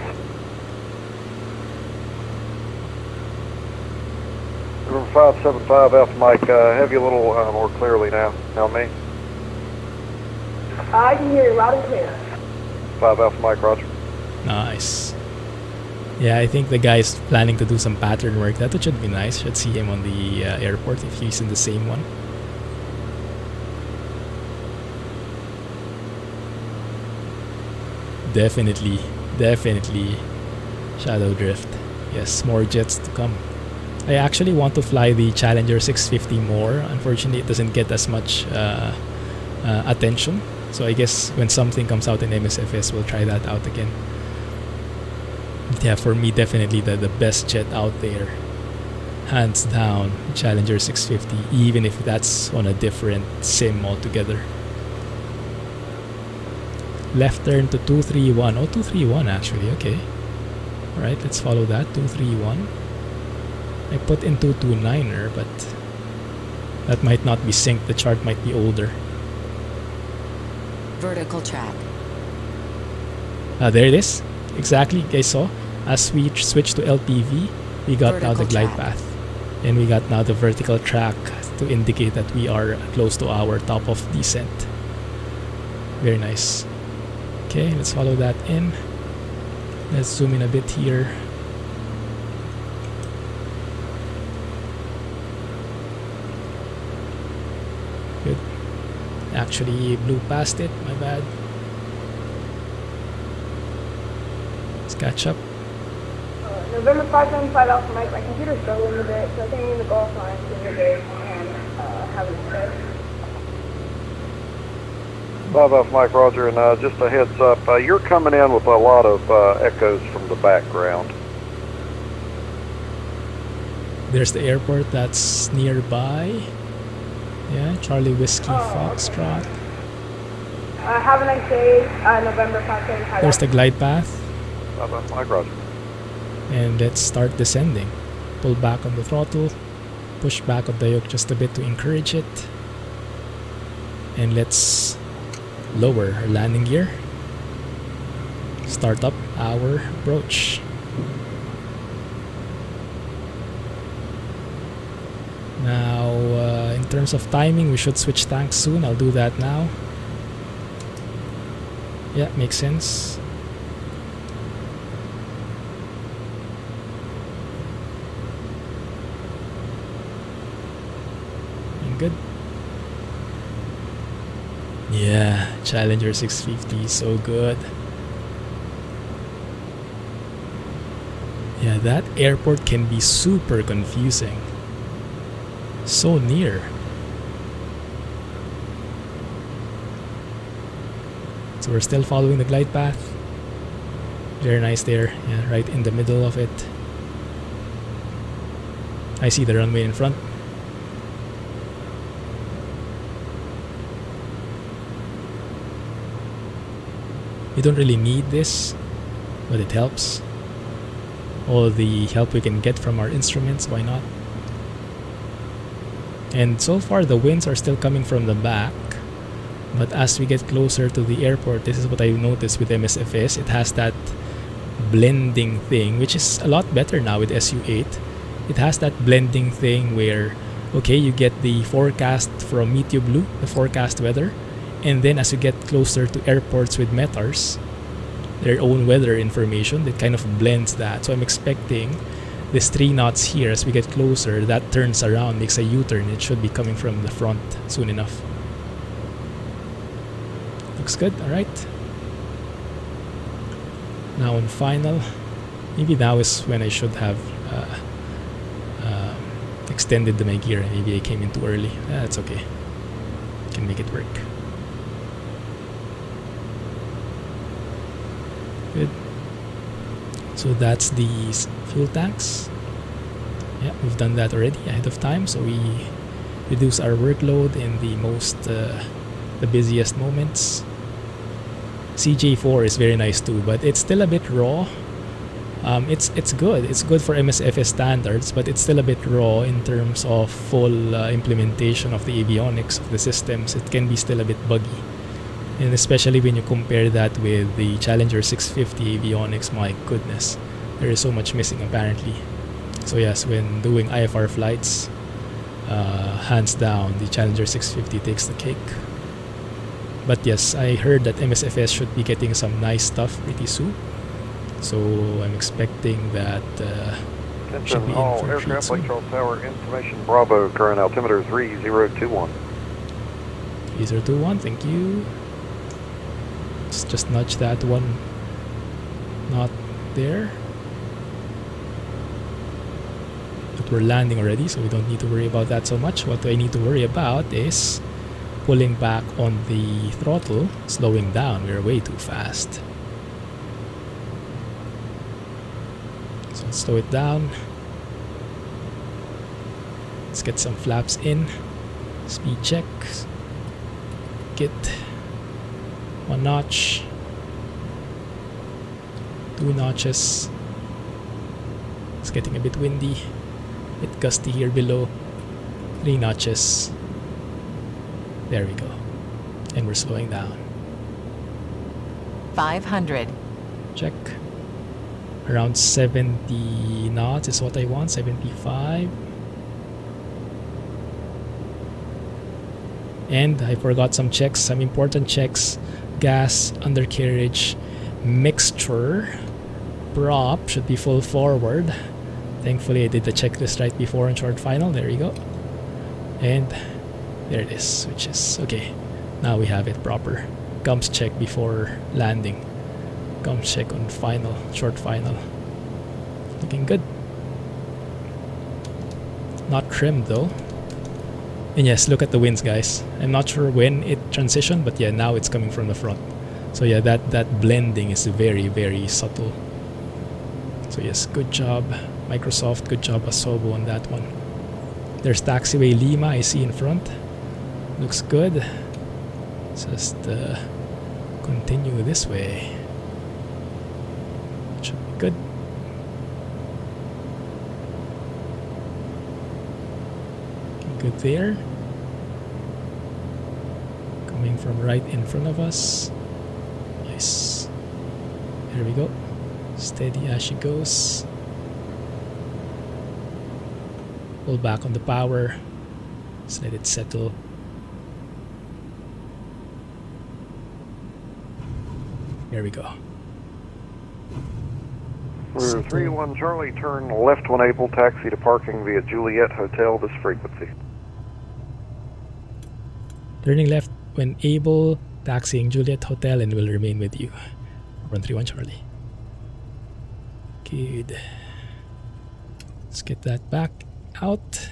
November 575 Alpha Mike, have you a little more clearly now. Tell me. I can hear you loud and clear. 5 Alpha Mike, roger. Nice. Yeah, I think the guy's planning to do some pattern work. That should be nice. Should see him on the airport if he's in the same one. Definitely shadow drift. Yes, more jets to come. I actually want to fly the Challenger 650 more. Unfortunately, it doesn't get as much attention. So I guess when something comes out in MSFS, we'll try that out again. Yeah, for me, definitely the best jet out there, hands down, Challenger 650, even if that's on a different sim altogether. Left turn to 231. Oh, 231 actually, okay. Alright, let's follow that, 231. I put in 229er, but that might not be synced, the chart might be older. Vertical track. There it is. Exactly, you guys saw. As we switch to LPV, we got now the glide path. And we got now the vertical track to indicate that we are close to our top of descent. Very nice. Okay, let's follow that in. Let's zoom in a bit here. Good. Actually blew past it, my bad. Let's catch up. November 575 Alpha Mike, my computer's struggling a bit, so I think I'm going to go offline for the day and have it instead. 5 Alpha Mike, roger, and just a heads up, you're coming in with a lot of echoes from the background. There's the airport that's nearby. Yeah, Charlie Whiskey Foxtrot. Have a nice day, November 575. There's the glide path. 5 Alpha Mike, roger. And let's start descending. Pull back on the throttle, push back on the yoke just a bit to encourage it, and let's lower our landing gear. Start up our approach. Now in terms of timing, we should switch tanks soon. I'll do that now. Yeah, makes sense. Good. Yeah, Challenger 650, so good. Yeah, that airport can be super confusing. So near. So we're still following the glide path. Very nice there. Yeah, right in the middle of it. I see the runway in front. We don't really need this, but it helps. All the help we can get from our instruments, why not? And so far the winds are still coming from the back, but as we get closer to the airport, this is what I noticed with MSFS. It has that blending thing, which is a lot better now with SU8. It has that blending thing where, okay, you get the forecast from MeteoBlue, the forecast weather, and then as you get closer to airports with METARs, their own weather information, that kind of blends that. So I'm expecting this 3 knots here, as we get closer, that turns around, makes a U-turn. It should be coming from the front soon enough. Looks good, alright. Now on final, maybe now is when I should have extended my gear. Maybe I came in too early. That's okay. Can make it work. Good. So that's the fuel tanks. Yeah, we've done that already ahead of time, so we reduce our workload in the most the busiest moments. CJ4 is very nice too, but it's still a bit raw. It's good. It's good for MSFS standards, but it's still a bit raw in terms of full implementation of the avionics of the systems. It can be still a bit buggy, and especially when you compare that with the Challenger 650 avionics. My goodness, there is so much missing apparently. So yes, when doing IFR flights, hands down, the Challenger 650 takes the cake. But yes, I heard that MSFS should be getting some nice stuff pretty soon. So I'm expecting that should be all in for a treat aircraft, Lake soon. Charles Tower, information Bravo, current altimeter 3021. 3021, thank you. Let's just nudge that one. Not there. But we're landing already, so we don't need to worry about that so much. What I need to worry about is pulling back on the throttle, slowing down. We're way too fast. So let's slow it down. Let's get some flaps in. Speed check. Get 1 notch. 2 notches. It's getting a bit windy. A bit gusty here below. 3 notches. There we go. And we're slowing down. 500. Check. Around 70 knots is what I want. 75. And I forgot some checks, some important checks. Gas, undercarriage, mixture, prop should be full forward. Thankfully I did the checklist right before on short final. There you go. And there it is, which is okay. Now we have it proper. Gumps check before landing. Gumps check on final, short final. Looking good. Not trimmed though. And yes, look at the winds, guys. I'm not sure when it transitioned, but yeah, now it's coming from the front. So yeah, that blending is very, very subtle. So yes, good job Microsoft, good job Asobo on that one. There's taxiway Lima I see in front. Looks good. Just continue this way. Should be good. Good there. Coming from right in front of us. Nice. There we go. Steady as she goes. Pull back on the power. Just let it settle. There we go. We're 31 Charlie, turn left when able, taxi to parking via Juliet Hotel, this frequency. Turning left when able, taxiing Juliet Hotel, and will remain with you. 131 Charlie. Good. Let's get that back out.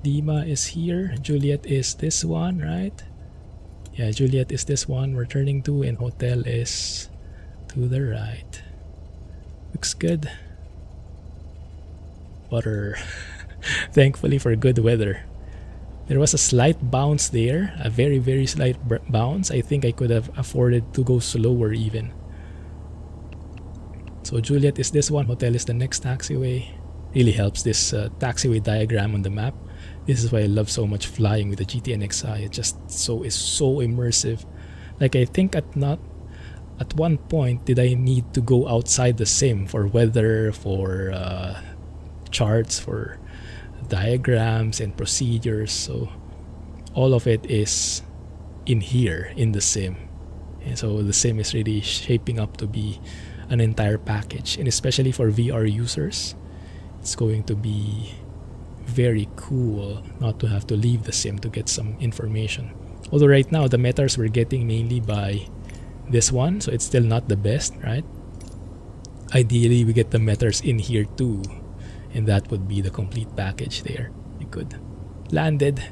Lima is here. Juliet is this one, right? Yeah, Juliet is this one we're turning to, and hotel is to the right. Looks good. Water. Thankfully for good weather. There was a slight bounce there, a very, very slight bounce. I think I could have afforded to go slower even. So Juliet is this one, hotel is the next taxiway. Really helps this taxiway diagram on the map. This is why I love so much flying with the GTNXi. It just is so immersive. Like I think at one point did I need to go outside the sim for weather, for charts, for diagrams and procedures. So all of it is in here in the sim. And so the sim is really shaping up to be an entire package, and especially for VR users, it's going to be very cool not to have to leave the sim to get some information. Although right now the metars we're getting mainly by this one, so it's still not the best, right? Ideally, we get the meters in here too, and that would be the complete package there. You could. Landed.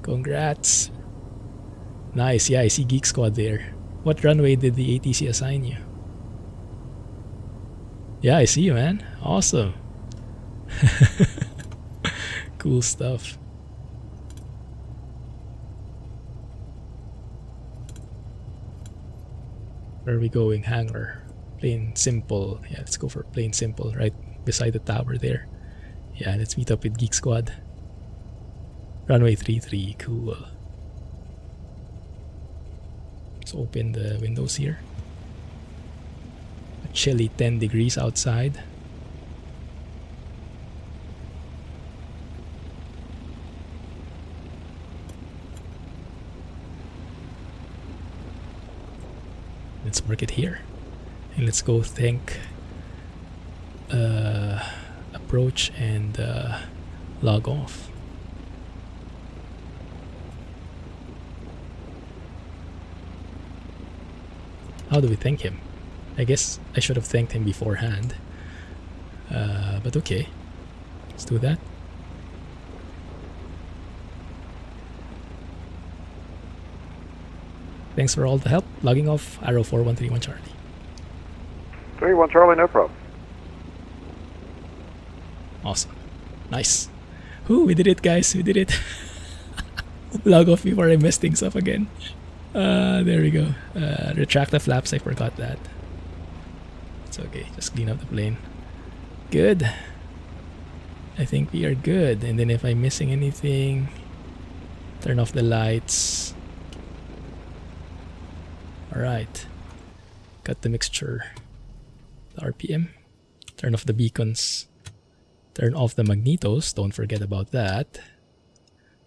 Congrats. Nice. Yeah, I see Geek Squad there. What runway did the ATC assign you? Yeah, I see you, man. Awesome. Cool stuff. Where are we going? Hangar. Plain simple. Yeah, let's go for plain simple right beside the tower there. Yeah, let's meet up with Geek Squad. Runway 33. Cool. Let's open the windows here. A chilly 10 degrees outside. Let's mark it here. And let's go thank Approach and log off. How do we thank him? I guess I should have thanked him beforehand. But okay. Let's do that. Thanks for all the help. Logging off. Arrow 4131 Charlie. 31 Charlie, no problem. Awesome. Nice. Ooh, we did it, guys. We did it. Log off before I mess things up again. There we go. Retract the flaps. I forgot that. It's okay. Just clean up the plane. Good. I think we are good. And then if I'm missing anything, turn off the lights. Alright. Cut the mixture. The RPM. Turn off the beacons. Turn off the magnetos. Don't forget about that.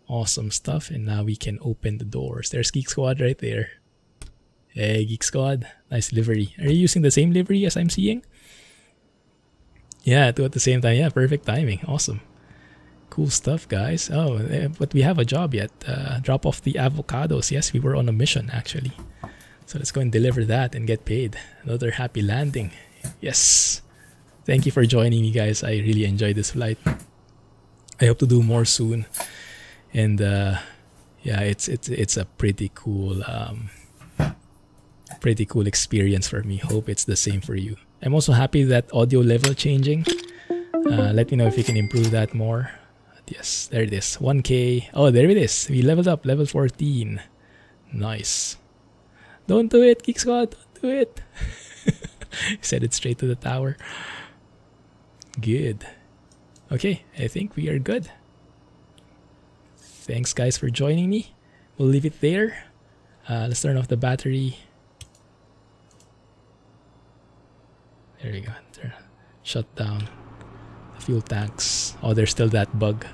Awesome stuff. And now we can open the doors. There's Geek Squad right there. Hey, Geek Squad. Nice livery. Are you using the same livery as I'm seeing? Yeah, two at the same time. Yeah, perfect timing. Awesome. Cool stuff, guys. Oh, but we have a job yet. Drop off the avocados. Yes, we were on a mission, actually. So let's go and deliver that and get paid. Another happy landing. Yes. Thank you for joining me, guys. I really enjoyed this flight. I hope to do more soon. And yeah, it's a pretty cool experience for me. Hope it's the same for you. I'm also happy that audio level changing. Let me know if you can improve that more. Yes, there it is. 1K. Oh, there it is. We leveled up. Level 14. Nice. Don't do it, Geek Squad. Don't do it. Set it straight to the tower. Good. Okay, I think we are good. Thanks, guys, for joining me. We'll leave it there. Let's turn off the battery. There we go. Shut down the fuel tanks. Oh, there's still that bug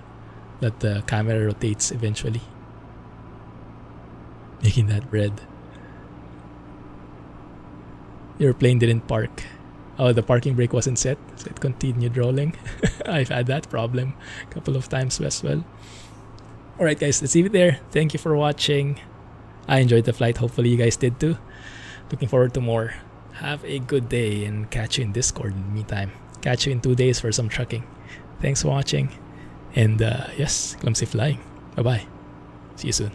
that the camera rotates eventually, making that red. Your plane didn't park. Oh, the parking brake wasn't set, so it continued rolling. I've had that problem a couple of times as well. Alright, guys, let's leave it there. Thank you for watching. I enjoyed the flight. Hopefully you guys did too. Looking forward to more. Have a good day and catch you in Discord in the meantime. Catch you in 2 days for some trucking. Thanks for watching. And yes, clumsy flying. Bye-bye. See you soon.